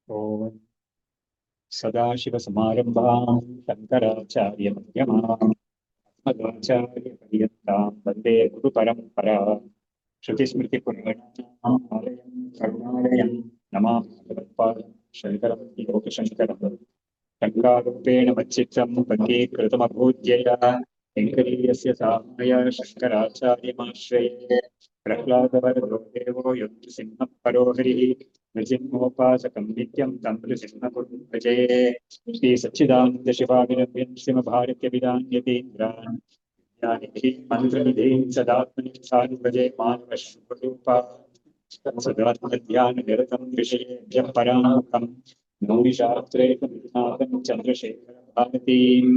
ಓಂ ಸದಾಶಿವಸಮಾರಂಭಾಂ ಶಂಕರಾಚಾರ್ಯಮಧ್ಯಮಾಂ ಮಧ್ವಾಚಾರ್ಯಪರ್ಯಂತಾಂ ವಂದೇ ಗುರುಪರಂಪರಾಂ ಶ್ರುತಿಸ್ಮೃತಿಪುರಾಣಾನಾಂ ಆಲಯಂ ಕರುಣಾಲಯಂ ನಮಾಮಿ ಭಗವತ್ಪಾದಂ ಶಂಕರಂ ಲೋಕಶಂಕರಂ ಶಂಕಾರೂಪೇಣ ಮಚ್ಚಿತ್ತಂ ಪಂಚೀಕೃತಮಭೂಜ್ಯಯ ಶಂಕರೀಯಸ್ಯ ಸಾಮ್ಯ ಶಂಕರಾಚಾರ್ಯಮಾಶ್ರಯೇ ಪ್ರಹ್ಲಾದವರದೋ ದೇವೋ ಯತ್ತು ಸಿಂಹಃ ಪರೋ ಹರಿಃ ನೃಸಿಂಹೋಪಾಸಕಂ ನಿತ್ಯಂ तं ನೃಸಿಂಹಗುರುಂ ಭಜೇ ಶ್ರೀ ಸಚ್ಚಿದಾನಂದ ಶಿವಾವಿನವ್ಯಂ ಸಿಂಹಭಾರತ್ಯಭಿಧಾನ್ಯತೀಂದ್ರಾನ್ ಜ್ಞಾನಿಧೀಂ ಮಂತ್ರನಿಧೀಂ ಸದಾತ್ಮನಿಂ ಸಾನುಭಜೆ ಮಾನವಶ್ವರೂಪಾ ಸದಾತ್ಮಧ್ಯಾನನಿರತಂ ವಿಷಯೇಭ್ಯಃ ಪರಾಮುಖಂ ಗೌರಿಶಾಸ್ತ್ರೇಕಂ ಚಂದ್ರಶೇಖರ ಭಾರತೀಂ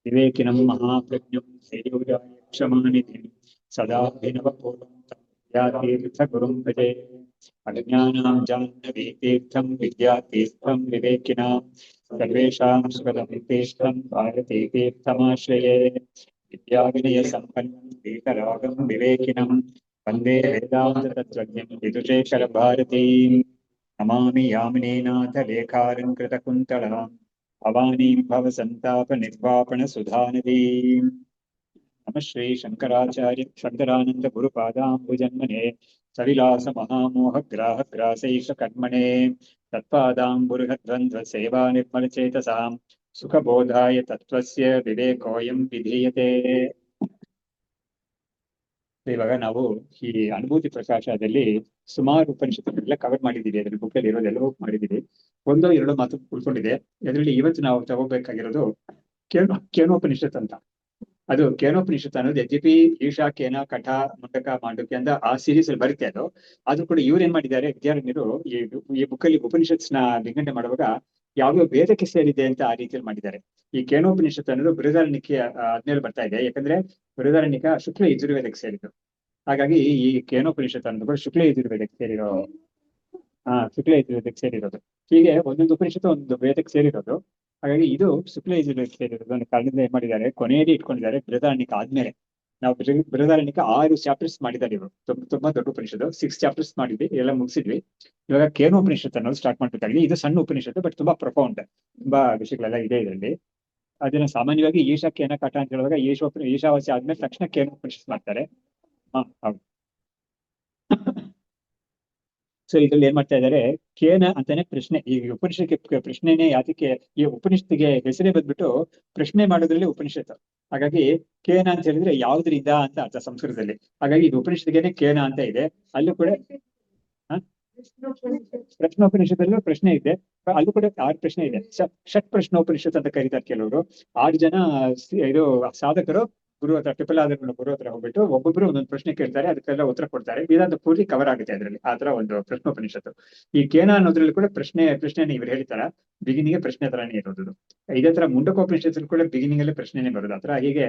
ವಿವೇಕಿನಂ ಮಹಾಪ್ರಜ್ಞಂ ಧೈರ್ಯವ್ಯಾಯ ಕ್ಷಮಾನಿಧಿಂ ಸದಾಭಿನವಪೂರ್ವಂ ವಿದ್ಯಾತೀರ್ಥಗುರುಂ ಭಜೆ ಅಜ್ಞಾನಾಂ ಜಾಹ್ನವೀತೀರ್ಥಂ ವಿದ್ಯಾತೀರ್ಥಂ ವಿವೇಕಿನಾಂ ಸರ್ವೇಷಾಂ ಸುಖದಂ ತೀರ್ಥಂ ಭಾರತೀತೀರ್ಥಮಾಶ್ರಯೇ ವಿದ್ಯಾವಿನಯ ಸಂಪನ್ನಂ वीतरागं विवेकिनं वन्दे वेदान्ततत्त्वज्ञं विदुषेखर भारतीं नमामि यामिनीनाथ लेखालङ्कृतकुन्तलां भवानीं भवसन्तापनिर्वापणसुधानदीं नमः श्री शंकराचार्य शंकरानंद गुरुपादाम्बुजन्मने सविलास महामोहग्राहग्रासैककर्मणे तत्पादाम्बुरुहद्वन्द्वसेवा निर्मलचेतसां सुखबोधाय तत्त्वस्य विवेकोऽयं विधीयते। ಇವಾಗ ನಾವು ಈ ಅನುಭೂತಿ ಪ್ರಕಾಶದಲ್ಲಿ ಸುಮಾರು ಉಪನಿಷತ್ತುಗಳೆಲ್ಲ ಕವರ್ ಮಾಡಿದೀವಿ. ಅದ್ರಲ್ಲಿ ಬುಕ್ಕಲ್ಲಿ ಇರೋದೆಲ್ಲವೂ ಮಾಡಿದೀವಿ. ಒಂದೋ ಎರಡೋ ಮಾತು ಉಳ್ಕೊಂಡಿದೆ. ಅದರಲ್ಲಿ ಇವತ್ತು ನಾವು ತಗೋಬೇಕಾಗಿರೋದು ಕೇನೋಪನಿಷತ್ ಅಂತ. ಅದು ಕೇನೋಪನಿಷತ್ ಅನ್ನೋದು ಯದ್ಯಪಿ ಈಶಾ ಕೇನ ಕಠ ಮುಂಡಕ ಮಾಂಡುಕ್ಯ ಅಂತ ಆ ಸೀರೀಸ್ ಅಲ್ಲಿ ಬರುತ್ತೆ. ಅದು ಕೂಡ ಇವ್ರು ಏನ್ ಮಾಡಿದ್ದಾರೆ, ವಿದ್ಯಾರಣ್ಯರು ಈ ಬುಕ್ಕಲ್ಲಿ ಉಪನಿಷತ್ನ ವಿಂಗಡಣೆ ಮಾಡುವಾಗ ಯಾವ್ಯಾವ ವೇದಕ್ಕೆ ಸೇರಿದೆ ಅಂತ ಆ ರೀತಿಯಲ್ಲಿ ಮಾಡಿದ್ದಾರೆ. ಈ ಕೇನೋಪನಿಷತ್ ಅನ್ನೋದು ಬೃಹದಾರಣ್ಯಕ್ಕೆ ಆದ್ಮೇಲೆ ಬರ್ತಾ ಇದೆ. ಯಾಕಂದ್ರೆ ಬೃಹದಾರಣ್ಯಕ ಶುಕ್ಲ ಯಜುರ್ವೇದಕ್ಕೆ ಸೇರಿದ್ದು. ಹಾಗಾಗಿ ಈ ಕೇನೋಪನಿಷತ್ ಅನ್ನೋದು ಕೂಡ ಶುಕ್ಲ ಯಜುರ್ವೇದಕ್ಕೆ ಸೇರಿರೋದು. ಹೀಗೆ ಒಂದೊಂದು ಉಪನಿಷತ್ತು ಒಂದು ವೇದಕ್ಕೆ ಸೇರಿರೋದು. ಹಾಗಾಗಿ ಇದು ಶುಕ್ಲ ಯಜುರ್ವೇದಕ್ಕೆ ಸೇರಿರೋದು ಅನ್ನೋ ಕಾರಣದಿಂದ ಏನ್ ಮಾಡಿದ್ದಾರೆ, ಕೊನೆಯಲ್ಲಿ ಇಟ್ಕೊಂಡಿದ್ದಾರೆ ಬೃಹದಾರಣ್ಯಕ ಆದ್ಮೇಲೆ. ನಾವು ಬೃಹದಾರಣ್ಯಕ 6 ಚಾಪ್ಟರ್ಸ್ ಮಾಡಿದ್ದಾರೆ ಇವರು. ತುಂಬಾ ದೊಡ್ಡ ಉಪನಿಷತ್ತು. 6 ಚಾಪ್ಟರ್ಸ್ ಮಾಡಿದ್ವಿ, ಎಲ್ಲ ಮುಗಿಸಿದ್ವಿ. ಇವಾಗ ಕೇನೋಪನಿಷತ್ ಅನ್ನೋದು ಸ್ಟಾರ್ಟ್ ಮಾಡ್ಬೇಕಾಗಿದೆ. ಇದು ಸಣ್ಣ ಉಪನಿಷತ್ತು, ಬಟ್ ತುಂಬಾ ಪ್ರೊಫೌಂಡ್, ತುಂಬಾ ವಿಷಯಗಳೆಲ್ಲ ಇದೆ ಇದರಲ್ಲಿ. ಅದನ್ನ ಸಾಮಾನ್ಯವಾಗಿ ಈಶಾ ಕೇನ ಕಟ ಅಂತ ಹೇಳುವಾಗ ಈಶಾವಾಸ್ಯ ಆದ್ಮೇಲೆ ತಕ್ಷಣ ಕೇನೋಪನಿಷತ್ ಮಾಡ್ತಾರೆ. ಹೌದು. ಸೊ ಇದ್ರಲ್ಲಿ ಏನ್ ಮಾಡ್ತಾ ಇದ್ದಾರೆ, ಕೇನ ಅಂತಾನೆ ಪ್ರಶ್ನೆ. ಈ ಉಪನಿಷತ್ಗೆ ಪ್ರಶ್ನೆನೇ ಯಾತಕ್ಕೆ, ಈ ಉಪನಿಷತ್ತಿಗೆ ಹೆಸರೇ ಬಂದ್ಬಿಟ್ಟು ಪ್ರಶ್ನೆ ಮಾಡೋದ್ರಲ್ಲಿ ಉಪನಿಷತ್ತು. ಹಾಗಾಗಿ ಕೇನ ಅಂತ ಹೇಳಿದ್ರೆ ಯಾವ್ದ್ರಿಂದ ಅಂತ ಅರ್ಥ ಸಂಸ್ಕೃತದಲ್ಲಿ. ಹಾಗಾಗಿ ಇದು ಉಪನಿಷತ್ತಿಗೆನೆ ಕೇನ ಅಂತ ಇದೆ. ಅಲ್ಲೂ ಕೂಡ ಪ್ರಶ್ನೋಪನಿಷತ್ತಲ್ಲೂ ಪ್ರಶ್ನೆ ಇದೆ. ಅಲ್ಲೂ ಕೂಡ 6 ಪ್ರಶ್ನೆ ಇದೆ. ಷಟ್ ಪ್ರಶ್ನೋಪನಿಷತ್ ಅಂತ ಕರೀತಾರೆ ಕೆಲವರು. 6 ಜನ ಇದು ಸಾಧಕರು ಗುರು ಹತ್ರ, ಟಿಪ್ಪಲಾದರ ಗುರು ಹತ್ರ ಹೋಗ್ಬಿಟ್ಟು ಒಬ್ಬೊಬ್ರು ಒಂದೊಂದು ಪ್ರಶ್ನೆ ಕೇಳ್ತಾರೆ, ಅದಕ್ಕೆಲ್ಲ ಉತ್ತರ ಕೊಡ್ತಾರೆ. ವೇದಾಂತ ಪೂರ್ತಿ ಕವರ್ ಆಗುತ್ತೆ ಅದರಲ್ಲಿ. ಆ ತರ ಒಂದು ಪ್ರಶ್ನೋಪನಿಷತ್ತು. ಈ ಕೇನ ಅನ್ನೋದ್ರಲ್ಲಿ ಕೂಡ ಪ್ರಶ್ನೆನೇ ಇವ್ರು ಹೇಳ್ತಾರ, ಬಿಗಿನಿಂಗ್ ಪ್ರಶ್ನೆ ತರಾನೇ ಇರೋದು. ಇದೇ ತರ ಮುಂಡಕೋಪನಿಷತ್ತು ಕೂಡ ಬಿಗಿನಿಂಗ್ ಅಲ್ಲೇ ಪ್ರಶ್ನೆನೇ ಬರೋದು. ಆ ತರ ಹೀಗೆ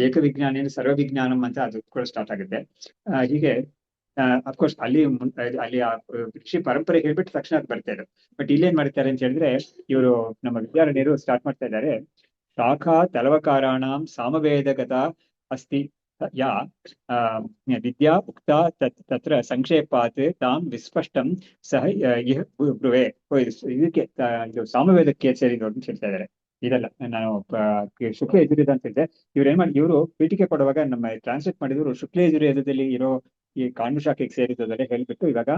ಏಕವಿಜ್ಞಾನ ಸರ್ವವಿಜ್ಞಾನಂ ಅಂತ ಅದು ಕೂಡ ಸ್ಟಾರ್ಟ್ ಆಗುತ್ತೆ. ಹೀಗೆ ಅಫ್ಕೋರ್ಸ್ ಅಲ್ಲಿ ಆ ಋಷಿ ಪರಂಪರೆ ಹೇಳ್ಬಿಟ್ಟು ತಕ್ಷಣ ಅದು ಬರ್ತಾ ಇದ್ರು. ಬಟ್ ಇಲ್ಲೇನ್ ಮಾಡ್ತಾರೆ ಅಂತ ಹೇಳಿದ್ರೆ, ಇವರು ನಮ್ಮ ವಿದ್ಯಾರಣ್ಯರು ಸ್ಟಾರ್ಟ್ ಮಾಡ್ತಾ ಇದ್ದಾರೆ. ಶಾಖಾ ತಲವಕಾರಾಣಾಂ ಸಾಮವೇದಗತ ಅಸ್ತಿ ಯಾ ವಿದ್ಯಾ ಉಕ್ತ ತತ್ರ ಸಂಕ್ಷೇಪಾತ್ ತಾಂ ವಿಸ್ಪಷ್ಟಂ ಸಹ ಬ್ರುವೆ. ಇದಕ್ಕೆ ಇದು ಸಾಮವೇದಕ್ಕೆ ಸೇರಿದವರು ಅಂತ ಹೇಳ್ತಾ ಇದ್ದಾರೆ. ಇದಲ್ಲ, ನಾನು ಶುಕ್ಲ ಯಜುರ್ವೇದ ಅಂತ ಹೇಳಿದೆ. ಇವರು ಪೀಠಿಕೆ ಕೊಡುವಾಗ ನಮ್ಮ ಟ್ರಾನ್ಸ್ಲೇಟ್ ಮಾಡಿದವರು ಶುಕ್ಲ ಯಜುರ್ವೇದದಲ್ಲಿ ಇರೋ ಈ ಕಾಂಡು ಶಾಖೆಗೆ ಸೇರಿರೋದನ್ನ ಹೇಳ್ಬಿಟ್ಟು ಇವಾಗ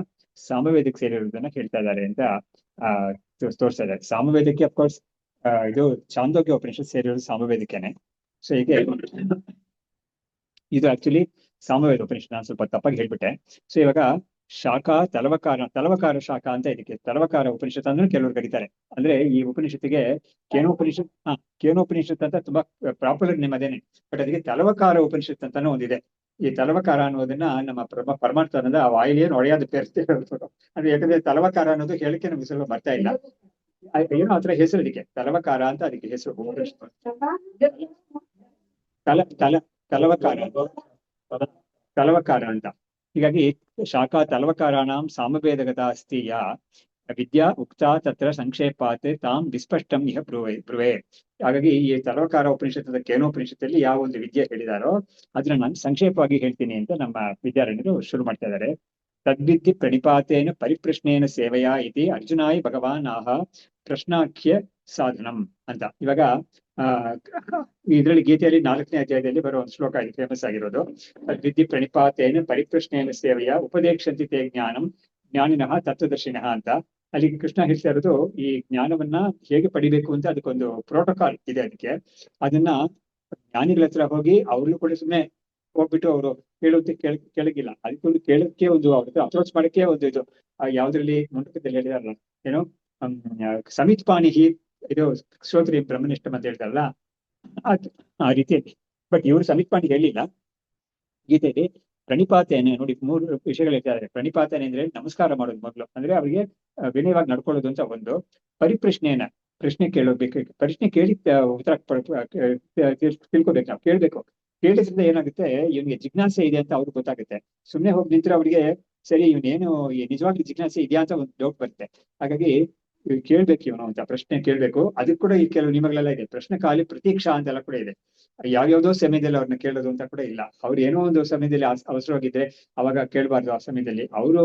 ಸಾಮವೇದಕ್ಕೆ ಸೇರಿರೋದನ್ನ ಹೇಳ್ತಾ ಇದ್ದಾರೆ ಅಂತ ತೋರಿಸ್ತಾ ಇದ್ದಾರೆ. ಸಾಮವೇದಕ್ಕೆ ಅಫ್ಕೋರ್ಸ್ ಇದು ಚಾಂದೋಗ್ಯ ಉಪನಿಷತ್ ಸೇರಿರೋದು ಸಾಮವೇದಕ್ಕೇನೆ. ಸೊ ಹೀಗೆ ಇದು ಆಕ್ಚುಲಿ ಸಾಮವೇದ ಉಪನಿಷತ್. ನಾನು ಸ್ವಲ್ಪ ತಪ್ಪಾಗಿ ಹೇಳ್ಬಿಟ್ಟೆ. ಸೊ ಇವಾಗ ಶಾಖಾ ತಲವಕಾರ ಶಾಖಾ ಅಂತ ಇದಕ್ಕೆ ತಲವಕಾರ ಉಪನಿಷತ್ ಅಂದ್ರೆ ಕೆಲವರು ಕರೀತಾರೆ. ಅಂದ್ರೆ ಈ ಉಪನಿಷತ್ತಿಗೆ ಕೇನೋಪನಿಷತ್ ಅಂತ ತುಂಬಾ ಪ್ರಾಪುಲರ್ ನೇಮ್ ಅದೇನೆ. ಬಟ್ ಅದಕ್ಕೆ ತಲವಕಾರ ಉಪನಿಷತ್ ಅಂತಾನು ಒಂದಿದೆ. ಈ ತಲವಕಾರ ಅನ್ನೋದನ್ನ ನಮ್ಮ ಪರಮಾರ್ಥ ಅನ್ನೋದ ಆ ವಾಯಿಲೇನು ಒಡೆಯಾದ ಪೇರ್ಸ್ತಿರೋ. ಅಂದ್ರೆ ಯಾಕಂದ್ರೆ ತಲವಕಾರ ಅನ್ನೋದು ಹೇಳಿಕೆ ನಮ್ಗೆ ಸ್ವಲ್ಪ ಬರ್ತಾ ಇಲ್ಲ. ಏನೋ ಆತರ ಹೆಸರು ಇದಕ್ಕೆ, ತಲವಕಾರ ಅಂತ ಅದಕ್ಕೆ ಹೆಸರು. ತಲವಕಾರ ಅಂತ. ಹೀಗಾಗಿ ಶಾಖಾ ತಲವಕಾರಾಣಾಂ ಸಾಮವೇದಗತ ಅಸ್ತಿ ಯಾ ವಿದ್ಯಾ ಉಕ್ತ ತತ್ರ ಸಂಕ್ಷೇಪಾತ್ ತಾಂ ವಿಸ್ಪಷ್ಟಂ ಇಹ ಬ್ರುವೆ. ಹಾಗಾಗಿ ಈ ತಲವಕಾರ ಉಪನಿಷತ್ತದ ಕೇನೋಪನಿಷತ್ತಲ್ಲಿ ಯಾವ ಒಂದು ವಿದ್ಯೆ ಹೇಳಿದಾರೋ ಅದನ್ನ ನಾನು ಸಂಕ್ಷೇಪವಾಗಿ ಹೇಳ್ತೀನಿ ಅಂತ ನಮ್ಮ ವಿದ್ಯಾರಣ್ಯರು ಶುರು ಮಾಡ್ತಾ ಇದ್ದಾರೆ. ತದ್ವಿದ್ಧಿ ಪ್ರಣಿಪಾತೇನ ಪರಿಪ್ರಶ್ನೇನ ಸೇವೆಯಾ ಇತಿ ಅರ್ಜುನಾಯ ಭಗವಾನ್ ಆಹ ಪ್ರಶ್ನಾಖ್ಯ ಸಾಧನಂ ಅಂತ. ಇವಾಗ ಆ ಇದರಲ್ಲಿ ಗೀತೆಯಲ್ಲಿ 4ನೇ ಅಧ್ಯಾಯದಲ್ಲಿ ಬರೋ ಒಂದು ಶ್ಲೋಕ ಇದೆ, ಫೇಮಸ್ ಆಗಿರೋದು. ತದ್ವಿದ್ಧಿ ಪ್ರಣಿಪಾತೇನ ಪರಿಪ್ರಶ್ನೇನ ಸೇವೆಯ ಉಪದೇಕ್ಷಂತಿ ತೇ ಜ್ಞಾನಂ ಜ್ಞಾನಿನಃ ತತ್ವದರ್ಶಿನಃ ಅಂತ. ಅಲ್ಲಿ ಕೃಷ್ಣ ಹೇಳ್ತಾ ಇರೋದು ಈ ಜ್ಞಾನವನ್ನ ಹೇಗೆ ಪಡಿಬೇಕು ಅಂತ ಅದಕ್ಕೊಂದು ಪ್ರೋಟೋಕಾಲ್ ಇದೆ. ಅದಕ್ಕೆ ಅದನ್ನ ಜ್ಞಾನಿಗಳ ಹತ್ರ ಹೋಗಿ ಅವ್ರಿಗೂ ಕೂಡ ಸುಮ್ಮನೆ ಹೋಗ್ಬಿಟ್ಟು ಅವರು ಕೇಳುತ್ತೆ ಕೆಳಗಿಲ್ಲ, ಅದಕ್ಕೊಂದು ಕೇಳಕ್ಕೆ ಒಂದು ಅವ್ರ ಹತ್ರ ಅಪ್ರೋಚ್ ಮಾಡಕ್ಕೆ ಒಂದು ಇದು ಯಾವ್ದ್ರಲ್ಲಿ ಮುಂಡಕದಲ್ಲಿ ಹೇಳಿದಾರಲ್ಲ ಏನೋ ಸಮಿತ್ ಪಾಣಿಹಿ ಇದು ಶ್ರೋತ್ರಿ ಬ್ರಹ್ಮನಿಷ್ಠಂ ಅಂತ ಹೇಳ್ತಾರಲ್ಲ ಆ ರೀತಿಯಲ್ಲಿ. ಬಟ್ ಇವರು ಸಮಿತ್ ಪಾಣಿ ಹೇಳಿಲ್ಲ ಗೀತೆಯಲ್ಲಿ. ಪ್ರಣಿಪಾತೇನೆ ನೋಡಿ 3 ವಿಷಯಗಳು ಹೇಳ್ತಾರೆ. ಪ್ರಣಿಪಾತನೆ ಅಂದ್ರೆ ನಮಸ್ಕಾರ ಮಾಡೋದು ಮೊದಲು, ಅಂದ್ರೆ ಅವರಿಗೆ ವಿನಯವಾಗಿ ನಡ್ಕೊಳ್ಳೋದು ಅಂತ ಒಂದು. ಪರಿಪ್ರಶ್ನೆಯನ್ನ ಪ್ರಶ್ನೆ ಕೇಳಬೇಕು, ಪ್ರಶ್ನೆ ಕೇಳಿ ಉತ್ತರ ತಿಳ್ಕೊಬೇಕು, ನಾವು ಕೇಳ್ಬೇಕು. ಕೇಳಿದ್ರಿಂದ ಏನಾಗುತ್ತೆ, ಇವನಿಗೆ ಜಿಜ್ಞಾಸೆ ಇದೆ ಅಂತ ಅವ್ರಿಗೆ ಗೊತ್ತಾಗುತ್ತೆ. ಸುಮ್ನೆ ಹೋಗಿ ನಿಂತ್ರೆ ಅವ್ರಿಗೆ ಸರಿ ಇವನೇನು ನಿಜವಾಗ್ಲೂ ಜಿಜ್ಞಾಸೆ ಇದೆಯಾ ಅಂತ ಒಂದು ಡೌಟ್ ಬರುತ್ತೆ. ಹಾಗಾಗಿ ಕೇಳ್ಬೇಕು ಇವನು ಅಂತ, ಪ್ರಶ್ನೆ ಕೇಳ್ಬೇಕು. ಅದಕ್ಕೆ ಕೂಡ ಈ ಕೆಲವು ನಿಯಮಗಳೆಲ್ಲ ಇದೆ. ಪ್ರಶ್ನೆ ಖಾಲಿ ಪ್ರತೀಕ್ಷಾ ಅಂತೆಲ್ಲ ಕೂಡ ಇದೆ. ಯಾವ್ಯಾವ್ದೋ ಸಮಯದಲ್ಲಿ ಅವ್ರನ್ನ ಕೇಳೋದು ಅಂತ ಕೂಡ ಇಲ್ಲ. ಅವ್ರು ಏನೋ ಒಂದು ಸಮಯದಲ್ಲಿ ಅವಸರವಾಗಿದ್ರೆ ಅವಾಗ ಕೇಳಬಾರ್ದು. ಆ ಸಮಯದಲ್ಲಿ ಅವರು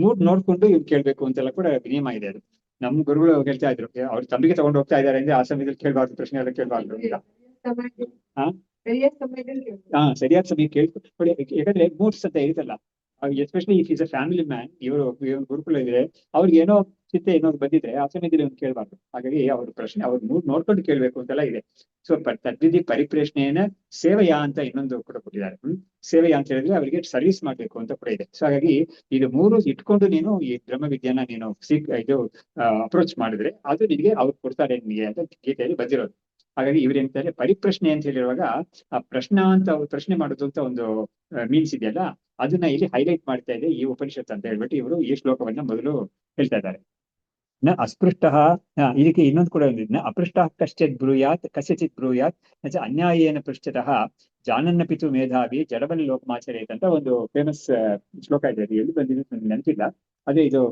ಮೂಡ್ ನೋಡ್ಕೊಂಡು ಇವ್ರು ಕೇಳ್ಬೇಕು ಅಂತೆಲ್ಲ ಕೂಡ ನಿಯಮ ಇದೆ. ಅದು ನಮ್ ಗುರುಗಳು ಹೇಳ್ತಾ ಇದ್ರು, ಅವ್ರು ತಂಬಿಗೆ ತಗೊಂಡು ಹೋಗ್ತಾ ಇದಾರೆ ಅಂದ್ರೆ ಆ ಸಮಯದಲ್ಲಿ ಕೇಳ್ಬಾರ್ದು, ಪ್ರಶ್ನೆ ಎಲ್ಲ ಕೇಳ್ಬಾರ್ದು ಇಲ್ಲ. ಸರಿಯಾದ ಸಮಯ ಕೇಳ್ಕೊಡಿ. ಯಾಕಂದ್ರೆ ಮೂಡ್ಸ್ ಅಂತ ಇರುತ್ತಲ್ಲ, especially if is a family man, ಇವರು ಗುರುಕುಲ ಇದ್ರೆ ಅವ್ರಿಗೆ ಏನೋ ಚಿಂತೆ ಏನಾದ್ರು ಬಂದಿದ್ರೆ ಆ ಸಮಯದಲ್ಲಿ ಅವ್ನು ಕೇಳ್ಬಾರ್ದು. ಹಾಗಾಗಿ ಅವ್ರ ಪ್ರಶ್ನೆ ಅವ್ರು ನೋಡ್ಕೊಂಡು ಕೇಳ್ಬೇಕು ಅಂತೆಲ್ಲ ಇದೆ. ಸೊ ತದ್ವಿಧಿ ಪರಿಪ್ರಶ್ನೆಯನ್ನ ಸೇವೆಯಾ ಅಂತ ಇನ್ನೊಂದು ಕೂಡ ಕೊಟ್ಟಿದ್ದಾರೆ. ಸೇವೆಯಾ ಅಂತ ಹೇಳಿದ್ರೆ ಅವರಿಗೆ ಸರ್ವಿಸ್ ಮಾಡ್ಬೇಕು ಅಂತ ಕೂಡ ಇದೆ. ಸೊ ಹಾಗಾಗಿ ಇದು 3 ಇಟ್ಕೊಂಡು ನೀನು ಈ ಬ್ರಹ್ಮವಿದ್ಯೆಯನ್ನ ನೀನು ಇದು ಅಪ್ರೋಚ್ ಮಾಡಿದ್ರೆ ಅದು ನಿನಗೆ ಅವ್ರು ಕೊಡ್ತಾರೆ ನಿನಗೆ ಅಂತ ಗೀತೆಯಲ್ಲಿ ಬಂದಿರೋದು. ಹಾಗಾಗಿ ಇವ್ರೇಂತಾರೆ ಪರಿಪ್ರಶ್ನೆ ಅಂತ ಹೇಳಿರುವಾಗ ಆ ಪ್ರಶ್ನೆ ಮಾಡೋದು ಅಂತ ಒಂದು ಮೀನ್ಸ್ ಇದೆಯಲ್ಲ, ಅದನ್ನ ಇಲ್ಲಿ ಹೈಲೈಟ್ ಮಾಡ್ತಾ ಇದೆ ಈ ಉಪನಿಷತ್ ಅಂತ ಹೇಳ್ಬಿಟ್ಟು ಇವರು ಈ ಶ್ಲೋಕವನ್ನ ಮೊದಲು ಹೇಳ್ತಾ ಇದ್ದಾರೆ. ನ ಅಸ್ಪೃಷ್ಟ ಇದಕ್ಕೆ ಇನ್ನೊಂದು ಕೂಡ ಒಂದಿದ್ನ ಅಪೃಷ್ಟ ಕಶ್ಚಿತ್ ಬ್ರೂಯಾತ್ ನಚ ಅನ್ಯಾಯೇನ ಪೃಷ್ಠತಃ ಜಾನನ್ನ ಪಿತು ಮೇಧಾವಿ ಜಡಬಲಿ ಲೋಕಮಾಚರೇತ್ ಅಂತ ಒಂದು ಫೇಮಸ್ ಶ್ಲೋಕ ಇದೆ. ಅದು ಎಲ್ಲಿ ಬಂದಿದೆ ನೆನಪಿಲ್ಲ. ಅದೇ ಇದು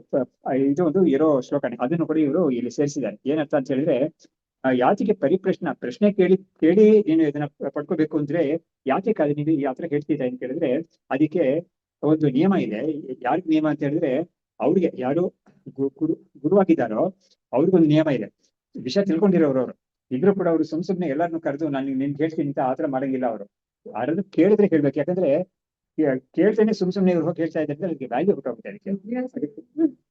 ಒಂದು ಇರೋ ಶ್ಲೋಕನೇ. ಅದನ್ನು ಕೂಡ ಇವರು ಇಲ್ಲಿ ಸೇರಿಸಿದ್ದಾರೆ. ಏನರ್ಥ ಅಂತ ಹೇಳಿದ್ರೆ, ಯಾತಿಗೆ ಪ್ರಶ್ನೆ ಕೇಳಿ ನೀನು ಇದನ್ನ ಪಡ್ಕೋಬೇಕು ಅಂದ್ರೆ ಯಾಕೆ ಅದು ನೀವು ಯಾವ ತರ ಹೇಳ್ತಿದ್ದ ಅಂತ ಹೇಳಿದ್ರೆ, ಅದಕ್ಕೆ ಒಂದು ನಿಯಮ ಇದೆ. ಯಾರಿಗೆ ನಿಯಮ ಅಂತ ಹೇಳಿದ್ರೆ, ಅವ್ರಿಗೆ ಯಾರು ಗುರುವಾಗಿದ್ದಾರೋ ಅವ್ರಿಗೊಂದು ನಿಯಮ ಇದೆ. ವಿಷಯ ತಿಳ್ಕೊಂಡಿರೋರು ಅವರು ಇದ್ರು ಕೂಡ ಅವರು ಸುಮ್ನೆ ಎಲ್ಲರನ್ನು ಕರೆದು ನಾನು ನಿನ್ ಹೇಳ್ತೀನಿ ಅಂತ ಆತರ ಮಾಡಂಗಿಲ್ಲ. ಅವರು ಯಾರಾದ್ರೂ ಕೇಳಿದ್ರೆ ಹೇಳ್ಬೇಕು. ಯಾಕಂದ್ರೆ ಕೇಳ್ತೇನೆ ಸುಮ್ನೆ ಇವ್ರು ಹೋಗಿ ಹೇಳ್ತಾ ಇದ್ದಾರೆ, ಅದಕ್ಕೆ ವ್ಯಾಲ್ಯೂ ಹೊರಟೋಗುತ್ತೆ.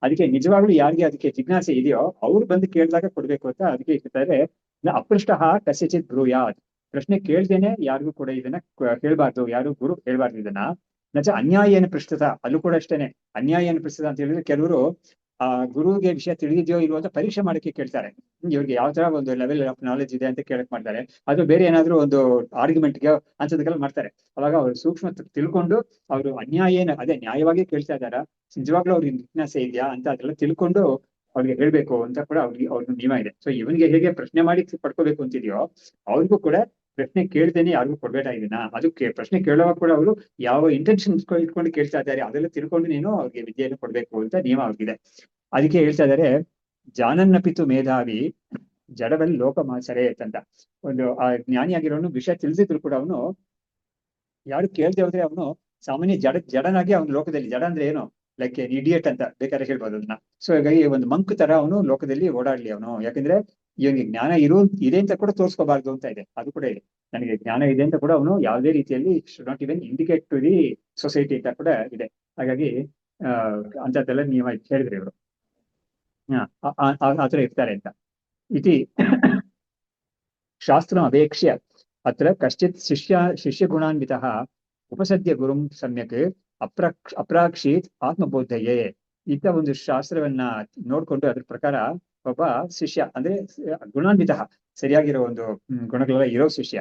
ಅದಕ್ಕೆ ನಿಜವಾಗ್ಲೂ ಯಾರಿಗೆ ಅದಕ್ಕೆ ಜಿಜ್ಞಾಸೆ ಇದೆಯೋ ಅವ್ರು ಬಂದು ಕೇಳಿದಾಗ ಕೊಡ್ಬೇಕು ಅಂತ ಅದಕ್ಕೆ ಇರ್ತಾರೆ. ಅಪೃಷ್ಟ ಕಸ್ಯಚಿತ್ ಬ್ರೂಯಾತ್, ಪ್ರಶ್ನೆ ಕೇಳ್ದೇನೆ ಯಾರಿಗೂ ಕೂಡ ಇದನ್ನ ಹೇಳ್ಬಾರ್ದು, ಯಾರು ಗುರು ಹೇಳ್ಬಾರ್ದು ಇದನ್ನ. ನಚ ಅನ್ಯಾಯೇನ ಪೃಷ್ಠತ, ಅಲ್ಲೂ ಕೂಡ ಅಷ್ಟೇನೆ. ಅನ್ಯಾಯೇನ ಪೃಷ್ಠತ ಅಂತ ಹೇಳಿದ್ರೆ ಕೆಲವರು ಆ ಗುರುವಿಗೆ ವಿಷಯ ತಿಳಿದಿದೆಯೋ ಇಲ್ವೋ ಅಂತ ಪರೀಕ್ಷೆ ಮಾಡಕ್ಕೆ ಕೇಳ್ತಾರೆ. ಇವ್ರಿಗೆ ಯಾವ ತರ ಒಂದು ಲೆವೆಲ್ ಆಫ್ ನಾಲೆಜ್ ಇದೆ ಅಂತ ಕೇಳಕ್ ಮಾಡ್ತಾರೆ. ಅದು ಬೇರೆ ಏನಾದ್ರು ಒಂದು ಆರ್ಗ್ಯುಮೆಂಟ್ಗೆ ಅನ್ಸೋದಕ್ಕೆಲ್ಲ ಮಾಡ್ತಾರೆ. ಅವಾಗ ಅವ್ರು ಸೂಕ್ಷ್ಮ ತಿಳ್ಕೊಂಡು ಅವರು ಅನ್ಯಾಯೇನ, ಅದೇ ನ್ಯಾಯವಾಗಿ ಕೇಳ್ತಾ ಇದ್ದಾರಾ, ನಿಜವಾಗ್ಲೂ ಅವ್ರಿಗೆ ಜಿಜ್ಞಾಸೆ ಇದೆಯಾ ಅಂತ ಅದೆಲ್ಲ ತಿಳ್ಕೊಂಡು ಅವ್ರಿಗೆ ಹೇಳ್ಬೇಕು ಅಂತ ಕೂಡ ಅವ್ರಿಗೆ ನಿಯಮ ಇದೆ. ಸೊ ಇವನಿಗೆ ಹೇಗೆ ಪ್ರಶ್ನೆ ಮಾಡಿ ಪಡ್ಕೋಬೇಕು ಅಂತಿದೆಯೋ ಅವ್ರಿಗೂ ಕೂಡ ಪ್ರಶ್ನೆ ಕೇಳ್ದೇನೆ ಯಾರಿಗೂ ಕೊಡ್ಬೇಡ ಇದನ್ನ. ಅದಕ್ಕೆ ಪ್ರಶ್ನೆ ಕೇಳುವಾಗ ಕೂಡ ಅವರು ಯಾವ ಇಂಟೆನ್ಷನ್ ಇಟ್ಕೊಂಡು ಕೇಳ್ತಾ ಇದ್ದಾರೆ ಅದೆಲ್ಲ ತಿಳ್ಕೊಂಡು ನೀನು ಅವ್ರಿಗೆ ವಿದ್ಯೆಯನ್ನು ಕೊಡ್ಬೇಕು ಅಂತ ನಿಯಮ ಅವ್ರಿಗಿದೆ. ಅದಕ್ಕೆ ಹೇಳ್ತಾ ಇದ್ದಾರೆ, ಜಾನನ್ನಪಿತು ಮೇಧಾವಿ ಜಡದಲ್ಲಿ ಲೋಕಮಾಚರೇತ್ ಅಂತ. ಒಂದು ಆ ಜ್ಞಾನಿಯಾಗಿರೋನು ವಿಷಯ ತಿಳಿಸಿದ್ರು ಕೂಡ ಅವನು ಯಾರು ಕೇಳ್ದೆ ಹೋದ್ರೆ ಅವನು ಸಾಮಾನ್ಯ ಜಡನಾಗಿ ಅವನ ಲೋಕದಲ್ಲಿ, ಜಡ ಅಂದ್ರೆ ಏನು, ಲೈಕ್ ಇಡಿಯಟ್ ಅಂತ ಬೇಕಾದ್ರೆ ಹೇಳ್ಬೋದು ಅದನ್ನ. ಸೊ ಹಾಗಾಗಿ ಒಂದು ಮಂಕ್ ತರ ಅವನು ಲೋಕದಲ್ಲಿ ಓಡಾಡ್ಲಿ ಅವನು. ಯಾಕಂದ್ರೆ ಇವನಿಗೆ ಜ್ಞಾನ ಇದೆ ಅಂತ ಕೂಡ ತೋರಿಸ್ಕೋಬಾರ್ದು ಅಂತ ಇದೆ. ಅದು ಕೂಡ ಇದೆ, ನನಗೆ ಜ್ಞಾನ ಇದೆ ಅಂತ ಕೂಡ ಅವನು ಯಾವುದೇ ರೀತಿಯಲ್ಲಿ should not even indicate to the society ಅಂತ ಕೂಡ ಇದೆ. ಹಾಗಾಗಿ ಅಂತದ್ದೆಲ್ಲ ನಿಯಮ ಹೇಳಿದ್ರೆ ಇವರು ಆತರ ಇರ್ತಾರೆ ಅಂತ. ಇತಿ ಶಾಸ್ತ್ರಂ ಅಪೇಕ್ಷ್ಯ ಅತ್ರ ಕಶ್ಚಿತ್ ಶಿಷ್ಯ ಗುಣಾನ್ವಿತಃ ಉಪಸದ್ಯ ಗುರುಂ ಸಮ್ಯಕ್ ಅಪ್ರಾಕ್ಷೀತ್ ಆತ್ಮಬೋಧಯೇ. ಇಂಥ ಒಂದು ಶಾಸ್ತ್ರವನ್ನ ನೋಡ್ಕೊಂಡು ಅದ್ರ ಪ್ರಕಾರ ಒಬ್ಬ ಶಿಷ್ಯ ಅಂದ್ರೆ ಗುಣಾನ್ವಿತ, ಸರಿಯಾಗಿರೋ ಒಂದು ಗುಣಗಳೆಲ್ಲ ಇರೋ ಶಿಷ್ಯ,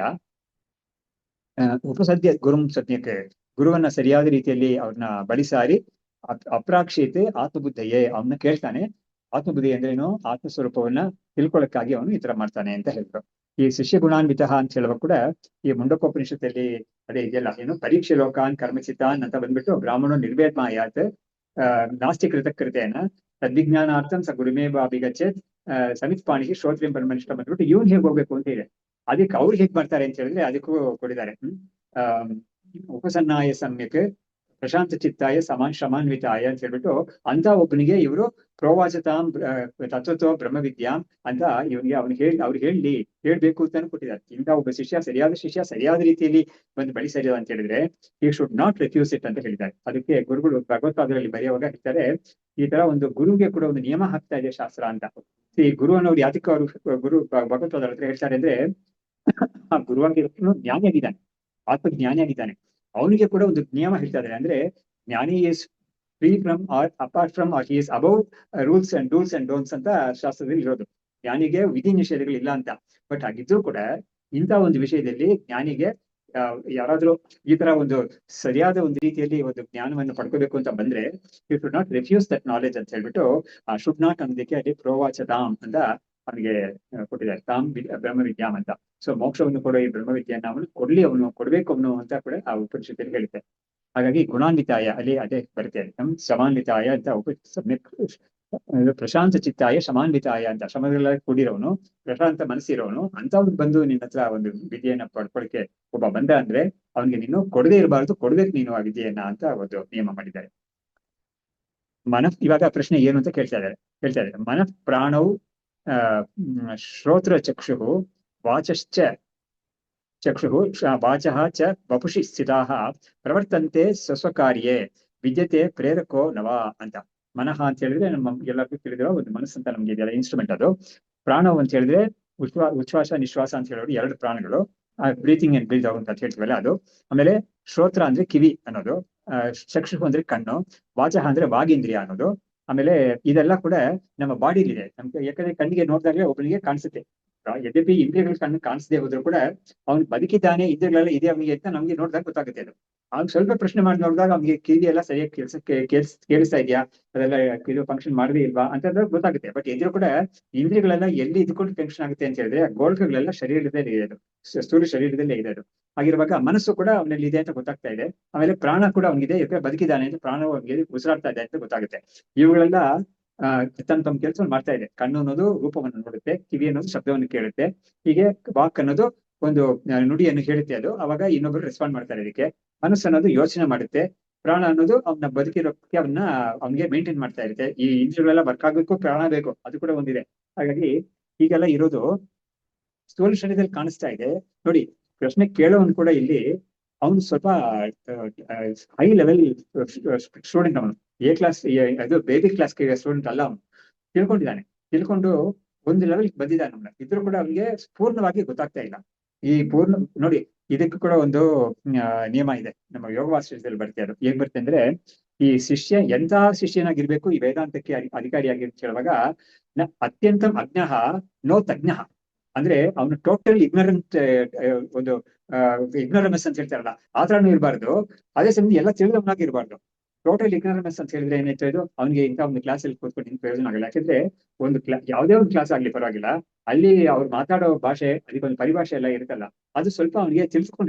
ಉಪಸದ್ಯ ಗುರುಂ ಸಮ್ಯಕ್, ಗುರುವನ್ನ ಸರಿಯಾದ ರೀತಿಯಲ್ಲಿ ಅವ್ರನ್ನ ಬಳಿಸಾರಿ ಅಪ್ರಾಕ್ಷೀತ್ ಆತ್ಮಬುದ್ಧಯೇ, ಅವನ್ನ ಕೇಳ್ತಾನೆ. ಆತ್ಮಬುದ್ಧಿ ಅಂದ್ರೇನು, ಆತ್ಮಸ್ವರೂಪವನ್ನ ತಿಳ್ಕೊಳಕ್ಕಾಗಿ ಅವನು ಈ ತರ ಮಾಡ್ತಾನೆ ಅಂತ ಹೇಳಿದ್ರು. ಈ ಶಿಷ್ಯ ಗುಣಾನ್ವಿತ ಅಂತ ಹೇಳುವ ಕೂಡ ಈ ಮುಂಡಕೋಪನಿಷತ್ತಲ್ಲಿ ಅದೇ ಇದೆಯಲ್ಲ, ಏನು ಪರೀಕ್ಷೆ ಲೋಕಾನ್ ಕರ್ಮಚಿತಾನ್ ಅಂತ ಬಂದ್ಬಿಟ್ಟು ಬ್ರಾಹ್ಮಣೋ ನಿರ್ವೇದ್ಮಾಯಾತ್ ನಾಸ್ತಿ ಕೃತಕೃತೇನ ತದ್ವಿಜ್ಞಾನಾರ್ಥಂ ಸ ಗುರುಮೇವಾಭಿಗಚ್ಚೇತ್ ಸಮಿತ್ ಪಾಣಿಗೆ ಶ್ರೋತ್ರಿಯಂ ಬ್ರಹ್ಮನಿಷ್ಠ ಬಂದ್ಬಿಟ್ಟು ಇವನ್ ಹೇಗೆ ಹೋಗ್ಬೇಕು ಅಂತ ಇದೆ. ಅದಕ್ಕೆ ಅವ್ರು ಹೇಗ್ ಮಾಡ್ತಾರೆ ಅಂತ ಹೇಳಿದ್ರೆ ಅದಕ್ಕೂ ಕೊಡಿದ್ದಾರೆ. ಉಪಸನ್ನಾಯ ಸಮ್ಯಕ್ ಪ್ರಶಾಂತ ಚಿತ್ತಾಯ ಶ್ರಮಾನ್ವಿತಾಯ ಅಂತ ಹೇಳ್ಬಿಟ್ಟು ಅಂತ ಒಬ್ಬನಿಗೆ ಇವರು ಪ್ರೋವಾಚತಾಂ ತತ್ವತ್ವ ಬ್ರಹ್ಮವಿದ್ಯಾಂ ಅಂತ ಇವನಿಗೆ ಅವ್ರಿಗೆ ಹೇಳ್ಬೇಕು ಅಂತ ಕೊಟ್ಟಿದ್ದಾರೆ. ಇಂಥ ಒಬ್ಬ ಶಿಷ್ಯ ಸರಿಯಾದ ರೀತಿಯಲ್ಲಿ ಒಂದು ಬೆಳೆಸಲಿಲ್ಲ ಅಂತ ಹೇಳಿದ್ರೆ you should not refuse it ಅಂತ ಹೇಳಿದ್ದಾರೆ. ಅದಕ್ಕೆ ಗುರುಗಳು ಭಗವತ್ಪಾದರಲ್ಲಿ ಬರೆಯುವಾಗ ಹೇಳ್ತಾರೆ, ಈ ತರ ಒಂದು ಗುರುಗೆ ಕೂಡ ಒಂದು ನಿಯಮ ಹಾಕ್ತಾ ಇದೆ ಶಾಸ್ತ್ರ ಅಂತ. ಈ ಗುರು ಅನ್ನೋರು ಯಾತಕ್ಕೆ ಅವರು ಗುರು ಭಗವತ್ಪಾದರ ಹತ್ರ ಹೇಳ್ತಾರೆ ಅಂದ್ರೆ, ಆ ಗುರುವಾಗಿರೋನು ಜ್ಞಾನಿಯಾಗಿದ್ದಾನೆ, ಆತ್ಮಜ್ಞಾನಿಯಾಗಿದ್ದಾನೆ, ಅವನಿಗೆ ಕೂಡ ಒಂದು ನಿಯಮ ಹೇಳ್ತಾ ಇದ್ದಾರೆ. ಅಂದ್ರೆ ಜ್ಞಾನಿ is free from or apart from or he is above rules and don'ts ಅಂತ ಶಾಸ್ತ್ರದಲ್ಲಿ ಇರೋದು. ಜ್ಞಾನಿಗೆ ವಿಧಿ ನಿಷೇಧಗಳಿಲ್ಲ ಅಂತ. ಬಟ್ ಹಾಗಿದ್ರು ಕೂಡ ಇಂಥ ಒಂದು ವಿಷಯದಲ್ಲಿ ಜ್ಞಾನಿಗೆ ಯಾರಾದ್ರೂ ಈ ತರ ಒಂದು ಸರಿಯಾದ ಒಂದು ರೀತಿಯಲ್ಲಿ ಒಂದು ಜ್ಞಾನವನ್ನು ಪಡ್ಕೋಬೇಕು ಅಂತ ಬಂದ್ರೆ you should not refuse that knowledge ಅಂತ ಹೇಳ್ಬಿಟ್ಟು ಶುಡ್ ನಾಟ್ ಅನ್ನೋದಕ್ಕೆ ಅಲ್ಲಿ ಪ್ರೋವಾಚತಾಂ ಅಂತ ಅವನಿಗೆ ಕೊಟ್ಟಿದ್ದಾರೆ. ತಾಮ್ ಬ್ರಹ್ಮವಿದ್ಯಾಂ ಅಂತ. ಸೊ ಮೋಕ್ಷವನ್ನು ಕೊಡೋ ಈ ಬ್ರಹ್ಮವಿದ್ಯೆಯನ್ನು ಅವನು ಕೊಡ್ಬೇಕು ಅವನು ಅಂತ ಕೂಡ ಆ ಉಪನಿಷತ್ತಲ್ಲಿ ಹೇಳುತ್ತೆ. ಹಾಗಾಗಿ ಗುಣಾನ್ವಿತಾಯ ಅಲ್ಲಿ ಅದೇ ಬರುತ್ತೆ, ಸಮಾನ್ವಿತಾಯ ಅಂತ ಪ್ರಶಾಂತ ಚಿತ್ತಾಯ ಸಮಾನ್ವಿತಾಯ ಅಂತ, ಶ್ರಮಗಳ ಕೂಡಿರೋನು, ಪ್ರಶಾಂತ ಮನಸ್ಸಿರೋನು ಅಂತ ಅವ್ನು ಬಂದು ನಿನ್ನ ಹತ್ರ ಒಂದು ವಿದ್ಯೆಯನ್ನ ಪಡ್ಕೊಳಕ್ಕೆ ಒಬ್ಬ ಬಂದ ಅಂದ್ರೆ ಅವನಿಗೆ ನೀನು ಕೊಡದೇ ಇರಬಾರ್ದು, ಕೊಡ್ಬೇಕು ನೀನು ಆ ವಿದ್ಯೆಯನ್ನ ಅಂತ ಒಂದು ನಿಯಮ ಮಾಡಿದ್ದಾರೆ. ಇವಾಗ ಪ್ರಶ್ನೆ ಏನು ಅಂತ ಹೇಳ್ತಾ ಇದ್ದಾರೆ. ಮನಃ ಪ್ರಾಣವು ಶ್ರೋತ್ರ ಚಕ್ಷು ವಾಚಶ್ಚ ಚಕ್ಷು ವಾಚಃ ಚ ವಪುಷಿ ಸ್ಥಿತಾಃ ಪ್ರವರ್ತಂತೆ ಸ್ವಸ್ವಕಾರ್ಯೇ ವಿದ್ಯತೆ ಪ್ರೇರಕೋ ನವ ಅಂತ. ಮನಃ ಅಂತ ಹೇಳಿದ್ರೆ ನಮ್ಮ ಎಲ್ಲರಿಗೂ ತಿಳಿದಿರೋ ಒಂದು ಮನಸ್ಸು ಅಂತ ನಮ್ಗೆ ಇದೆಯಲ್ಲ ಇನ್ಸ್ಟ್ರೂಮೆಂಟ್. ಅದು ಪ್ರಾಣವು ಅಂತ ಹೇಳಿದ್ರೆ ಉಚ್ಛ್ವಾಸ ನಿಶ್ವಾಸ ಅಂತ ಹೇಳೋರು ಎರಡು ಪ್ರಾಣಗಳು, ಬ್ರೀತಿಂಗ್ ಅಂಡ್ ಬ್ರೀತ್ ಔಟ್ ಅಂತ ಹೇಳ್ತೀವಲ್ಲ ಅದು. ಆಮೇಲೆ ಶ್ರೋತ್ರ ಅಂದ್ರೆ ಕಿವಿ ಅನ್ನೋದು, ಚಕ್ಷು ಅಂದ್ರೆ ಕಣ್ಣು, ವಾಚಃ ಅಂದ್ರೆ ವಾಗೇಂದ್ರಿಯ ಅನ್ನೋದು. ಆಮೇಲೆ ಇದೆಲ್ಲ ಕೂಡ ನಮ್ಮ ಬಾಡಿಲಿದೆ. ನಮ್ಗೆ ಯಾಕಂದ್ರೆ ಕಣ್ಣಿಗೆ ನೋಡಿದಾಗಲೇ ಒಬ್ಬನಿಗೆ ಕಾಣಿಸುತ್ತೆ. ಯದ್ಯಪಿ ಇಂದ್ರಿಯಗಳ ಕಣ್ಣು ಕಾಣಿಸದೆ ಹೋದ್ರು ಕೂಡ ಅವ್ನು ಬದುಕಿದ್ದಾನೆ, ಇಂದ್ರಿಯಗಳೆಲ್ಲ ಇದೆ ಅವನಿಗೆ ಅಂತ ನಮ್ಗೆ ನೋಡಿದಾಗ ಗೊತ್ತಾಗುತ್ತೆ. ಅದು ಅವ್ನು ಸ್ವಲ್ಪ ಪ್ರಶ್ನೆ ಮಾಡಿ ನೋಡಿದಾಗ ಅವ್ನಿಗೆ ಕಿವಿ ಎಲ್ಲ ಸರಿಯಾಗಿ ಕೇಳಿಸ್ತಾ ಇದೆಯಾ, ಅದೆಲ್ಲ ಇದು ಫಂಕ್ಷನ್ ಮಾಡದೇ ಇಲ್ವಾ ಅಂತ ಗೊತ್ತಾಗುತ್ತೆ. ಬಟ್ ಇದ್ರೂ ಕೂಡ ಇಂದ್ರಿಯಗಳೆಲ್ಲ ಎಲ್ಲಿ ಇದ್ಕೊಂಡು ಫಂಕ್ಷನ್ ಆಗುತ್ತೆ ಅಂತ ಹೇಳಿದ್ರೆ ಗೋಲ್ಕಗಳೆಲ್ಲ ಶರೀರದಲ್ಲೇ ಇದೆ, ಅದು ಸ್ಥೂಲ ಶರೀರದಲ್ಲೇ ಇದೆ. ಅದು ಆಗಿರುವಾಗ ಮನಸ್ಸು ಕೂಡ ಅವನಲ್ಲಿ ಇದೆ ಅಂತ ಗೊತ್ತಾಗ್ತಾ ಇದೆ. ಆಮೇಲೆ ಪ್ರಾಣ ಕೂಡ ಅವನಿಗೆ ಯಾಕೆ ಬದುಕಿದ್ದಾನೆ ಅಂತ, ಪ್ರಾಣ ಅವನಿಗೆ ಉಸಿರಾಡ್ತಾ ಇದೆ ಅಂತ ಗೊತ್ತಾಗುತ್ತೆ. ಇವುಗಳೆಲ್ಲ ತಮ್ಮ ಕೆಲಸವನ್ನು ಮಾಡ್ತಾ ಇದೆ. ಕಣ್ಣು ಅನ್ನೋದು ರೂಪವನ್ನು ನೋಡುತ್ತೆ, ಕಿವಿ ಅನ್ನೋದು ಶಬ್ದವನ್ನು ಕೇಳುತ್ತೆ, ಹೀಗೆ ವಾಕ್ ಅನ್ನೋದು ಒಂದು ನುಡಿಯನ್ನು ಹೇಳುತ್ತೆ. ಅದು ಅವಾಗ ಇನ್ನೊಬ್ರು ರೆಸ್ಪಾಂಡ್ ಮಾಡ್ತಾರೆ ಇದಕ್ಕೆ. ಮನಸ್ಸು ಅನ್ನೋದು ಯೋಚನೆ ಮಾಡುತ್ತೆ, ಪ್ರಾಣ ಅನ್ನೋದು ಅವನ ಬದುಕಿರೋಕ್ಕೆ ಅವನಿಗೆ ಮೇಂಟೈನ್ ಮಾಡ್ತಾ ಇರುತ್ತೆ. ಈ ಇಂದ್ರಿಯಗಳೆಲ್ಲ ವರ್ಕ್ ಆಗ್ಬೇಕು, ಪ್ರಾಣ ಬೇಕು, ಅದು ಕೂಡ ಒಂದಿದೆ. ಹಾಗಾಗಿ ಹೀಗೆಲ್ಲ ಇರೋದು ಸ್ಥೂಲ ಶರೀರದಲ್ಲಿ ಕಾಣಿಸ್ತಾ ಇದೆ. ನೋಡಿ, ಪ್ರಶ್ನೆ ಕೇಳೋನು ಕೂಡ ಇಲ್ಲಿ ಅವನು ಸ್ವಲ್ಪ ಹೈ ಲೆವೆಲ್ ಸ್ಟೂಡೆಂಟ್. ಅವನು ಎ ಕ್ಲಾಸ್, ಅದು ಬೇಬಿ ಕ್ಲಾಸ್ ಸ್ಟೂಡೆಂಟ್ ಅಲ್ಲ. ಅವನು ತಿಳ್ಕೊಂಡು ಒಂದು ಲೆವೆಲ್ ಬಂದಿದ್ದಾನೆ. ನಮ್ಗೆ ಇದ್ರೂ ಕೂಡ ಅವನಿಗೆ ಪೂರ್ಣವಾಗಿ ಗೊತ್ತಾಗ್ತಾ ಇಲ್ಲ. ಈ ನೋಡಿ, ಇದಕ್ಕೂ ಕೂಡ ಒಂದು ನಿಯಮ ಇದೆ, ನಮ್ಮ ಯೋಗ ವಾಸಿಷ್ಠದಲ್ಲಿ ಬರುತ್ತೆ. ಅದು ಹೇಗ್ ಬರುತ್ತೆ ಅಂದ್ರೆ, ಈ ಶಿಷ್ಯ ಎಂತಹ ಶಿಷ್ಯನಾಗಿರ್ಬೇಕು ಈ ವೇದಾಂತಕ್ಕೆ ಅಧಿಕಾರಿಯಾಗಿ ಹೇಳುವಾಗ, ಅತ್ಯಂತ ಅಜ್ಞಃ ನೋ ತಜ್ಞಃ ಅಂದ್ರೆ ಅವನು ಟೋಟಲ್ ಇಗ್ನರೆಂಟ್, ಒಂದು ಇಗ್ನೋರಮೆನ್ಸ್ ಅಂತ ಹೇಳ್ತಾರಲ್ಲ ಆ ತರನು ಇರಬಾರ್ದು. ಅದೇ ಸಮಯ ಎಲ್ಲ ತಿಳಿದವನಾಗಿ ಇರಬಾರ್ದು. ಟೋಟಲ್ ಇಗ್ನೋರಮೆನ್ಸ್ ಅಂತ ಹೇಳಿದ್ರೆ ಏನಾಯ್ತು, ಇದು ಅವನಿಗೆ ಇಂಥ ಒಂದು ಕ್ಲಾಸಲ್ಲಿ ಕೂತ್ಕೊಂಡು ಪ್ರಯೋಜನ ಆಗಲ್ಲ. ಯಾಕಂದ್ರೆ ಒಂದು ಯಾವುದೇ ಒಂದು ಕ್ಲಾಸ್ ಆಗ್ಲಿ ಪರವಾಗಿಲ್ಲ, ಅಲ್ಲಿ ಅವ್ರು ಮಾತಾಡೋ ಭಾಷೆ, ಅದಕ್ಕೊಂದು ಪರಿಭಾಷೆ ಎಲ್ಲ ಇರುತ್ತಲ್ಲ, ಅದು ಸ್ವಲ್ಪ ಅವನಿಗೆ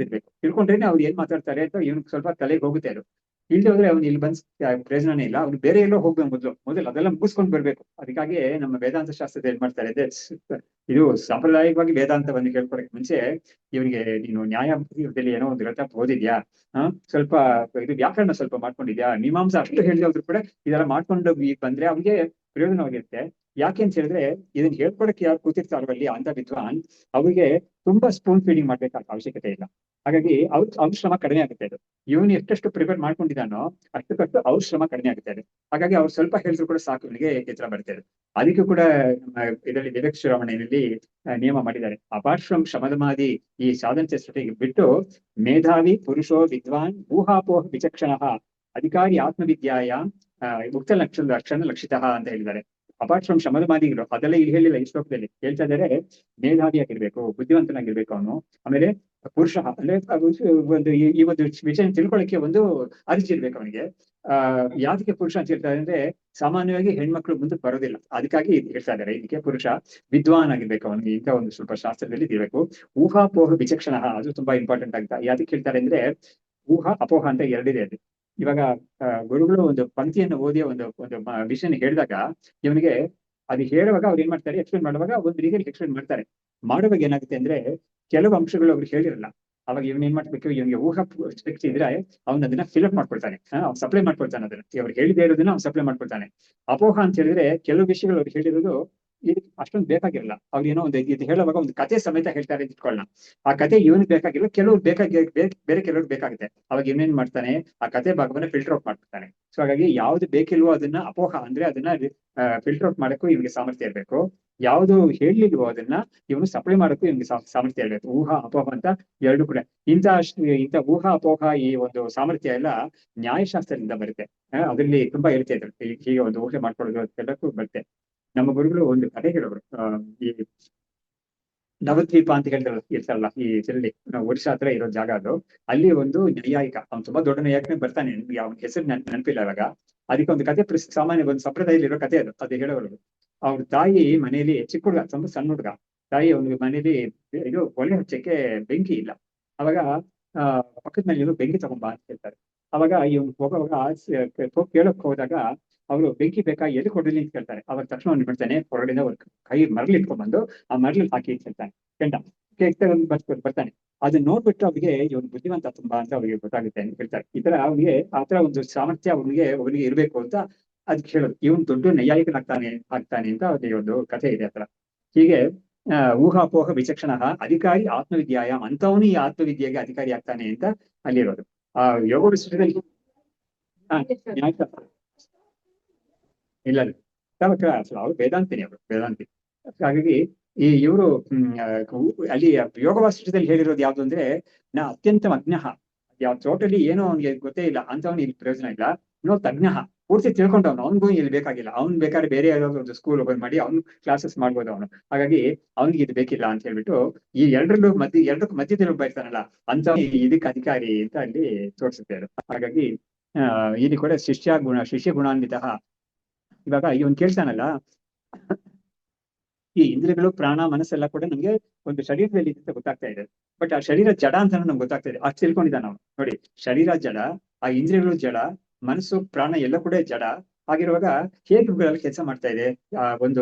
ತಿಳ್ಕೊಂಡ್ರೇನೆ ಅವ್ರು ಏನ್ ಮಾತಾಡ್ತಾರೆ ಅಂತ ಇವನಿಗೆ ಸ್ವಲ್ಪ ತಲೆಗೆ ಹೋಗುತ್ತೆ. ಅದು ಇಲ್ಲಿ ಹೋದ್ರೆ ಅವ್ನು ಇಲ್ಲಿ ಬಂದ್ ಪ್ರಯೋಜನನೇ ಇಲ್ಲ. ಅವ್ನು ಬೇರೆ ಎಲ್ಲೋ ಹೋಗ್ಬೇಕು, ಮೊದಲು ಅದೆಲ್ಲ ಮುಗಿಸ್ಕೊಂಡು ಬರ್ಬೇಕು. ಅದಕ್ಕಾಗಿ ನಮ್ಮ ವೇದಾಂತ ಶಾಸ್ತ್ರದ ಏನ್ ಮಾಡ್ತಾರೆ, ಇದು ಸಾಂಪ್ರದಾಯಿಕವಾಗಿ ವೇದಾಂತವನ್ನು ಕೇಳ್ಕೊಳಕ್ ಮುಂಚೆ ಇವನಿಗೆ ನೀನು ನ್ಯಾಯದಲ್ಲಿ ಏನೋ ಒಂದು ಗ್ರಂಥ ಓದಿದ್ಯಾ, ಸ್ವಲ್ಪ ಇದು ವ್ಯಾಕರಣ ಸ್ವಲ್ಪ ಮಾಡ್ಕೊಂಡಿದ್ಯಾ, ಮೀಮಾಂಸ ಅಷ್ಟು ಹೇಳಿದ್ರು ಕೂಡ ಇದೆಲ್ಲ ಮಾಡ್ಕೊಂಡು ಬಂದ್ರೆ ಅವ್ನಿಗೆ ಪ್ರಯೋಜನವಾಗಿರುತ್ತೆ. ಯಾಕೆ ಅಂತ ಹೇಳಿದ್ರೆ, ಇದನ್ನ ಹೇಳ್ಕೊಡಕ್ಕೆ ಯಾರು ಕೂತಿರ್ತಾರಲ್ಲಿ ಅಂತ ವಿದ್ವಾನ್, ಅವ್ರಿಗೆ ತುಂಬಾ ಸ್ಪೂನ್ ಫೀಡಿಂಗ್ ಮಾಡ್ಬೇಕಾದ ಅವಶ್ಯಕತೆ ಇಲ್ಲ. ಹಾಗಾಗಿ ಅವ್ರ ಶ್ರಮ ಕಡಿಮೆ ಆಗುತ್ತೆ. ಅದು ಇವನು ಎಷ್ಟೆಷ್ಟು ಪ್ರಿಪೇರ್ ಮಾಡ್ಕೊಂಡಿದ್ದಾನೋ ಅಷ್ಟಕ್ಕಷ್ಟು ಅವ್ರ ಶ್ರಮ ಕಡಿಮೆ ಆಗುತ್ತೆ. ಅದು ಹಾಗಾಗಿ ಅವ್ರು ಸ್ವಲ್ಪ ಹೇಳಿದ್ರು ಕೂಡ ಸಾಕು, ಇವನಿಗೆ ಎಚ್ಚರ ಬರ್ತದೆ. ಅದಕ್ಕೂ ಕೂಡ ನಮ್ಮ ಇದರಲ್ಲಿ ವಿವೇಕ ಶಿರೋಮಣಿಯಲ್ಲಿ ನಿಯಮ ಮಾಡಿದ್ದಾರೆ. ಅಪಾರ್ಶ್ವಂ ಶಮದಮಾದಿ ಈ ಸಾಧನ ಚಟುವಟಿಕೆ ಬಿಟ್ಟು ಮೇಧಾವಿ ಪುರುಷೋ ವಿದ್ವಾನ್ ಊಹಾಪೋಹ ವಿಚಕ್ಷಣ ಅಧಿಕಾರಿ ಆತ್ಮವಿದ್ಯಾಯ ಮುಕ್ತ ಲಕ್ಷಣ ಲಕ್ಷಿತ ಅಂತ ಹೇಳಿದ್ದಾರೆ. ಅಪಾರ್ಶ್ವಂ ಶಮದಮಾದಿಗಳು ಅದೆಲ್ಲ ಇಲ್ಲಿ ಹೇಳಿಲ್ಲ, ಈ ಶ್ಲೋಕದಲ್ಲಿ ಹೇಳ್ತಾ ಇದ್ದಾರೆ. ಮೇಧಾವಿಯಾಗಿರ್ಬೇಕು, ಬುದ್ಧಿವಂತನಾಗಿರ್ಬೇಕು ಅವನು. ಆಮೇಲೆ ಪುರುಷ ಅಂದ್ರೆ ಒಂದು ಈ ಒಂದು ವಿಷಯ ತಿಳ್ಕೊಳ್ಳಿಕ್ಕೆ ಒಂದು ಅರ್ಜಿ ಇರ್ಬೇಕು ಅವನಿಗೆ. ಯಾವ್ದಕ್ಕೆ ಪುರುಷ ಅಂತ ಹೇಳ್ತಾರೆ ಅಂದ್ರೆ, ಸಾಮಾನ್ಯವಾಗಿ ಹೆಣ್ಮಕ್ಳು ಮುಂದಕ್ಕೆ ಬರೋದಿಲ್ಲ, ಅದಕ್ಕಾಗಿ ಹೇಳ್ತಾ ಇದ್ದಾರೆ. ಇದಕ್ಕೆ ಪುರುಷ ವಿದ್ವಾನ್ ಆಗಿರ್ಬೇಕು ಅವನಿಗೆ, ಇಂಥ ಒಂದು ಸ್ವಲ್ಪ ಶಾಸ್ತ್ರದಲ್ಲಿ ಇರಬೇಕು. ಊಹಾಪೋಹ ವಿಚಕ್ಷಣ, ಅದು ತುಂಬಾ ಇಂಪಾರ್ಟೆಂಟ್ ಆಗ್ತಾ. ಯಾವ್ದಕ್ಕೆ ಹೇಳ್ತಾರೆ ಅಂದ್ರೆ, ಊಹಾ ಅಪೋಹ ಅಂತ ಎರಡಿದೆ. ಅದು ಇವಾಗ ಗುರುಗಳು ಒಂದು ಪಂಕ್ತಿಯನ್ನು ಓದಿ ಒಂದು ವಿಷಯನ ಹೇಳಿದಾಗ ಇವನಿಗೆ ಅದು ಹೇಳುವಾಗ ಅವ್ರು ಏನ್ ಮಾಡ್ತಾರೆ, ಎಕ್ಸ್ಪ್ಲೇನ್ ಮಾಡುವಾಗ ಒಂದು ರೀತಿಯಲ್ಲಿ ಎಕ್ಸ್ಪ್ಲೇನ್ ಮಾಡುವಾಗ ಏನಾಗುತ್ತೆ ಅಂದ್ರೆ, ಕೆಲವು ಅಂಶಗಳು ಅವ್ರಿಗೆ ಹೇಳಿರಲ್ಲ, ಅವಾಗ ಇವನ್ ಏನ್ ಮಾಡ್ಬೇಕು, ಇವನಿಗೆ ಊಹಾ ಶಕ್ತಿ ಇದ್ರೆ ಅವ್ನ ಅದನ್ನ ಫಿಲ್ಅಪ್ ಮಾಡ್ಕೊಳ್ತಾನೆ, ಅವ್ನು ಸಪ್ಲೈ ಮಾಡ್ಕೊಳ್ತಾನೆ ಅದನ್ನ, ಅವ್ರು ಹೇಳಿದೇ ಇರೋದನ್ನ ಅವ್ನು ಸಪ್ಲೈ ಮಾಡ್ಕೊಳ್ತಾನೆ. ಅಪೋಹ ಅಂತ ಹೇಳಿದ್ರೆ ಕೆಲವು ವಿಷಯಗಳು ಅವ್ರು ಹೇಳಿರೋದು ಇದಕ್ಕೆ ಅಷ್ಟೊಂದು ಬೇಕಾಗಿರಲ್ಲ, ಅವ್ರು ಏನೋ ಒಂದು ಇದು ಹೇಳುವಾಗ ಒಂದು ಕತೆ ಸಮೇತ ಹೇಳ್ತಾರೆ ಅಂತ ಇಟ್ಕೊಳ್ಳೋಣ. ಆ ಕತೆ ಇವನಿಗೆ ಬೇಕಾಗಿಲ್ಲ, ಕೆಲವ್ರು ಬೇರೆ ಕೆಲವ್ರು ಬೇಕಾಗುತ್ತೆ. ಅವಾಗ ಇವನೇನ್ ಮಾಡ್ತಾನೆ, ಆ ಕತೆ ಭಾಗವನ್ನ ಫಿಲ್ಟರ್ ಔಟ್ ಮಾಡ್ತಾನೆ. ಸೊ ಹಾಗಾಗಿ ಯಾವ್ದು ಬೇಕಿಲ್ವೋ ಅದನ್ನ ಅಪೋಹ ಅಂದ್ರೆ ಅದನ್ನ ಫಿಲ್ಟರ್ ಔಟ್ ಮಾಡಕ್ಕೂ ಇವನಿಗೆ ಸಾಮರ್ಥ್ಯ ಇರಬೇಕು. ಯಾವ್ದು ಹೇಳಲಿಲ್ವೋ ಅದನ್ನ ಇವನು ಸಪ್ಲೈ ಮಾಡಕ್ಕೂ ಇವನಿಗೆ ಸಾಮರ್ಥ್ಯ ಇರಬೇಕು. ಊಹಾ ಅಪೋಹ ಅಂತ ಎರಡು ಕೂಡ. ಇಂಥ ಊಹಾ ಅಪೋಹ ಈ ಒಂದು ಸಾಮರ್ಥ್ಯ ಎಲ್ಲ ನ್ಯಾಯಶಾಸ್ತ್ರದಿಂದ ಬರುತ್ತೆ. ಅದರಲ್ಲಿ ತುಂಬಾ ಹೇಳ್ತಾ ಇದ್ರು ಹೀಗೆ ಒಂದು ಊಹೆ ಮಾಡ್ಕೊಳ್ಳೋದು ಅದೆಲ್ಲಕ್ಕೂ ಬರುತ್ತೆ. ನಮ್ಮ ಗುರುಗಳು ಒಂದು ಕಥೆ ಹೇಳೋರು, ಈ ನವದ್ವೀಪ ಅಂತ ಇರ್ತಾರಲ್ಲ ಈ ಇದರಲ್ಲಿ ಒಡಿಶಾ ಹತ್ರ ಇರೋ ಜಾಗ ಅದು. ಅಲ್ಲಿ ಒಂದು ನ್ಯಾಯಿಕ, ಅವ್ನು ತುಂಬಾ ದೊಡ್ಡ ನ್ಯಾಯಕನೇ ಬರ್ತಾನೆ, ಅವ್ನ ಹೆಸರು ನೆನಪಿಲ್ಲ ಇವಾಗ. ಅದಕ್ಕೆ ಒಂದು ಕತೆ ಸಾಮಾನ್ಯ ಒಂದು ಸಂಪ್ರದಾಯದಲ್ಲಿ ಇರೋ ಕತೆ ಅದು ಹೇಳೋರು. ಅವ್ರ ತಾಯಿ ಮನೆಯಲ್ಲಿ ಚಿಕ್ಕ ಹುಡುಗ, ತುಂಬ ಸಣ್ಣ ಹುಡುಗ, ತಾಯಿ ಅವ್ನಿಗೆ ಮನೇಲಿ ಇದು ಒಲೆ ಹಚ್ಚಕ್ಕೆ ಬೆಂಕಿ ಇಲ್ಲ. ಅವಾಗ ಪಕ್ಕದ ಮನೆಯವರು ಬೆಂಕಿ ತಗೊಂಬ ಅಂತ ಹೇಳ್ತಾರೆ. ಅವಾಗ ಇವ್ನು ಹೋಗುವಾಗ ಕೇಳಕ್ ಹೋದಾಗ ಅವರು ಬೆಂಕಿ ಬೇಕಾ, ಎಲ್ಲಿ ಕೊಡಲಿ ಅಂತ ಕೇಳ್ತಾರೆ. ಅವಾಗ ತಕ್ಷಣ ಅವ್ನು ಬಿಡ್ತಾನೆ, ಹೊರಗಡೆಯಿಂದ ಒಂದು ಕೈ ಮರಳು ಇಟ್ಕೊಂಡ್ಬಂದು ಆ ಮರಳು ಹಾಕಿ ಅಂತ ಹೇಳ್ತಾನೆ. ಕೆಂಡ ಬರ್ತಾನೆ. ಅದನ್ನ ನೋಡ್ಬಿಟ್ಟು ಅವ್ರಿಗೆ ಇವನು ಬುದ್ಧಿವಂತ ತುಂಬಾ ಅಂತ ಅವ್ರಿಗೆ ಗೊತ್ತಾಗುತ್ತೆ ಅಂತ ಹೇಳ್ತಾರೆ. ಈ ತರ ಅವ್ನಿಗೆ ಆತರ ಒಂದು ಸಾಮರ್ಥ್ಯ ಅವನಿಗೆ ಇರ್ಬೇಕು ಅಂತ ಅದಕ್ಕೆ ಹೇಳೋದು. ಇವನು ದೊಡ್ಡ ಆಗ್ತಾನೆ ಅಂತ ಅವ್ರಿಗೆ ಒಂದು ಕಥೆ ಇದೆ ಆತರ. ಹೀಗೆ ಊಹಾಪೋಹ ವಿಚಕ್ಷಣ ಅಧಿಕಾರಿ ಆತ್ಮವಿದ್ಯಾಯ, ಅಂತವನು ಈ ಆತ್ಮವಿದ್ಯೆಗೆ ಅಧಿಕಾರಿ ಆಗ್ತಾನೆ ಅಂತ ಅಲ್ಲಿರೋದು. ಆ ಯೋಗ ವಿಶ್ವದಲ್ಲಿ ಇಲ್ಲ ಅವ್ರು ವೇದಾಂತಿನಿ, ಅವರು ವೇದಾಂತಿ. ಹಾಗಾಗಿ ಈ ಇವರು ಅಲ್ಲಿ ಯೋಗ ವಾಸಿಷ್ಠದಲ್ಲಿ ಹೇಳಿರೋದು ಯಾವ್ದು ಅಂದ್ರೆ, ಅತ್ಯಂತ ಅಜ್ಞಃ, ಟೋಟಲಿ ಏನೋ ಅವ್ನಿಗೆ ಗೊತ್ತೇ ಇಲ್ಲ ಅಂತವನು ಇಲ್ಲಿ ಪ್ರಯೋಜನ ಇಲ್ಲ. ತಜ್ಞ, ಪೂರ್ತಿ ತಿಳ್ಕೊಂಡವನು, ಅವ್ನಿಗೂ ಇಲ್ಲಿ ಬೇಕಾಗಿಲ್ಲ. ಅವ್ನು ಬೇಕಾದ್ರೆ ಬೇರೆ ಯಾವ್ದಾದ್ರು ಒಂದು ಸ್ಕೂಲ್ ಓಪನ್ ಮಾಡಿ ಅವ್ನು ಕ್ಲಾಸಸ್ ಮಾಡ್ಬೋದು ಅವನು. ಹಾಗಾಗಿ ಅವ್ನಿಗೆ ಇದು ಬೇಕಿಲ್ಲ ಅಂತ ಹೇಳ್ಬಿಟ್ಟು ಈ ಎರಡಕ್ಕೂ ಮಧ್ಯದಲ್ಲಿ ಒಬ್ಬ ಇರ್ತಾನಲ್ಲ ಅಂತ ಇದಕ್ಕೆ ಅಧಿಕಾರಿ ಅಂತ ಅಲ್ಲಿ ತೋರಿಸುತ್ತೆ ಅದು. ಹಾಗಾಗಿ ಇಲ್ಲಿ ಕೂಡ ಶಿಷ್ಯ ಗುಣಾನ್ವಿತ. ಇವಾಗ ಇವನ್ ಕೇಳ್ತಾನಲ್ಲ, ಈ ಇಂದ್ರಿಯಗಳು ಪ್ರಾಣ ಮನಸ್ಸೆಲ್ಲ ಕೂಡ ನಮ್ಗೆ ಒಂದು ಶರೀರದಲ್ಲಿ ಅಂತ ಗೊತ್ತಾಗ್ತಾ ಇದೆ. ಬಟ್ ಆ ಶರೀರ ಜಡ ಅಂತ ನಮ್ಗೆ ಗೊತ್ತಾಗ್ತಾ ಇದೆ. ಅಷ್ಟು ತಿಳ್ಕೊಂಡಿದ್ದಾನ ನಾವು. ನೋಡಿ, ಶರೀರ ಜಡ, ಆ ಇಂದ್ರಿಯಗಳು ಜಡ, ಮನಸ್ಸು ಪ್ರಾಣ ಎಲ್ಲ ಕೂಡ ಜಡ ಆಗಿರುವಾಗ ಹೇಗೆ ಇವುಗಳಲ್ಲಿ ಕೆಲಸ ಮಾಡ್ತಾ ಇದೆ? ಆ ಒಂದು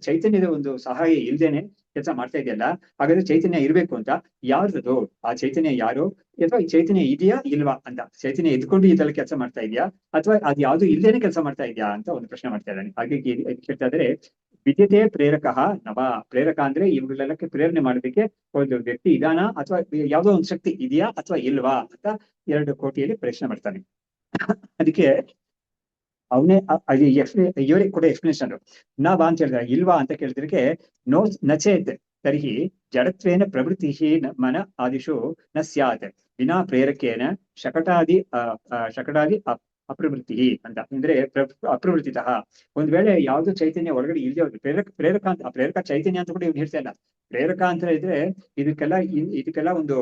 ಚೈತನ್ಯದ ಒಂದು ಸಹಾಯ ಇಲ್ದೇನೆ ಕೆಲಸ ಮಾಡ್ತಾ ಇದೆಯಲ್ಲ. ಹಾಗಾದ್ರೆ ಚೈತನ್ಯ ಇರ್ಬೇಕು ಅಂತ ಯಾರ್ದು? ಆ ಚೈತನ್ಯ ಯಾರು? ಅಥವಾ ಈ ಚೈತನ್ಯ ಇದೆಯಾ ಇಲ್ವಾ ಅಂತ. ಚೈತನ್ಯ ಎದ್ಕೊಂಡು ಇದೆಲ್ಲ ಕೆಲಸ ಮಾಡ್ತಾ ಇದೆಯಾ, ಅಥವಾ ಅದು ಯಾವ್ದು ಇಲ್ದೇನೆ ಕೆಲಸ ಮಾಡ್ತಾ ಇದೆಯಾ ಅಂತ ಒಂದು ಪ್ರಶ್ನೆ ಮಾಡ್ತಾ ಇದ್ದಾನೆ. ಹಾಗಾಗಿ ಹೇಳ್ತಾ ಇದ್ರೆ, ವಿದ್ಯತೆ ಪ್ರೇರಕ ನವ. ಪ್ರೇರಕ ಅಂದ್ರೆ ಇವುಗಳೆಲ್ಲಕ್ಕೆ ಪ್ರೇರಣೆ ಮಾಡೋದಕ್ಕೆ ಒಂದು ವ್ಯಕ್ತಿ ಇದಾನ, ಅಥವಾ ಯಾವ್ದೋ ಒಂದು ಶಕ್ತಿ ಇದೆಯಾ ಅಥವಾ ಇಲ್ವಾ ಅಂತ 2 ಕೋಟಿಯಲ್ಲಿ ಪ್ರಶ್ನೆ ಮಾಡ್ತಾನೆ. ಅದಕ್ಕೆ ಅವನೇ ಇವರಿಗೆ ಕೂಡ ಎಕ್ಸ್ಪ್ಲೇಷನ್. ನವಾ ಅಂತ ಹೇಳಿದ್ರೆ ಇಲ್ವಾ ಅಂತ ಕೇಳಿದ್ರಿಗೆ, ನಚೇತ್ ತರ್ಹಿ ಜಡತ್ವೇನ ಪ್ರವೃತ್ತಿ ಮನ ಆದಿಶು ನ ಸ್ಯಾತ್ ವಿನಾ ಪ್ರೇರಕೇನ ಶಕಟಾದಿ ಅಪ್ರವೃತ್ತಿ ಅಂತ. ಅಂದ್ರೆ ಅಪ್ರವೃತ್ತಿತಃ, ಒಂದ್ ವೇಳೆ ಯಾವ್ದು ಚೈತನ್ಯ ಒಳಗಡೆ ಇಲ್ಲದೆ ಹೋದ್ರೆ ಪ್ರೇರಕ ಅಂತ, ಪ್ರೇರಕ ಚೈತನ್ಯ ಅಂತ ಕೂಡ ಇವ್ನು ಹೇಳ್ತಾ ಇಲ್ಲ. ಪ್ರೇರಕ ಅಂತ ಇದ್ರೆ ಇದಕ್ಕೆಲ್ಲ ಒಂದು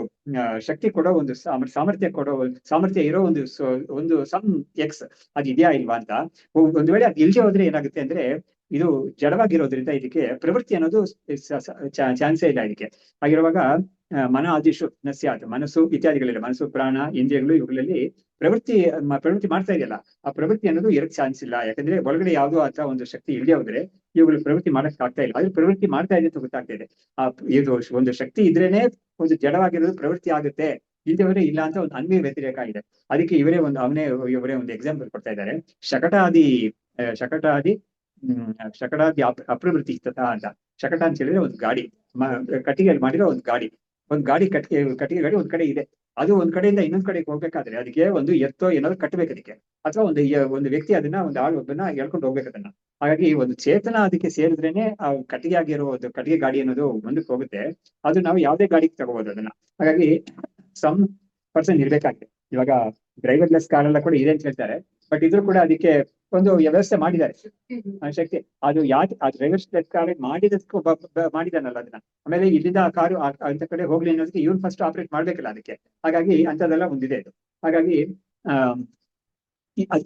ಶಕ್ತಿ ಕೊಡೋ ಒಂದು ಸಾಮರ್ಥ್ಯ ಕೊಡೋ ಸಾಮರ್ಥ್ಯ ಇರೋ ಒಂದು ಸಮ್ ಎಕ್ಸ್ ಅದು ಇದೆಯಾ ಇಲ್ವಾ ಅಂತ. ಒಂದ್ ವೇಳೆ ಅದು ಇಲ್ದೆ ಹೋದ್ರೆ ಏನಾಗುತ್ತೆ ಅಂದ್ರೆ, ಇದು ಜಡವಾಗಿರೋದ್ರಿಂದ ಇದಕ್ಕೆ ಪ್ರವೃತ್ತಿ ಅನ್ನೋದು ಚಾನ್ಸೇ ಇಲ್ಲ ಇದಕ್ಕೆ. ಹಾಗಿರುವಾಗ ಮನ ಆದಿಶು ನಸ್ಯಾತ್, ಮನಸ್ಸು ಇತ್ಯಾದಿಗಳಿಲ್ಲ, ಮನಸ್ಸು ಪ್ರಾಣ ಇಂದ್ರಿಯಗಳು ಇವುಗಳಲ್ಲಿ ಪ್ರವೃತ್ತಿ ಮಾಡ್ತಾ ಇದೆಯಲ್ಲ, ಆ ಪ್ರವೃತ್ತಿ ಅನ್ನೋದು ಎರಡ್ ಚಾನ್ಸ್ ಇಲ್ಲ. ಯಾಕಂದ್ರೆ ಒಳಗಡೆ ಯಾವುದೋ ಅಂತ ಒಂದು ಶಕ್ತಿ ಇಲ್ಲದೆ ಹೋದ್ರೆ ಇವುಗಳು ಪ್ರವೃತ್ತಿ ಮಾಡಕ್ ಆಗ್ತಾ ಇಲ್ಲ. ಆದ್ರೆ ಪ್ರವೃತ್ತಿ ಮಾಡ್ತಾ ಇದೆ ಅಂತ ಗೊತ್ತಾಗ್ತಾ ಇದೆ. ಇದು ಒಂದು ಶಕ್ತಿ ಇದ್ರೇನೆ ಒಂದು ಜಡವಾಗಿರೋದು ಪ್ರವೃತ್ತಿ ಆಗುತ್ತೆ, ಇಲ್ದವರೇ ಇಲ್ಲ ಅಂತ ಒಂದು ಅನ್ವಯ ವ್ಯತಿರೇಕ ಇದೆ. ಅದಕ್ಕೆ ಇವರೇ ಒಂದು ಎಕ್ಸಾಂಪಲ್ ಕೊಡ್ತಾ ಇದ್ದಾರೆ. ಶಕಟಾದಿ ಅಪ್ರವೃತ್ತಿ ಅಂತ. ಶಕಟ ಅಂತ ಹೇಳಿದ್ರೆ ಒಂದು ಗಾಡಿ, ಕಟ್ಟಿಗೆಯಲ್ಲಿ ಮಾಡಿರೋ ಒಂದು ಗಾಡಿ. ಕಟ್ಟಿಗೆ ಗಾಡಿ ಒಂದ್ ಕಡೆ ಇದೆ. ಅದು ಒಂದ್ ಕಡೆಯಿಂದ ಇನ್ನೊಂದ್ ಕಡೆಗೆ ಹೋಗ್ಬೇಕಾದ್ರೆ ಅದಕ್ಕೆ ಒಂದು ಎತ್ತೋ ಏನಾದ್ರು ಕಟ್ಟಬೇಕು ಅದಕ್ಕೆ, ಅಥವಾ ಒಂದು ವ್ಯಕ್ತಿ ಅದನ್ನ ಒಂದು ಒಬ್ಬನ ಎಳ್ಕೊಂಡು ಹೋಗ್ಬೇಕು ಅದನ್ನ. ಹಾಗಾಗಿ ಒಂದು ಚೇತನ ಅದಕ್ಕೆ ಸೇರಿದ್ರೇನೆ ಆ ಕಟ್ಟಿಗೆ ಆಗಿರೋ ಒಂದು ಕಟ್ಟಿಗೆ ಗಾಡಿ ಅನ್ನೋದು ಮುಂದಕ್ಕೆ ಹೋಗುತ್ತೆ. ಅದು ನಾವು ಯಾವುದೇ ಗಾಡಿಗೆ ತಗೋಬಹುದು ಅದನ್ನ. ಹಾಗಾಗಿ ಸಮ್ ಪರ್ಸನ್ ಇರ್ಬೇಕಾಗಿದೆ. ಇವಾಗ ಡ್ರೈವರ್ಲೆಸ್ ಕಾರ್ ಎಲ್ಲ ಕೂಡ ಇದೆ ಅಂತ ಹೇಳ್ತಾರೆ. ಬಟ್ ಇದ್ರೂ ಕೂಡ ಅದಕ್ಕೆ ಒಂದು ವ್ಯವಸ್ಥೆ ಮಾಡಿದ್ದಾರೆ ಶಕ್ತಿ. ಅದು ಯಾಕೆ ಆ ಡ್ರೈವರ್ಲೆಸ್ ಕಾರ್ ಮಾಡಿದಕ್ಕೂ ಮಾಡಿದಾನಲ್ಲ ಅದನ್ನ. ಆಮೇಲೆ ಇಲ್ಲಿಂದ ಆ ಕಾರು ಅಂತ ಕಡೆ ಹೋಗ್ಲಿ ಅನ್ನೋದಕ್ಕೆ ಇವ್ನು ಫಸ್ಟ್ ಆಪರೇಟ್ ಮಾಡ್ಬೇಕಲ್ಲ ಅದಕ್ಕೆ. ಹಾಗಾಗಿ ಅಂತದೆಲ್ಲ ಒಂದಿದೆ ಇದು. ಹಾಗಾಗಿ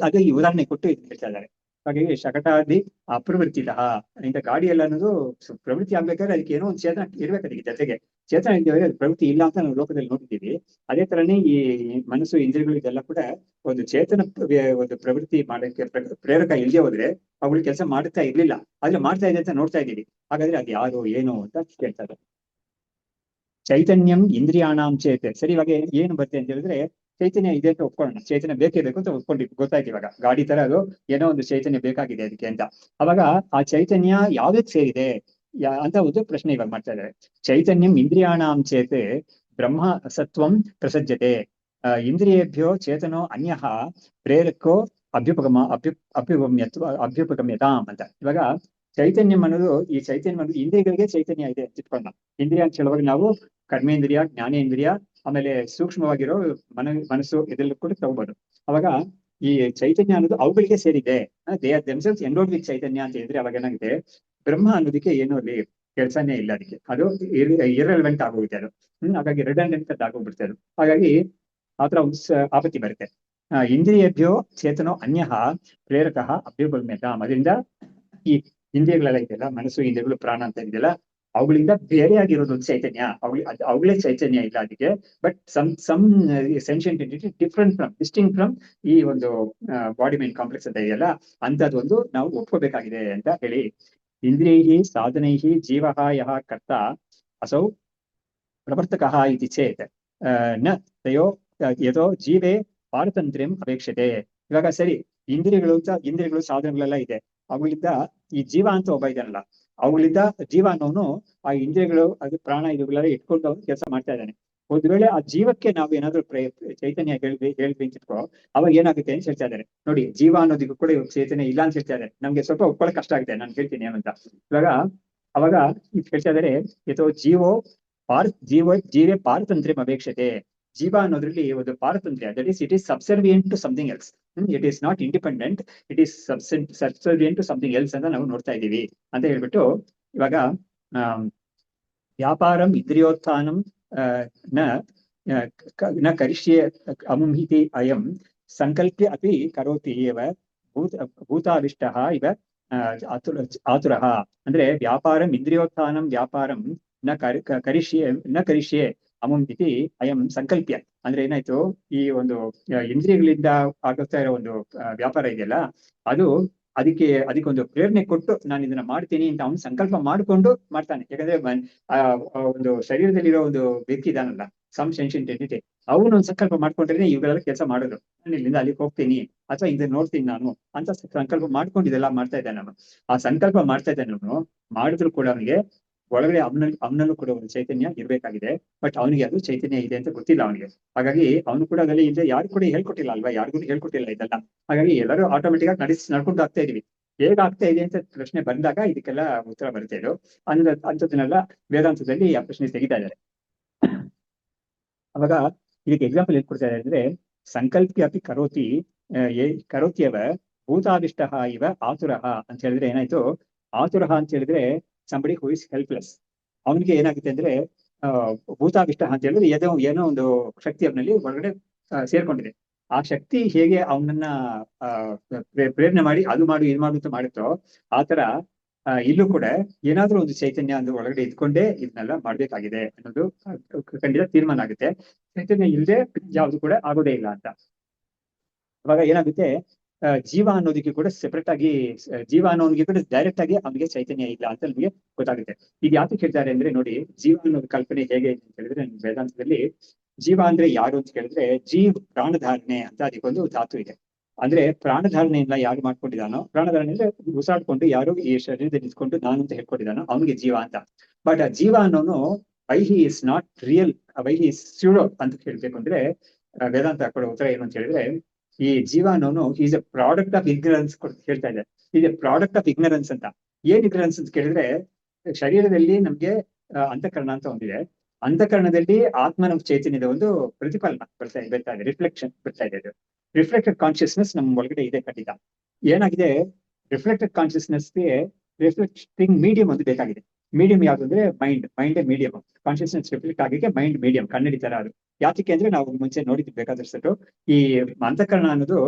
ಅದೇ ಈ ಉದಾಹರಣೆ ಕೊಟ್ಟು ಹೇಳ್ತಾ ಇದ್ದಾರೆ. ಹಾಗಾಗಿ ಶಕಟಾದಿ ಅಪ್ರವೃತ್ತಿತ ಇಂಥ ಗಾಡಿ ಎಲ್ಲ ಅನ್ನೋದು ಪ್ರವೃತ್ತಿ ಆಗ್ಬೇಕಾದ್ರೆ ಅದಕ್ಕೆ ಏನೋ ಒಂದು ಚೇತನ ಇರ್ಬೇಕು ಅದಕ್ಕೆ ಜೊತೆಗೆ. ಚೇತನ ಇದ್ದೇವೆ, ಅದು ಪ್ರವೃತ್ತಿ ಇಲ್ಲ ಅಂತ ನಾವು ಲೋಕದಲ್ಲಿ ನೋಡಿದ್ದೀವಿ. ಅದೇ ತರನೇ ಈ ಮನಸ್ಸು ಇಂದ್ರಿಯಗಳು ಇದೆಲ್ಲ ಕೂಡ ಒಂದು ಚೇತನ ಒಂದು ಪ್ರವೃತ್ತಿ ಮಾಡಕ್ಕೆ ಪ್ರೇರಕ ಇಲ್ಲದೆ ಹೋದ್ರೆ ಅವುಗಳು ಕೆಲಸ ಮಾಡ್ತಾ ಇರ್ಲಿಲ್ಲ. ಆದ್ರೆ ಮಾಡ್ತಾ ಇದೆ ಅಂತ ನೋಡ್ತಾ ಇದ್ದೀವಿ. ಹಾಗಾದ್ರೆ ಅದು ಯಾರು ಏನು ಅಂತ ಕೇಳ್ತಾರೆ. ಚೈತನ್ಯಂ ಇಂದ್ರಿಯಾಣಾಂ ಚೇತ್. ಸರಿ, ಇವಾಗ ಏನು ಬರುತ್ತೆ ಅಂತ ಹೇಳಿದ್ರೆ ಚೈತನ್ಯ ಇದೆ ಅಂತ ಒಪ್ಕೊಳ್ಳೋಣ. ಚೈತನ್ಯ ಬೇಕೇ ಬೇಕು ಅಂತ ಒಪ್ಕೊಂಡಿದ್ವಿ, ಗೊತ್ತಾಯ್ತು. ಇವಾಗ ಗಾಡಿ ತರ ಅದು ಏನೋ ಒಂದು ಚೈತನ್ಯ ಬೇಕಾಗಿದೆ ಅದಕ್ಕೆ ಅಂತ. ಅವಾಗ ಆ ಚೈತನ್ಯ ಯಾವ್ದಕ್ಕೆ ಸೇರಿದೆ ಅಂತ ಒಂದು ಪ್ರಶ್ನೆ ಇವಾಗ ಮಾಡ್ತಾ ಇದ್ದಾರೆ. ಚೈತನ್ಯಂ ಇಂದ್ರಿಯಾಣಾಂ ಚೇತ್ ಬ್ರಹ್ಮ ಸತ್ವಂ ಪ್ರಸಜ್ಯತೆ ಇಂದ್ರಿಯೇಭ್ಯೋ ಚೇತನೋ ಅನ್ಯಃ ಪ್ರೇರಕೋ ಅಭ್ಯುಪಗಮ್ಯತಾಂ ಅಂತ. ಇವಾಗ ಚೈತನ್ಯಂ ಅನ್ನೋದು, ಈ ಚೈತನ್ಯ ಅನ್ನೋದು ಇಂದ್ರಿಯಗಳಿಗೆ ಚೈತನ್ಯ ಇದೆ ಅಂತ ಇಟ್ಕೊಳ್ಳೋಣ. ಇಂದ್ರಿಯ ಅಂತ ಹೇಳುವಾಗ ನಾವು ಕರ್ಮೇಂದ್ರಿಯ, ಜ್ಞಾನೇಂದ್ರಿಯ, ಆಮೇಲೆ ಸೂಕ್ಷ್ಮವಾಗಿರೋ ಮನಸ್ಸು ಇದೆಲ್ಲ ಕೂಡ ತಗೋಬಹುದು. ಅವಾಗ ಈ ಚೈತನ್ಯ ಅನ್ನೋದು ಅವುಗಳಿಗೆ ಸೇರಿದೆ, they are themselves endowed with ಚೈತನ್ಯ ಅಂತ ಹೇಳಿದ್ರೆ ಅವಾಗ ಏನಾಗಿದೆ, ಬ್ರಹ್ಮ ಅನ್ನೋದಕ್ಕೆ ಏನೋ ಅಲ್ಲಿ ಕೆಲಸನೇ ಇಲ್ಲ, ಅದಕ್ಕೆ ಅದು ಇರ್ರೆಲೆವೆಂಟ್ ಆಗೋಗುತ್ತೆ ಅದು. ಹಾಗಾಗಿ ರಿಡಂಡೆಂಟ್ ಅಂತ ಆಗೋಗ್ಬಿಡ್ತದೆ ಅದು. ಹಾಗಾಗಿ ಆತರ ಒಂದು ಆಪತ್ತಿ ಬರುತ್ತೆ. ಇಂದ್ರಿಯೇಭ್ಯೋ ಚೇತನೋ ಅನ್ಯಃ ಪ್ರೇರಕ ಅಭ್ಯುಪಗಮ್ಯತಾಂ. ಅದರಿಂದ ಈ ಇಂದ್ರಿಯಗಳೆಲ್ಲ ಇದೆಯಲ್ಲ, ಮನಸ್ಸು, ಇಂದ್ರಿಯಗಳು, ಪ್ರಾಣ ಅಂತ ಇದೆಯಲ್ಲ, ಅವುಗಳಿಂದ ಬೇರೆ ಆಗಿರೋದು ಒಂದು ಚೈತನ್ಯ, ಅವುಗಳೇ ಚೈತನ್ಯ ಇಲ್ಲ ಅದಕ್ಕೆ. But some sentient entity different from, distinct from ಈ ಒಂದು ಬಾಡಿ ಮೈಂಡ್ ಕಾಂಪ್ಲೆಕ್ಸ್ ಅಂತ ಇದೆಯಲ್ಲ, ಅಂತದೊಂದು ನಾವು ಒಪ್ಕೋಬೇಕಾಗಿದೆ ಅಂತ ಹೇಳಿ, ಇಂದ್ರಿಯೈ ಸಾಧನೈ ಜೀವ ಯಹ ಕರ್ತ ಅಸೌ ಪ್ರವರ್ತಕಃ ಇತಿ ಚೇತ್ ನ ತಯೋ ಯಥೋ ಜೀವೇ ಪಾರತಂತ್ರ್ಯಂ ಅಪೇಕ್ಷತೆ. ಇವಾಗ ಸರಿ, ಇಂದ್ರಿಯಗಳು ಸಾಧನಗಳೆಲ್ಲ ಇದೆ, ಅವುಗಳಿಂದ ಈ ಜೀವ ಅಂತ ಒಬ್ಬ ಇದ್ದಾನಲ್ಲ, ಅವುಗಳಿಂದ ಜೀವ ಅನ್ನೋನು ಆ ಇಂದ್ರಿಯಗಳು, ಅದು ಪ್ರಾಣ, ಇದುಗಳೆಲ್ಲ ಇಟ್ಕೊಂಡು ಅವನು ಕೆಲಸ ಮಾಡ್ತಾ ಇದ್ದಾನೆ. ಒಂದು ವೇಳೆ ಆ ಜೀವಕ್ಕೆ ನಾವು ಏನಾದ್ರು ಚೈತನ್ಯ ಹೇಳ್ವಿ ಅಂತಿಟ್ಕೋ, ಅವಾಗ ಏನಾಗುತ್ತೆ ಅಂತ ಹೇಳ್ತಾ ಇದ್ದಾರೆ ನೋಡಿ. ಜೀವ ಅನ್ನೋದಕ್ಕೂ ಕೂಡ ಚೈತನ್ಯ ಇಲ್ಲ ಅಂತ ಹೇಳ್ತಾ ಇದ್ದಾರೆ. ನಮ್ಗೆ ಸ್ವಲ್ಪ ಒಪ್ಕೊಳ್ಳೋಕೆ ಕಷ್ಟ ಆಗುತ್ತೆ, ನಾನು ಹೇಳ್ತೀನಿ ಏನಂತ. ಇವಾಗ ಅವಾಗ ಇದು ಹೇಳ್ತಾ ಇದ್ದಾರೆ, ಯಥೋ ಜೀವೇ ಪಾರತಂತ್ರ್ಯಂ ಅಪೇಕ್ಷತೆ. ಜೀವ ಅನ್ನೋದ್ರಲ್ಲಿ ಒಂದು ಪಾರತಂತ್ರ್ಯ, that is it is subservient to something else. It is not independent, it is subservient to something else ಅಂತ ನಾವು ನೋಡ್ತಾ ಇದ್ದೀವಿ ಅಂತ ಹೇಳ್ಬಿಟ್ಟು, ಇವಾಗ ವ್ಯಾಪಾರಂ ಇಂದ್ರಿಯೋತ್ಥಾನಂ ನ ಕರಿಷ್ಯೆ ಅಮುಹಿತಿ ಅಯಂ ಸಂಕಲ್ಪ್ಯ ಅಪಿ ಕರೋತಿ ಏವ ಭೂತಾವಿಷ್ಟ ಇವ ಆತುರಃ. ಅಂದ್ರೆ ವ್ಯಾಪಾರಂ ಇಂದ್ರಿಯೋತ್ಥಾನಂ ವ್ಯಾಪಾರಂ ನ ಕರಿಷ್ಯೆ ಅಮುಹಿತಿ ಅಯಂ ಸಂಕಲ್ಪ್ಯ. ಅಂದ್ರೆ ಏನಾಯ್ತು, ಈ ಒಂದು ಇಂದ್ರಿಯಗಳಿಂದ ಆಗುತ್ತಾ ಇರೋ ಒಂದು ವ್ಯಾಪಾರ ಇದೆಯಲ್ಲ, ಅದಕ್ಕೊಂದು ಪ್ರೇರಣೆ ಕೊಟ್ಟು ನಾನು ಇದನ್ನ ಮಾಡ್ತೀನಿ ಅಂತ ಅವನು ಸಂಕಲ್ಪ ಮಾಡ್ಕೊಂಡು ಮಾಡ್ತಾನೆ. ಯಾಕಂದ್ರೆ ಒಂದು ಶರೀರದಲ್ಲಿರೋ ಒಂದು ವ್ಯಕ್ತಿ ಇದಾನಲ್ಲ, ಸಮ್ ಸೆನ್ಷಿಯಂಟ್ ಎಂಟಿಟಿ, ಅವನೊಂದು ಸಂಕಲ್ಪ ಮಾಡ್ಕೊಂಡ್ರೆ ಇವುಗಳೆಲ್ಲ ಕೆಲಸ ಮಾಡೋದು. ನಾನು ಇಲ್ಲಿಂದ ಅಲ್ಲಿಗೆ ಹೋಗ್ತೀನಿ ಅಥವಾ ಇದನ್ನ ನೋಡ್ತೀನಿ ನಾನು ಅಂತ ಸಂಕಲ್ಪ ಮಾಡ್ಕೊಂಡು ಇದೆಲ್ಲ ಮಾಡ್ತಾ ಇದ್ದಾನೆ ಅವನು. ಆ ಸಂಕಲ್ಪ ಮಾಡ್ತಾ ಇದ್ದಾನೆ ಅವನು, ಮಾಡಿದ್ರು ಕೂಡ ಅವನಿಗೆ ಒಳಗಡೆ ಅವನಲ್ಲೂ ಕೂಡ ಒಂದು ಚೈತನ್ಯ ಇರ್ಬೇಕಾಗಿದೆ. ಬಟ್ ಅವನಿಗೆ ಅದು ಚೈತನ್ಯ ಇದೆ ಅಂತ ಗೊತ್ತಿಲ್ಲ ಅವನಿಗೆ. ಹಾಗಾಗಿ ಅವನು ಕೂಡ ಅದರಲ್ಲಿ ಇದೆ, ಯಾರು ಕೂಡ ಹೇಳ್ಕೊಟ್ಟಿಲ್ಲ ಅಲ್ವಾ, ಯಾರಿಗೂ ಹೇಳ್ಕೊಟ್ಟಿಲ್ಲ ಇದೆಲ್ಲ. ಹಾಗಾಗಿ ಎಲ್ಲರೂ ಆಟೋಮೆಟಿಕ್ ಆಗಿ ನಡ್ಕೊಂಡು ಆಗ್ತಾ ಇದೀವಿ. ಹೇಗಾಗ್ತಾ ಇದೆ ಅಂತ ಪ್ರಶ್ನೆ ಬಂದಾಗ ಇದಕ್ಕೆಲ್ಲ ಉತ್ತರ ಬರುತ್ತೆ. ಇದು ಅಂಥದ್ದನ್ನೆಲ್ಲ ವೇದಾಂತದಲ್ಲಿ ಆ ಪ್ರಶ್ನೆ ತೆಗಿತಾ ಇದ್ದಾರೆ. ಅವಾಗ ಇದಕ್ಕೆ ಎಕ್ಸಾಂಪಲ್ ಏನ್ ಕೊಡ್ತಾ ಇದ್ದಾರೆ ಅಂದ್ರೆ, ಸಂಕಲ್ಪ್ಯ ಅಪಿ ಕರೋತಿಯವ ಭೂತಾವಿಷ್ಟ ಇವ ಆತುರಃ ಅಂತ ಹೇಳಿದ್ರೆ ಏನಾಯ್ತು, ಆತುರಃ ಅಂತ ಹೇಳಿದ್ರೆ ಸಂಬಡಿ ಹೂ ಇಸ್ ಹೆಲ್ಪ್ಲೆಸ್. ಅವನಿಗೆ ಏನಾಗುತ್ತೆ ಅಂದ್ರೆ ಭೂತಾವಿಷ್ಟ ಅಂತ ಹೇಳಿದ್ರೆ ಏನೋ ಒಂದು ಶಕ್ತಿ ಅವನಲ್ಲಿ ಒಳಗಡೆ ಸೇರ್ಕೊಂಡಿದೆ. ಆ ಶಕ್ತಿ ಹೇಗೆ ಅವನನ್ನ ಪ್ರೇರಣೆ ಮಾಡಿ ಅದು ಮಾಡು ಇದು ಮಾಡು ಅಂತ ಮಾಡುತ್ತೋ, ಆತರ ಇಲ್ಲೂ ಕೂಡ ಏನಾದ್ರೂ ಒಂದು ಚೈತನ್ಯ ಒಂದು ಒಳಗಡೆ ಇದ್ಕೊಂಡೇ ಇದನ್ನೆಲ್ಲ ಮಾಡ್ಬೇಕಾಗಿದೆ ಅನ್ನೋದು ಖಂಡಿತ ತೀರ್ಮಾನ ಆಗುತ್ತೆ. ಚೈತನ್ಯ ಇಲ್ಲದೆ ಯಾವುದು ಕೂಡ ಆಗೋದೇ ಇಲ್ಲ ಅಂತ. ಅವಾಗ ಏನಾಗುತ್ತೆ, ಜೀವ ಅನ್ನೋದಕ್ಕೆ ಕೂಡ ಸೆಪರೇಟ್ ಆಗಿ, ಜೀವ ಅನ್ನೋನಿಗೆ ಕೂಡ ಡೈರೆಕ್ಟ್ ಆಗಿ ಅವನಿಗೆ ಚೈತನ್ಯ ಇಲ್ಲ ಅಂತ ನಮಗೆ ಗೊತ್ತಾಗುತ್ತೆ. ಇದು ಯಾಕೆ ಹೇಳ್ತಾರೆ ಅಂದ್ರೆ ನೋಡಿ, ಜೀವ ಅನ್ನೋದು ಕಲ್ಪನೆ ಹೇಗೆ ಅಂತ ಹೇಳಿದ್ರೆ, ವೇದಾಂತದಲ್ಲಿ ಜೀವ ಅಂದ್ರೆ ಯಾರು ಅಂತ ಕೇಳಿದ್ರೆ, ಪ್ರಾಣಧಾರಣೆ ಅಂತ ಅದಕ್ಕೊಂದು ಧಾತು ಇದೆ. ಅಂದ್ರೆ ಪ್ರಾಣಧಾರಣೆಯಿಂದ ಯಾರು ಮಾಡ್ಕೊಂಡಿದ್ದಾನೋ, ಪ್ರಾಣಧಾರಣೆ ಅಂದ್ರೆ ಉಸಾಡ್ಕೊಂಡು ಯಾರು ಈ ಶರೀರದಲ್ಲಿ ನಿಂತ್ಕೊಂಡು ನಾನು ಅಂತ ಹೇಳ್ಕೊಂಡಿದ್ದಾನೋ ಅವನಿಗೆ ಜೀವ ಅಂತ. ಬಟ್ ಆ ಜೀವ ಅನ್ನೋನು why he is not real, why he is pseudo ಅಂತ ಹೇಳ್ಬೇಕು ಅಂದ್ರೆ, ವೇದಾಂತ ಕೊಡೋ ಉತ್ತರ ಏನು ಅಂತ ಹೇಳಿದ್ರೆ, ಈ ಜೀವ ಅನ್ನೋನು is a product of ignorance ಹೇಳ್ತಾ ಇದೆ. Is a product of ignorance ಅಂತ. ಏನ್ ಇಗ್ನರೆನ್ಸ್ ಅಂತ ಕೇಳಿದ್ರೆ, ಶರೀರದಲ್ಲಿ ನಮ್ಗೆ ಅಂತಃಕರಣ ಅಂತ ಒಂದಿದೆ. ಅಂತಃಕರಣದಲ್ಲಿ ಆತ್ಮನ ಚೈತನ್ಯದ ಒಂದು ಪ್ರತಿಫಲನ ಬರ್ತಾ ಇದೆ, ರಿಫ್ಲೆಕ್ಷನ್ ಬರ್ತಾ ಇದೆ. ಅದು ರಿಫ್ಲೆಕ್ಟೆಡ್ ಕಾನ್ಶಿಯಸ್ನೆಸ್ ನಮ್ಮ ಒಳಗಡೆ ಇದೆ ಖಂಡಿತ. ಏನಾಗಿದೆ, ರಿಫ್ಲೆಕ್ಟೆಡ್ ಕಾನ್ಶಿಯಸ್ನೆಸ್ಗೆ ರಿಫ್ಲೆಕ್ಟಿಂಗ್ ಮೀಡಿಯಂ ಒಂದು ಬೇಕಾಗಿದೆ. ಮೀಡಿಯಂ ಯಾವ್ದು ಅಂದ್ರೆ ಮೈಂಡ್ ಮೀಡಿಯಂ. ಕಾನ್ಶಿಯಸ್ನೆಸ್ ರಿಫ್ಲೆಕ್ಟ್ ಆಗಕ್ಕೆ ಮೈಂಡ್ ಮೀಡಿಯಂ, ಕನ್ನಡಿ ತರ ಅದು. ಯಾತಕ್ಕೆ ಅಂದ್ರೆ ನಾವು ಮುಂಚೆ ನೋಡಿದ್ದು ಬೇಕಾದಷ್ಟು, ಈ ಅಂತಃಕರಣ ಅನ್ನೋದು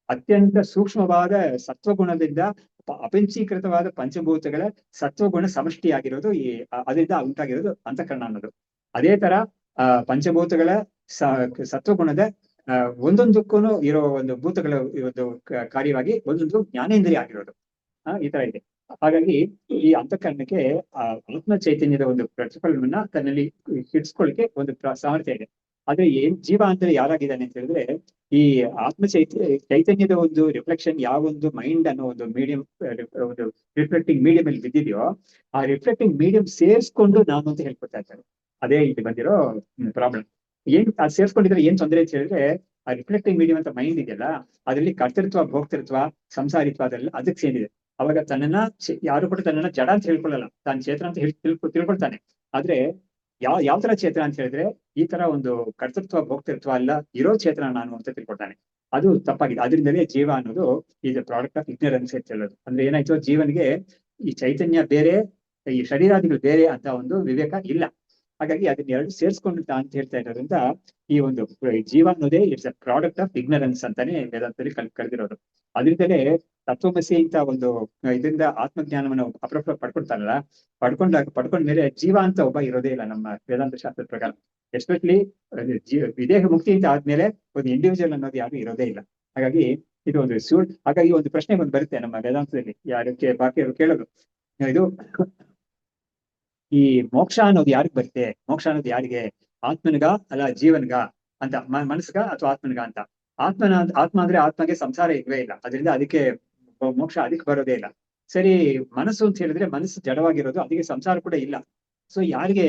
ಅತ್ಯಂತ ಸೂಕ್ಷ್ಮವಾದ ಸತ್ವಗುಣದಿಂದ ಅಪಂಚೀಕೃತವಾದ ಪಂಚಭೂತಗಳ ಸತ್ವಗುಣ ಸಮಷ್ಟಿ ಆಗಿರೋದು, ಅದರಿಂದ ಉಂಟಾಗಿರೋದು ಅಂತಃಕರಣ ಅನ್ನೋದು. ಅದೇ ತರ ಪಂಚಭೂತಗಳ ಸತ್ವಗುಣದ ಒಂದೊಂದಕ್ಕೂ ಇರೋ ಒಂದು ಭೂತಗಳ ಒಂದು ಕಾರ್ಯವಾಗಿ ಒಂದೊಂದು ಜ್ಞಾನೇಂದ್ರಿಯ ಆಗಿರೋದು. ಈ ತರ ಇದೆ. ಹಾಗಾಗಿ ಈ ಅಂತಃಕರಣಕ್ಕೆ ಆ ಆತ್ಮ ಚೈತನ್ಯದ ಒಂದು ಪ್ರತಿಫಲನವನ್ನ ತನ್ನಲ್ಲಿ ಹಿಡಿಸ್ಕೊಳ್ಳಿಕ್ಕೆ ಒಂದು ಸಾಮರ್ಥ್ಯ ಇದೆ. ಆದ್ರೆ ಏನ್ ಜೀವ ಅಂದ್ರೆ ಯಾರಾಗಿದ್ದಾನೆ ಅಂತ ಹೇಳಿದ್ರೆ, ಈ ಆತ್ಮ ಚೈತನ್ಯದ ಒಂದು ರಿಫ್ಲೆಕ್ಷನ್ ಯಾವ ಒಂದು ಮೈಂಡ್ ಅನ್ನೋ ಒಂದು ಮೀಡಿಯಂ, ಒಂದು ರಿಫ್ಲೆಕ್ಟಿಂಗ್ ಮೀಡಿಯಂ ಅಲ್ಲಿ ಬಿದ್ದಿದೆಯೋ, ಆ ರಿಫ್ಲೆಕ್ಟಿಂಗ್ ಮೀಡಿಯಂ ಸೇರಿಸ್ಕೊಂಡು ನಾನು ಅಂತ ಹೇಳ್ಕೊತಾ ಇದ್ದಾರೆ. ಅದೇ ಇಲ್ಲಿ ಬಂದಿರೋ ಪ್ರಾಬ್ಲಮ್. ಏನ್ ಅದು ಸೇರ್ಸ್ಕೊಂಡಿದ್ರೆ ಏನ್ ತೊಂದರೆ ಅಂತ ಹೇಳಿದ್ರೆ, ಆ ರಿಫ್ಲೆಕ್ಟಿಂಗ್ ಮೀಡಿಯಂ ಅಂತ ಮೈಂಡ್ ಇದೆಯಲ್ಲ, ಅದರಲ್ಲಿ ಕರ್ತೃತ್ವ, ಭೋಕ್ತೃತ್ವ, ಸಂಸಾರಿತ್ವ ಅದೆಲ್ಲ ಅದಕ್ಕೆ ಸೇರಿದೆ. ಅವಾಗ ತನ್ನನ್ನ ಯಾರು ಕೂಡ ತನ್ನನ್ನ ಜಡ ಅಂತ ಹೇಳ್ಕೊಳ್ಳಲ್ಲ, ತಾನು ಚೇತನ ಅಂತ ತಿಳ್ಕೊಳ್ತಾನೆ. ಆದ್ರೆ ಯಾವ ತರ ಚೇತನ ಅಂತ ಹೇಳಿದ್ರೆ, ಈ ತರ ಒಂದು ಕರ್ತೃತ್ವ, ಭೋಕ್ತೃತ್ವ ಎಲ್ಲ ಇರೋ ಚೇತನ ನಾನು ಅಂತ ತಿಳ್ಕೊಳ್ತಾನೆ. ಅದು ತಪ್ಪಾಗಿದೆ. ಅದರಿಂದಲೇ ಜೀವ ಅನ್ನೋದು is a product of ignorance ಅಂತ ಹೇಳೋದು. ಅಂದ್ರೆ ಏನಾಯ್ತು, ಜೀವನಿಗೆ ಈ ಚೈತನ್ಯ ಬೇರೆ, ಈ ಶರೀರಾದಿಗಳು ಬೇರೆ ಅಂತ ಒಂದು ವಿವೇಕ ಇಲ್ಲ. ಹಾಗಾಗಿ ಅದನ್ನ ಎರಡು ಸೇರಿಸ್ಕೊಂಡು ಅಂತ ಹೇಳ್ತಾ ಇರೋದ್ರಿಂದ ಈ ಒಂದು ಜೀವ ಅನ್ನೋದೇ it's a product of ignorance ಅಂತಾನೆ ವೇದಾಂತದಲ್ಲಿ ಕಳೆದಿರೋದು. ಅದರಿಂದಲೇ ತತ್ವಮಸಿ ಅಂತ ಒಂದು ಇದರಿಂದ ಆತ್ಮಜ್ಞಾನವನ್ನು ಅಪರೂಪ ಪಡ್ಕೊಳ್ತಾರಲ್ಲ, ಪಡ್ಕೊಂಡ್ಮೇಲೆ ಜೀವ ಅಂತ ಒಬ್ಬ ಇರೋದೇ ಇಲ್ಲ ನಮ್ಮ ವೇದಾಂತ ಶಾಸ್ತ್ರದ ಪ್ರಕಾರ. ಎಸ್ಪೆಷಲಿ ವಿದೇಹ ಮುಕ್ತಿ ಅಂತ ಆದ್ಮೇಲೆ ಒಂದು ಇಂಡಿವಿಜುವಲ್ ಅನ್ನೋದು ಯಾರು ಇರೋದೇ ಇಲ್ಲ. ಹಾಗಾಗಿ ಇದು ಒಂದು ಹಾಗಾಗಿ ಒಂದು ಪ್ರಶ್ನೆ ಒಂದು ಬರುತ್ತೆ ನಮ್ಮ ವೇದಾಂತದಲ್ಲಿ, ಯಾರಕ್ಕೆ ಬಾಕಿ ಕೇಳೋದು, ಇದು ಈ ಮೋಕ್ಷ ಅನ್ನೋದು ಯಾರಿಗೆ ಬರುತ್ತೆ, ಮೋಕ್ಷ ಅನ್ನೋದು ಯಾರಿಗೆ, ಆತ್ಮನಿಗ ಅಲ್ಲ ಜೀವನ್ಗ ಅಂತ, ಮನಸ್ಸಿಗ ಅಥವಾ ಆತ್ಮನಿಗ ಅಂತ. ಆತ್ಮ ಅಂದ್ರೆ ಆತ್ಮಗೆ ಸಂಸಾರ ಇಲ್ವೇ ಇಲ್ಲ, ಅದರಿಂದ ಅದಕ್ಕೆ ಮೋಕ್ಷ ಅದಕ್ಕೆ ಬರೋದೇ ಇಲ್ಲ. ಸರಿ, ಮನಸ್ಸು ಅಂತ ಹೇಳಿದ್ರೆ ಮನಸ್ಸು ಜಡವಾಗಿರೋದು, ಅದಕ್ಕೆ ಸಂಸಾರ ಕೂಡ ಇಲ್ಲ. ಸೊ ಯಾರಿಗೆ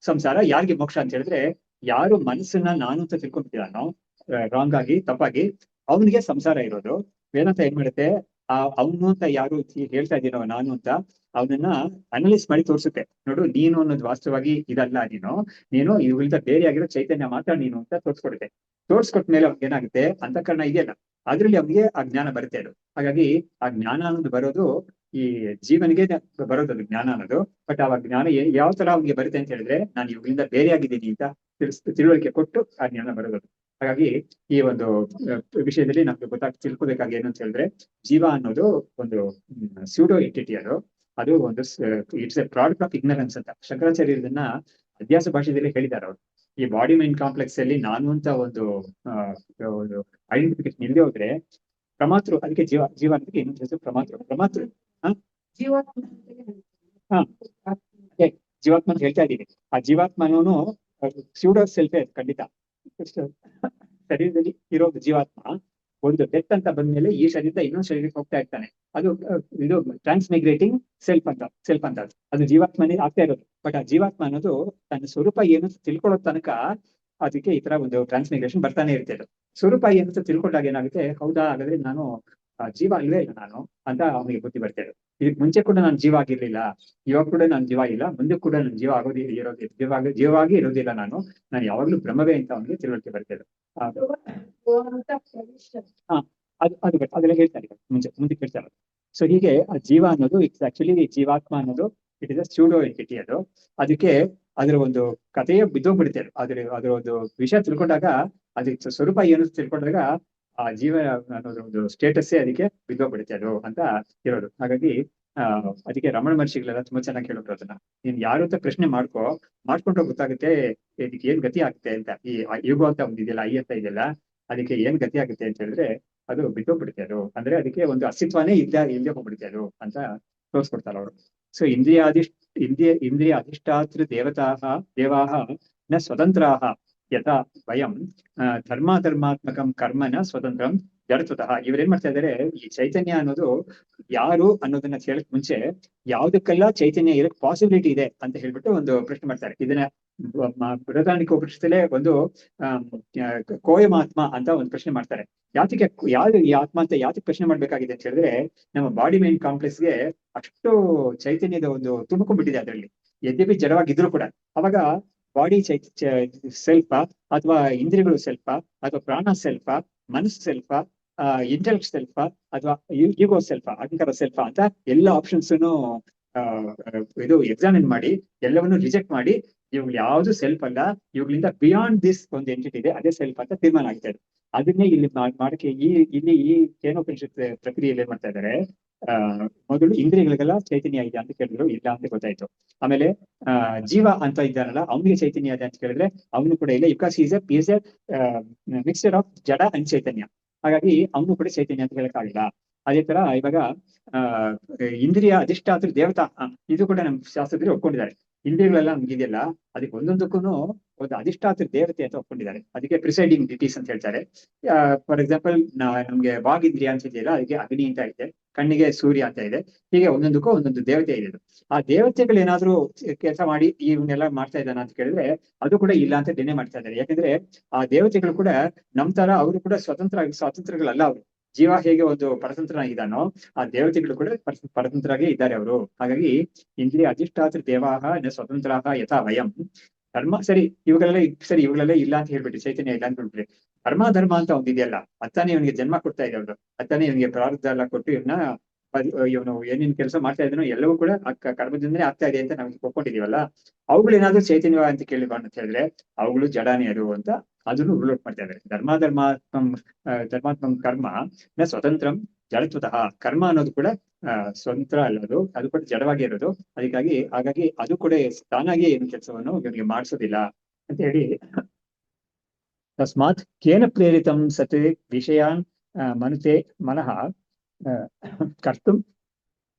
ಸಂಸಾರ, ಯಾರಿಗೆ ಮೋಕ್ಷ ಅಂತ ಹೇಳಿದ್ರೆ, ಯಾರು ಮನಸ್ಸನ್ನ ನಾನು ಅಂತ ತಿಳ್ಕೊಂಡ್ಬಿಟ್ಟಿದಾನೋ ರಾಂಗ್ ಆಗಿ, ತಪ್ಪಾಗಿ, ಅವನಿಗೆ ಸಂಸಾರ ಇರೋದು. ವೇದಾಂತ ಏನ್ ಮಾಡುತ್ತೆ, ಅವನು ಅಂತ ಯಾರು ಹೇಳ್ತಾ ಇದ್ದೀನೋ ನಾನು ಅಂತ, ಅವನನ್ನ ಅನಲೈಸ್ ಮಾಡಿ ತೋರಿಸುತ್ತೆ. ನೋಡು, ನೀನು ಅನ್ನೋದು ವಾಸ್ತವವಾಗಿ ಇದಲ್ಲ, ನೀನು ಇವುಗಳಿಂದ ಬೇರೆ ಆಗಿರೋ ಚೈತನ್ಯ ಮಾತ್ರ ನೀನು ಅಂತ ತೋರಿಸ್ಕೊಡುತ್ತೆ. ತೋರಿಸ್ಕೊಟ್ಮೇಲೆ ಅವ್ನಿಗೆ ಏನಾಗುತ್ತೆ, ಅಂತಃಕರಣ ಇದೆಯಲ್ಲ, ಅದ್ರಲ್ಲಿ ಅವ್ನಿಗೆ ಆ ಜ್ಞಾನ ಬರುತ್ತೆ ಅದು. ಹಾಗಾಗಿ ಆ ಜ್ಞಾನ ಅನ್ನೋದು ಬರೋದು ಈ ಜೀವನಿಗೆ ಬರೋದು, ಅದು ಜ್ಞಾನ ಅನ್ನೋದು. ಬಟ್ ಆ ಜ್ಞಾನ ಯಾವ ತರ ಅವ್ನಿಗೆ ಬರುತ್ತೆ ಅಂತ ಹೇಳಿದ್ರೆ, ನಾನು ಇವುಗಳಿಂದ ಬೇರೆ ಆಗಿದ್ದೀನಿ ಅಂತ ತಿಳುವಳಿಕೆ ಕೊಟ್ಟು ಆ ಜ್ಞಾನ ಬರೋದು. ಹಾಗಾಗಿ ಈ ಒಂದು ವಿಷಯದಲ್ಲಿ ನಮ್ಗೆ ತಿಳ್ಕೊಬೇಕಾಗಿ ಏನು ಅಂತ ಹೇಳಿದ್ರೆ, ಜೀವ ಅನ್ನೋದು ಒಂದು ಸ್ಯೂಡೋ ಎಂಟಿಟಿ, ಅದು ಒಂದು it's A product of ignorance ಅಂತ ಶಂಕರಾಚಾರ್ಯ ಇದನ್ನ ಅಧ್ಯಾಸ ಭಾಷೆಯಲ್ಲಿ ಹೇಳಿದ್ದಾರೆ ಅವರು. ಈ ಬಾಡಿ ಮೈಂಡ್ ಕಾಂಪ್ಲೆಕ್ಸ್ ಅಲ್ಲಿ ನಾನು ಅಂತ ಒಂದು ಐಡೆಂಟಿಫಿಕೇಶನ್ ಇಲ್ಲದೆ ಹೋದ್ರೆ ಪ್ರಮಾತೃ, ಅದಕ್ಕೆ ಜೀವ ಅನ್ನೋದಕ್ಕೆ ಇನ್ನೊಂದು ಹೆಸರು ಪ್ರಮಾತೃ. ಜೀವಾತ್ಮ ಅಂತ ಹೇಳ್ತಾ ಇದ್ದೀನಿ. ಆ ಜೀವಾತ್ಮನೂ ಸ್ಯೂಡೋ ಸೆಲ್ಫೇ ಖಂಡಿತ. ಶರೀರದಲ್ಲಿ ಇರೋದು ಜೀವಾತ್ಮ ಒಂದು ಡೆತ್ ಅಂತ ಬಂದ್ಮೇಲೆ ಈ ಶರೀರದ ಇನ್ನೊಂದು ಶರೀರಕ್ಕೆ ಹೋಗ್ತಾ ಇರ್ತಾನೆ. ಅದು ಇದು ಟ್ರಾನ್ಸ್ಮೈಗ್ರೇಟಿಂಗ್ ಸೆಲ್ಫ್ ಅಂತ ಅದು ಜೀವಾತ್ಮನೇ ಆಗ್ತಾ ಇರೋದು. ಬಟ್ ಆ ಜೀವಾತ್ಮ ಅನ್ನೋದು ತನ್ನ ಸ್ವರೂಪ ಏನು ತಿಳ್ಕೊಳ್ಳೋ ತನಕ ಅದಕ್ಕೆ ಈ ತರ ಒಂದು ಟ್ರಾನ್ಸ್ಮೈಗ್ರೇಷನ್ ಬರ್ತಾನೆ ಇರ್ತದೆ. ಸ್ವರೂಪ ಏನು ತಿಳ್ಕೊಂಡಾಗ ಏನಾಗುತ್ತೆ, ಹೌದಾ ಹಾಗಾದ್ರೆ ನಾನು ಜೀವ ಅಲ್ವೇ ಇಲ್ಲ ನಾನು ಅಂತ ಅವನಿಗೆ ಬುದ್ಧಿ ಬರ್ತೇವೆ. ಇದಕ್ಕೆ ಮುಂಚೆ ಕೂಡ ನಾನು ಜೀವ ಆಗಿರ್ಲಿಲ್ಲ, ಇವಾಗ ಕೂಡ ನಾನು ಜೀವ ಇಲ್ಲ, ಮುಂದೆ ಕೂಡ ನಾನು ಜೀವ ಜೀವವಾಗಿ ಇರೋದಿಲ್ಲ, ನಾನು ಯಾವಾಗ್ಲೂ ಬ್ರಹ್ಮವೇ ಅಂತ ಅವನಿಗೆ ತಿಳುವಳಿಕೆ ಬರ್ತೇವೆ. ಅದೆಲ್ಲ ಹೇಳ್ತಾರೆ ಮುಂದೆ ಹೇಳ್ತಾರೆ. ಸೊ ಹೀಗೆ ಆ ಜೀವ ಅನ್ನೋದು ಇಟ್ಸ್ ಆಕ್ಚುಲಿ ಜೀವಾತ್ಮ ಅನ್ನೋದು it is a pseudo entity. ಅದಕ್ಕೆ ಅದರ ಒಂದು ಕಥೆಯೇ ಬಿದ್ದೋಗ್ಬಿಡುತ್ತೆ. ಅದರ ಒಂದು ವಿಷಯ ತಿಳ್ಕೊಂಡಾಗ, ಅದಕ್ಕೆ ಸ್ವರೂಪ ಏನು ತಿಳ್ಕೊಂಡಾಗ ಆ ಜೀವ ಅನ್ನೋದ್ರ ಒಂದು ಸ್ಟೇಟಸ್ಸೇ ಅದಕ್ಕೆ ಬಿದ್ದೋಗ್ಬಿಡುತ್ತೆ ಅದು ಅಂತ ಇರೋದು. ಹಾಗಾಗಿ ಅದಕ್ಕೆ ರಮಣ ಮಹರ್ಷಿಗಳೆಲ್ಲ ತುಂಬಾ ಚೆನ್ನಾಗಿ ಹೇಳೋದು, ಅದನ್ನ ನೀನ್ ಯಾರು ಅಂತ ಪ್ರಶ್ನೆ ಮಾಡ್ಕೊಂಡ್ರೆ ಗೊತ್ತಾಗುತ್ತೆ ಇದಕ್ಕೆ ಏನ್ ಗತಿ ಆಗುತ್ತೆ ಅಂತ. ಈ ಯುಗ ಅಂತ ಒಂದಿದೆಯಲ್ಲ, ಐ ಅಂತ ಇದೆಯಲ್ಲ, ಅದಕ್ಕೆ ಏನ್ ಗತಿ ಆಗುತ್ತೆ ಅಂತ ಹೇಳಿದ್ರೆ ಅದು ಬಿಟ್ಟೋಗ್ಬಿಡುತ್ತೆ. ಅದು ಅಂದ್ರೆ ಅದಕ್ಕೆ ಒಂದು ಅಸ್ತಿತ್ವನೇ ಇಲ್ಲದೆ ಹೋಗ್ಬಿಡುತ್ತೆ ಅದು ಅಂತ ತೋರಿಸ್ಕೊಡ್ತಾರೆ ಅವರು. ಸೊ ಇಂದ್ರಿಯ ಅಧಿಷ್ಠಾತೃ ದೇವಾಹ ನ ಸ್ವತಂತ್ರಾಹ ಯಥಾ ವಯಂ ಧರ್ಮಾತ್ಮಕಂ ಕರ್ಮನ ಸ್ವತಂತ್ರಂ ಜಡತ್ವತಃ. ಇವ್ರೇನ್ ಮಾಡ್ತಾ ಇದಾರೆ, ಈ ಚೈತನ್ಯ ಅನ್ನೋದು ಯಾರು ಅನ್ನೋದನ್ನ ಹೇಳಕ್ ಮುಂಚೆ ಯಾವ್ದಕ್ಕೆಲ್ಲ ಚೈತನ್ಯ ಇರಕ್ ಪಾಸಿಬಿಲಿಟಿ ಇದೆ ಅಂತ ಹೇಳ್ಬಿಟ್ಟು ಒಂದು ಪ್ರಶ್ನೆ ಮಾಡ್ತಾರೆ. ಇದನ್ನ ಬೃಹದಾರಣ್ಯಕೋಪನಿಷತ್ತಲ್ಲೇ ಒಂದು ಕೋಯಮಾತ್ಮ ಅಂತ ಒಂದು ಪ್ರಶ್ನೆ ಮಾಡ್ತಾರೆ. ಯಾವ್ದು ಈ ಆತ್ಮ ಅಂತ ಯಾತಕ್ಕೆ ಪ್ರಶ್ನೆ ಮಾಡ್ಬೇಕಾಗಿದೆ ಅಂತ ಹೇಳಿದ್ರೆ, ನಮ್ಮ ಬಾಡಿ ಮೈಂಡ್ ಕಾಂಪ್ಲೆಕ್ಸ್ಗೆ ಅಷ್ಟು ಚೈತನ್ಯದ ಒಂದು ತುಮಕೊಂಡ್ಬಿಟ್ಟಿದೆ ಅದರಲ್ಲಿ, ಯದ್ಯಪಿ ಜಡವಾಗಿದ್ರು ಕೂಡ. ಅವಾಗ ಬಾಡಿ ಸೆಲ್ಫ ಅಥವಾ ಇಂದ್ರಿಯಗಳು ಸೆಲ್ಫ ಅಥವಾ ಪ್ರಾಣ ಸೆಲ್ಫ, ಮನಸ್ಸು ಸೆಲ್ಫ, ಇಂಟೆಲೆಕ್ಟ್ ಸೆಲ್ಫ ಅಥವಾ ಈಗೋ ಸೆಲ್ಫ, ಅಹಂಕಾರ ಸೆಲ್ಫ ಅಂತ ಎಲ್ಲ ಆಪ್ಷನ್ಸ್ ಇದು ಎಕ್ಸಾಮಿನ್ ಮಾಡಿ ಎಲ್ಲವನ್ನು ರಿಜೆಕ್ಟ್ ಮಾಡಿ ಇವುಗಳು ಯಾವ್ದು ಸೆಲ್ಫ್ ಅಲ್ಲ, ಇವುಗಳಿಂದ ಬಿಯಾಂಡ್ ದಿಸ್ ಒಂದು ಎಂಟಿಟಿ ಇದೆ, ಅದೇ ಸೆಲ್ಫ್ ಅಂತ ತೀರ್ಮಾನ ಆಗ್ತಾ ಇದೆ. ಅದನ್ನೇ ಇಲ್ಲಿ ಮಾಡಕ್ಕೆ ಇಲ್ಲಿ ಈ ಕೇನೋಪನಿಷತ್ ಪ್ರಕ್ರಿಯೆಯಲ್ಲಿ ಏನ್ ಮಾಡ್ತಾ ಇದ್ದಾರೆ, ಮೊದಲು ಇಂದ್ರಿಯಗಳಿಗೆಲ್ಲ ಚೈತನ್ಯ ಇದೆ ಅಂತ ಕೇಳಿದ್ರು, ಇಲ್ಲ ಅಂತ ಗೊತ್ತಾಯ್ತು. ಆಮೇಲೆ ಜೀವ ಅಂತ ಇದ್ದಾನಲ್ಲ, ಅವನಿಗೆ ಚೈತನ್ಯ ಇದೆ ಅಂತ ಕೇಳಿದ್ರೆ ಅವನು ಕೂಡ ಇಲ್ಲ, because is A mixture of ಜಡ ಅಂಡ್ ಚೈತನ್ಯ. ಹಾಗಾಗಿ ಅವನು ಕೂಡ ಚೈತನ್ಯ ಅಂತ ಹೇಳಕ್ಕಾಗಿಲ್ಲ. ಅದೇ ತರ ಇವಾಗ ಆ ಇಂದ್ರಿಯ ಅಧಿಷ್ಠಾತೃ ದೇವತಾ ಇದು ಕೂಡ ನಮ್ ಶಾಸ್ತ್ರದಲ್ಲಿ ಒಪ್ಕೊಂಡಿದ್ದಾರೆ. ಇಂದ್ರಿಯಗಳೆಲ್ಲ ನಮ್ಗಿದೆಯಲ್ಲ, ಅದಕ್ಕೆ ಒಂದೊಂದಕ್ಕೂ ಒಂದು ಅಧಿಷ್ಠಾತೃ ದೇವತೆ ಅಂತ ಒಪ್ಕೊಂಡಿದ್ದಾರೆ. ಅದಕ್ಕೆ ಪ್ರಿಸೈಡಿಂಗ್ ಡಿಟೀಸ್ ಅಂತ ಹೇಳ್ತಾರೆ. ಫಾರ್ ಎಕ್ಸಾಂಪಲ್, ನಮ್ಗೆ ವಾಗಿಂದ್ರಿಯ ಅಂತ ಇದೆಯಲ್ಲ, ಅದಕ್ಕೆ ಅಗ್ನಿ ಅಂತ ಇದೆ, ಕಣ್ಣಿಗೆ ಸೂರ್ಯ ಅಂತ ಇದೆ. ಹೀಗೆ ಒಂದೊಂದಕ್ಕೂ ಒಂದೊಂದು ದೇವತೆ ಇದೆ. ಆ ದೇವತೆಗಳು ಏನಾದ್ರೂ ಕೆಲಸ ಮಾಡಿ ಇವನ್ನೆಲ್ಲ ಮಾಡ್ತಾ ಇದ್ದಾನ ಅಂತ ಕೇಳಿದ್ರೆ ಅದು ಕೂಡ ಇಲ್ಲ ಅಂತ ಡಿನೇ ಮಾಡ್ತಾ ಇದ್ದಾರೆ. ಯಾಕಂದ್ರೆ ಆ ದೇವತೆಗಳು ಕೂಡ ನಮ್ ತರ ಅವರು ಕೂಡ ಸ್ವತಂತ್ರಗಳಲ್ಲ. ಅವರು ಜೀವ ಹೇಗೆ ಒಂದು ಪರತಂತ್ರನಾಗಿದ್ದಾನೋ, ಆ ದೇವತೆಗಳು ಕೂಡ ಪರತಂತ್ರರಾಗೇ ಇದ್ದಾರೆ ಅವರು. ಹಾಗಾಗಿ ಇಂದ್ರಿಯ ಅಧಿಷ್ಠಾತೃ ದೇವಾಹ ನ ಸ್ವತಂತ್ರ ಯಥಾ ವಯಂ ಧರ್ಮ. ಇವುಗಳೆಲ್ಲ ಇಲ್ಲ ಅಂತ ಹೇಳ್ಬಿಟ್ಟು, ಚೈತನ್ಯ ಇಲ್ಲ ಅಂತ ಹೇಳ್ಬಿಟ್ರಿ. ಧರ್ಮ ಅಂತ ಒಂದಿದೆಯಲ್ಲ, ಅತ್ತಾನೆ ಇವನಿಗೆ ಜನ್ಮ ಕೊಡ್ತಾ ಇದೆ. ಅವರು ಅತ್ತಾನೆ ಇವನಿಗೆ ಪ್ರಾರಬ್ಧ ಎಲ್ಲ ಕೊಟ್ಟು ಇವನು ಏನೇನ್ ಕೆಲಸ ಮಾಡ್ತಾ ಇದ್ದಾನೋ ಎಲ್ಲವೂ ಕೂಡ ಕರ್ಮದಿಂದನೇ ಆಗ್ತಾ ಇದೆ ಅಂತ ನಾವು ಒಪ್ಕೊಂಡಿದೀವಲ್ಲ. ಅವುಗಳು ಏನಾದ್ರೂ ಚೈತನ್ಯ ಅಂತ ಕೇಳಿಬಾರ್ದು ಅಂತ ಹೇಳಿದ್ರೆ ಅವುಗಳು ಜಡಾನೇ ಅದು ಅಂತ ಅದನ್ನು ರೂಲ್ ಔಟ್ ಮಾಡ್ತಾ ಇದ್ದಾರೆ. ಧರ್ಮಾತ್ಮ ಕರ್ಮ ನ ಸ್ವತಂತ್ರಂ ಜಡತ್ವತಃ. ಕರ್ಮ ಅನ್ನೋದು ಕೂಡ ಸ್ವತಂತ್ರ ಅಲ್ಲದು, ಅದು ಕೂಡ ಜಡವಾಗಿ ಇರೋದು. ಹಾಗಾಗಿ ಅದು ಕೂಡ ತಾನಾಗಿ ಏನು ಕೆಲಸವನ್ನು ಇವನಿಗೆ ಮಾಡಿಸೋದಿಲ್ಲ ಅಂತ ಹೇಳಿ, ತಸ್ಮಾತ್ ಕೇನ ಪ್ರೇರಿತಂ ಸತ್ ವಿಷಯಾನ್ ಮನುತೆ ಮನಃ ಕರ್ತು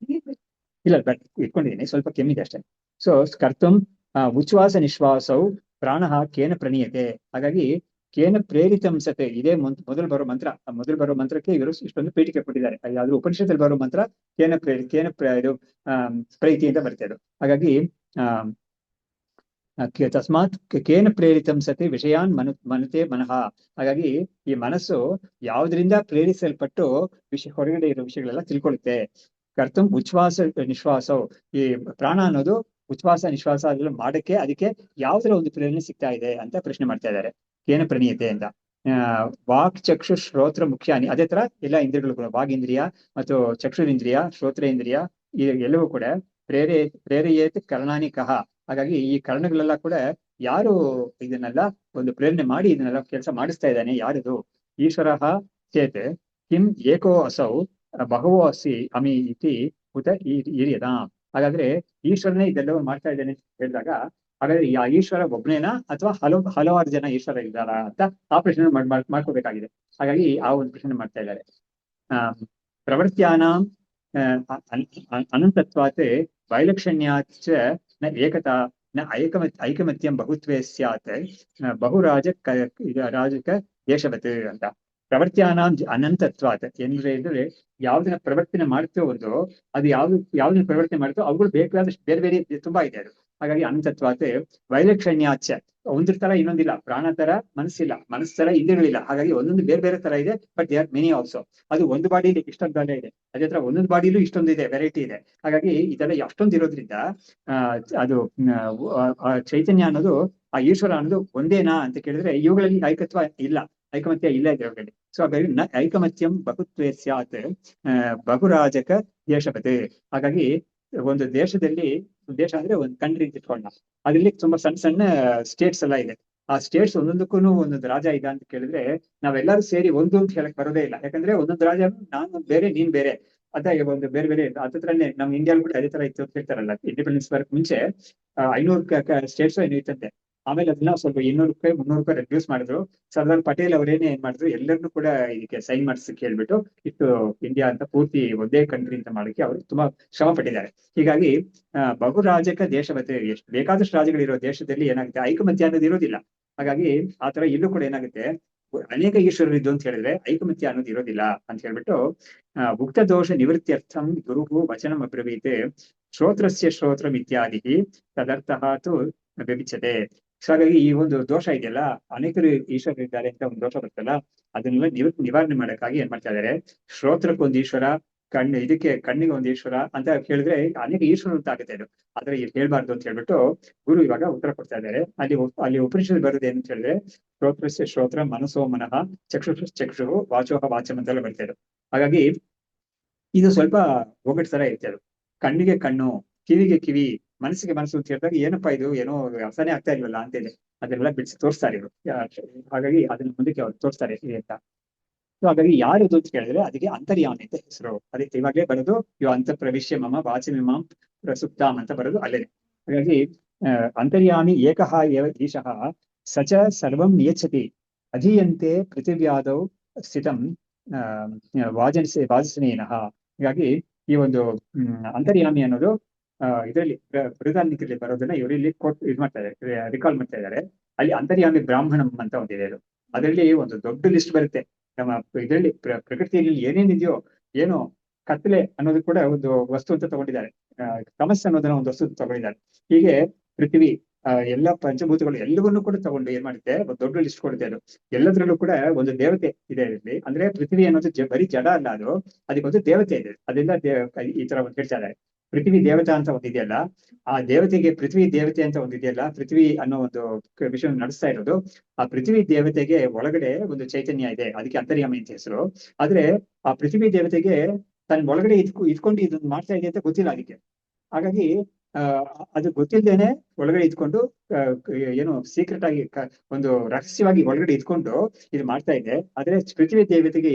ಇಲ್ಲ ಇಟ್ಕೊಂಡಿದ್ದೀನಿ, ಸ್ವಲ್ಪ ಕೆಮ್ಮಿದೆ ಅಷ್ಟೇ. ಸೊ ಕರ್ತುಂ ಉಚ್ಛ್ವಾಸ ನಿಶ್ವಾಸವು ಪ್ರಾಣ ಕೇನ ಪ್ರಣೀಯತೆ. ಹಾಗಾಗಿ ಕೇನ ಪ್ರೇರಿತಂ ಸತೆ ಇದೇ ಮೊದಲು ಬರೋ ಮಂತ್ರಕ್ಕೆ ಇವರು ಇಷ್ಟೊಂದು ಪೀಠಿಕೆ ಕೊಟ್ಟಿದ್ದಾರೆ. ಯಾವ್ದು ಉಪನಿಷತ್ತಲ್ಲಿ ಬರೋ ಮಂತ್ರ ಇದು ಪ್ರೀತಿ ಅಂತ ಬರ್ತದೆ. ಹಾಗಾಗಿ ತಸ್ಮಾತ್ ಕೇನ ಪ್ರೇರಿತಂ ಸತಿ ವಿಷಯಾನ್ ಮನತೆ ಮನಃ. ಹಾಗಾಗಿ ಈ ಮನಸ್ಸು ಯಾವುದರಿಂದ ಪ್ರೇರಿಸಲ್ಪಟ್ಟು ಹೊರಗಡೆ ಇರೋ ವಿಷಯಗಳೆಲ್ಲ ತಿಳ್ಕೊಳ್ಳುತ್ತೆ. ಕರ್ತುಂ ಉಚ್ಛ್ವಾಸ ನಿಶ್ವಾಸವು, ಈ ಪ್ರಾಣ ಅನ್ನೋದು ಉಚ್ಛ್ವಾಸ ನಿಶ್ವಾಸ ಅದೆಲ್ಲ ಮಾಡಕ್ಕೆ ಅದಕ್ಕೆ ಯಾವ್ದ್ರ ಒಂದು ಪ್ರೇರಣೆ ಸಿಗ್ತಾ ಇದೆ ಅಂತ ಪ್ರಶ್ನೆ ಮಾಡ್ತಾ ಇದ್ದಾರೆ. ಕೇನ ಪ್ರಣೀಯತೆ ಅಂತ. ವಾಕ್ ಚಕ್ಷು ಶ್ರೋತ್ರ ಮುಖ್ಯಾನಿ. ಅದೇ ತರ ಎಲ್ಲ ಇಂದ್ರಿಯಗಳು ಕೂಡ, ವಾಗೇಂದ್ರಿಯ ಮತ್ತು ಚಕ್ಷುರಿಂದ್ರಿಯ, ಶ್ರೋತ್ರೇಂದ್ರಿಯ ಎಲ್ಲವೂ ಕೂಡ ಪ್ರೇರೆಯೇತ್ ಕರ್ಣಾನಿ ಕಹ. ಹಾಗಾಗಿ ಈ ಕರ್ಣಗಳೆಲ್ಲ ಕೂಡ ಯಾರು ಇದನ್ನೆಲ್ಲ ಒಂದು ಪ್ರೇರಣೆ ಮಾಡಿ ಇದನ್ನೆಲ್ಲ ಕೆಲಸ ಮಾಡಿಸ್ತಾ ಇದ್ದಾನೆ, ಯಾರಿದು? ಈಶ್ವರ ಚೇತ್ ಕಿಂ ಏಕೋ ಅಸೌ ಬಹವೋ ಅಸಿ ಅಮಿ ಇತಿ ಉತ ಹಿರಿಯದ. ಹಾಗಾದ್ರೆ ಈಶ್ವರನೇ ಇದೆಲ್ಲವೂ ಮಾಡ್ತಾ ಇದ್ದಾನೆ ಅಂತ ಹೇಳಿದಾಗ, ಹಾಗಾದ್ರೆ ಆ ಈಶ್ವರ ಒಬ್ಬನೇನಾ ಅಥವಾ ಹಲವಾರು ಜನ ಈಶ್ವರ ಇದ್ದಾರಾ ಅಂತ ಆ ಪ್ರಶ್ನೆ ಮಾಡ್ಕೋಬೇಕಾಗಿದೆ. ಹಾಗಾಗಿ ಆ ಒಂದು ಪ್ರಶ್ನೆ ಮಾಡ್ತಾ ಇದ್ದಾರೆ. ಪ್ರವೃತ್ಯಾನಾಂ ಅನಂತತ್ವಾತ್ ವೈಲಕ್ಷಣ್ಯಾಚ ನ ಏಕತಾ ನ ಐಕಮತ್ಯಂ ಬಹುತ್ವೇ ಸ್ಯಾತ್ ರಾಜಕ ದೇಶವತ್ ಅಂತ. ಪ್ರವೃತ್ಯಾನಾಂ ಅನಂತತ್ವಾತ್ ಅಂದ್ರೆ ಯಾವ್ದನ್ನ ಪ್ರವರ್ತನೆ ಮಾಡುತ್ತೋ ಒಂದು, ಅದು ಯಾವ್ದನ್ನ ಪ್ರವರ್ತನೆ ಮಾಡುತ್ತೋ ಅವುಗಳು ಬೇಕಾದಷ್ಟು ಬೇರೆ ಬೇರೆ ತುಂಬಾ ಇದೆ ಅದು. ಹಾಗಾಗಿ ಅನಂತತ್ವಾತ್ ವೈಲಕ್ಷಣ್ಯಾಚ, ಒಂದ್ರ ತರ ಇನ್ನೊಂದಿಲ್ಲ. ಪ್ರಾಣ ತರ ಮನಸ್ಸಿಲ್ಲ, ಮನಸ್ಸು ತರ ಇಂದ್ರಿಯಗಳಿಲ್ಲ. ಹಾಗಾಗಿ ಒಂದೊಂದು ಬೇರೆ ಬೇರೆ ತರ ಇದೆ. But they are many also. ಅದು ಒಂದು ಬಾಡಿಲಿ ಇಷ್ಟೊಂದು ಬಾಡಿ ಇದೆ, ಅದೇ ತರ ಒಂದೊಂದು ಬಾಡಿಲೂ ಇಷ್ಟೊಂದು ಇದೆ, ವೆರೈಟಿ ಇದೆ. ಹಾಗಾಗಿ ಇದೆಲ್ಲ ಅಷ್ಟೊಂದು ಇರೋದ್ರಿಂದ ಅದು ಚೈತನ್ಯ ಅನ್ನೋದು, ಆ ಈಶ್ವರ ಅನ್ನೋದು ಒಂದೇನಾ ಅಂತ ಕೇಳಿದ್ರೆ ಇವುಗಳಲ್ಲಿ ಐಕಮತ್ಯ ಇಲ್ಲ ಇದರಲ್ಲಿ. ಸೊ ಹಾಗಾಗಿ ಐಕಮತ್ಯಂ ಬಹುತ್ವೇ ಸ್ಯಾತ್ ಬಹುರಾಜಕ ದೇಶಪತೆ. ಹಾಗಾಗಿ ಒಂದು ದೇಶದಲ್ಲಿ, ದೇಶ ಅಂದ್ರೆ ಒಂದು ಕಂಟ್ರಿ ಅಂತ ಇಟ್ಕೊಂಡ, ಅದ್ರಲ್ಲಿ ತುಂಬಾ ಸಣ್ಣ ಸಣ್ಣ ಸ್ಟೇಟ್ಸ್ ಎಲ್ಲ ಇದೆ. ಆ ಸ್ಟೇಟ್ಸ್ ಒಂದೊಂದಕ್ಕೂ ಒಂದೊಂದು ರಾಜ ಇದೆ ಅಂತ ಕೇಳಿದ್ರೆ ನಾವೆಲ್ಲರೂ ಸೇರಿ ಒಂದು ಅಂತ ಹೇಳಕ್ ಬರೋದೇ ಇಲ್ಲ. ಯಾಕಂದ್ರೆ ಒಂದೊಂದು ರಾಜ, ನಾನು ಬೇರೆ ನೀನ್ ಬೇರೆ ಅದ ಒಂದು ಬೇರೆ ಬೇರೆ. ಅದತ್ರನೇ ನಮ್ ಇಂಡಿಯಾಲ್ ಕೂಡ ಅದೇ ತರ ಇತ್ತು ಅಂತ ಹೇಳ್ತಾರಲ್ಲ. ಇಂಡಿಪೆಂಡೆನ್ಸ್ ಬರಕ್ ಮುಂಚೆ 500 ಸ್ಟೇಟ್ಸ್ ಏನು ಇತ್ತಂತೆ. ಆಮೇಲೆ ಅದನ್ನ ಸ್ವಲ್ಪ 200 ರೂಪಾಯಿ 300 ರೂಪಾಯಿ ರೆಡ್ಯೂಸ್ ಮಾಡಿದ್ರು. ಸರ್ದಾರ್ ಪಟೇಲ್ ಅವರೇನೆ ಏನ್ ಮಾಡಿದ್ರು, ಎಲ್ಲರನ್ನೂ ಕೂಡ ಇದಕ್ಕೆ ಸೈನ್ ಮಾಡಿಸಕ್ಕೆ ಹೇಳ್ಬಿಟ್ಟು ಇಷ್ಟು ಇಂಡಿಯಾ ಅಂತ ಪೂರ್ತಿ ಒಂದೇ ಕಂಟ್ರಿ ಅಂತ ಮಾಡಕ್ಕೆ ಅವರು ತುಂಬಾ ಶ್ರಮ ಪಟ್ಟಿದ್ದಾರೆ. ಹೀಗಾಗಿ ಬಹುರಾಜಕ ದೇಶವತೆ, ಎಷ್ಟು ಬೇಕಾದಷ್ಟು ರಾಜ್ಯಗಳಿರೋ ದೇಶದಲ್ಲಿ ಏನಾಗುತ್ತೆ, ಐಕಮತ್ಯ ಅನ್ನೋದು ಇರೋದಿಲ್ಲ. ಹಾಗಾಗಿ ಆ ತರ ಇಲ್ಲೂ ಕೂಡ ಏನಾಗುತ್ತೆ, ಅನೇಕ ಈಶ್ವರರಿದ್ದು ಅಂತ ಹೇಳಿದ್ರೆ ಐಕಮತ್ಯ ಅನ್ನೋದು ಇರೋದಿಲ್ಲ ಅಂತ ಹೇಳ್ಬಿಟ್ಟು, ಉಕ್ತ ದೋಷ ನಿವೃತ್ತಿಯರ್ಥಂ ಗುರುಹು ವಚನಂ ಅಬ್ರವೀತ್ ಶ್ರೋತ್ರಸ್ಯ ಶ್ರೋತ್ರಂ ಇತ್ಯಾದಿ ತದರ್ಥಃ ತು ವ್ಯಭಿಚ್ಯತೆ. ಸೊ ಹಾಗಾಗಿ ಈ ಒಂದು ದೋಷ ಇದೆಯಲ್ಲ, ಅನೇಕರು ಈಶ್ವರರಿದ್ದಾರೆ ಅಂತ ಒಂದು ದೋಷ ಬರ್ತಲ್ಲ, ಅದನ್ನೆಲ್ಲ ನಿವಾರಣೆ ಮಾಡಕ್ಕಾಗಿ ಏನ್ ಮಾಡ್ತಾ ಇದಾರೆ, ಶ್ರೋತ್ರಕ್ಕೊಂದು ಈಶ್ವರ, ಕಣ್ಣಿಗೆ ಒಂದು ಈಶ್ವರ ಅಂತ ಹೇಳಿದ್ರೆ ಅನೇಕ ಈಶ್ವರ ಅಂತ ಆಗುತ್ತೆ ಅದು. ಆದ್ರೆ ಹೇಳ್ಬಾರ್ದು ಅಂತ ಹೇಳ್ಬಿಟ್ಟು ಗುರು ಇವಾಗ ಉತ್ತರ ಕೊಡ್ತಾ ಇದ್ದಾರೆ. ಅಲ್ಲಿ ಉಪನಿಷತ್ ಬರೋದು ಏನು ಅಂತ ಹೇಳಿದ್ರೆ, ಶ್ರೋತ್ರಸ್ಯ ಶ್ರೋತ್ರ ಮನಸೋ ಮನಃ ಚಕ್ಷು ವಾಚೋಹ ವಾಚಂ ಅಂತೆಲ್ಲ ಬರ್ತಾ ಇದ್ರು. ಹಾಗಾಗಿ ಇದು ಸ್ವಲ್ಪ ಒಗ್ಗಟ್ಟು ತರ ಇರುತ್ತೆ. ಅದು ಕಣ್ಣಿಗೆ ಕಣ್ಣು, ಕಿವಿಗೆ ಕಿವಿ, ಮನಸ್ಸಿಗೆ ಮನಸ್ಸು ಅಂತ ಹೇಳಿದಾಗ ಏನಪ್ಪಾ ಇದು ಏನೋ ಅರ್ಥನೇ ಆಗ್ತಾ ಇಲ್ವಲ್ಲ ಅಂತೇಳಿ ಅದನ್ನೆಲ್ಲ ಬಿಡಿಸಿ ತೋರಿಸ್ತಾರೆ ಇವರು. ಹಾಗಾಗಿ ಅದನ್ನ ಮುಂದಕ್ಕೆ ಅವ್ರು ತೋರಿಸ್ತಾರೆ ಅಂತ. ಹಾಗಾಗಿ ಯಾರದು ಅಂತ ಕೇಳಿದ್ರೆ ಅದಕ್ಕೆ ಅಂತರ್ಯಾಮಿ ಅಂತ ಹೆಸರು. ಅದಕ್ಕೆ ಇವಾಗಲೇ ಬರೋದು ಇವ ಅಂತ ಪ್ರವಿಶ್ಯ ಮಮ ವಾಚಿಮಿಮಾಂ ಪ್ರಸುಪ್ತಾಂ ಅಂತ ಬರೋದು ಅಲ್ಲೇನೆ. ಹಾಗಾಗಿ ಅಂತರ್ಯಾಮಿ ಏಕಃ ಈಶಃ ಸಚ ಸರ್ವಂ ನಿಯಚ್ಛತಿ ಅಧೀಯಂತೆ ಪೃಥಿವ್ಯಾದೌ ಸ್ಥಿತಂ ವಾಜಸ್ನೇನಃ. ಹೀಗಾಗಿ ಈ ಒಂದು ಅಂತರ್ಯಾಮಿ ಅನ್ನೋದು ಇದರಲ್ಲಿ ಬೃಹದಾರಣ್ಯಕದಲ್ಲಿ ಬರೋದನ್ನ ಇವರಲ್ಲಿ ಇದು ಮಾಡ್ತಾ ಇದ್ದಾರೆ, ರಿಕಾಲ್ ಮಾಡ್ತಾ ಇದ್ದಾರೆ. ಅಲ್ಲಿ ಅಂತರ್ಯಾಮಿ ಬ್ರಾಹ್ಮಣಂ ಅಂತ ಒಂದಿದೆ. ಅದು ಅದರಲ್ಲಿ ಒಂದು ದೊಡ್ಡ ಲಿಸ್ಟ್ ಬರುತ್ತೆ. ನಮ್ಮ ಇದರಲ್ಲಿ ಪ್ರಕೃತಿಯಲ್ಲಿ ಏನೇನಿದೆಯೋ, ಏನು ಕತ್ತಲೆ ಅನ್ನೋದು ಕೂಡ ಒಂದು ವಸ್ತು ಅಂತ ತಗೊಂಡಿದ್ದಾರೆ, ತಮಸ್ ಅನ್ನೋದನ್ನ ಒಂದು ವಸ್ತು ತಗೊಂಡಿದ್ದಾರೆ. ಹೀಗೆ ಪೃಥ್ವಿ, ಎಲ್ಲ ಪಂಚಭೂತಗಳು ಎಲ್ಲವನ್ನೂ ಕೂಡ ತಗೊಂಡು ಏನ್ ಮಾಡುತ್ತೆ, ಒಂದು ದೊಡ್ಡ ಲಿಸ್ಟ್ ಕೊಡುತ್ತೆ. ಅದು ಎಲ್ಲದರಲ್ಲೂ ಕೂಡ ಒಂದು ದೇವತೆ ಇದೆ ಇಲ್ಲಿ. ಅಂದ್ರೆ ಪೃಥ್ವಿ ಅನ್ನೋದು ಬರೀ ಜಡ ಅಲ್ಲ, ಅದು ಅದಕ್ಕೊಂದು ದೇವತೆ ಇದೆ. ಅದರಿಂದ ಈ ತರ ಒಂದು ಹೇಳ್ತಾ ಇದ್ದಾರೆ. ಪೃಥ್ವಿ ದೇವತಾ ಅಂತ ಒಂದಿದೆಯಲ್ಲ, ಆ ದೇವತೆಗೆ ಪೃಥ್ವಿ ದೇವತೆ ಅಂತ ಒಂದಿದೆಯಲ್ಲ, ಪೃಥ್ವಿ ಅನ್ನೋ ಒಂದು ವಿಷಯ ನಡೆಸ್ತಾ ಇರೋದು. ಆ ಪೃಥ್ವಿ ದೇವತೆಗೆ ಒಳಗಡೆ ಒಂದು ಚೈತನ್ಯ ಇದೆ, ಅದಕ್ಕೆ ಅಂತರ್ಯಾಮಿ ಅಂತ ಹೆಸರು. ಆದ್ರೆ ಆ ಪೃಥ್ವಿ ದೇವತೆಗೆ ತನ್ನ ಒಳಗಡೆ ಇದ್ಕೊಂಡು ಇದನ್ನ ಮಾಡ್ತಾ ಇದೆ ಅಂತ ಗೊತ್ತಿಲ್ಲ ಅದಕ್ಕೆ. ಹಾಗಾಗಿ ಅದು ಗೊತ್ತಿಲ್ಲದೇನೆ ಒಳಗಡೆ ಇದ್ಕೊಂಡು ಏನು ಸೀಕ್ರೆಟ್ ಆಗಿ ಒಂದು ರಹಸ್ಯವಾಗಿ ಒಳಗಡೆ ಇದ್ಕೊಂಡು ಇದು ಮಾಡ್ತಾ ಇದೆ. ಆದ್ರೆ ಪೃಥ್ವಿ ದೇವತೆಗೆ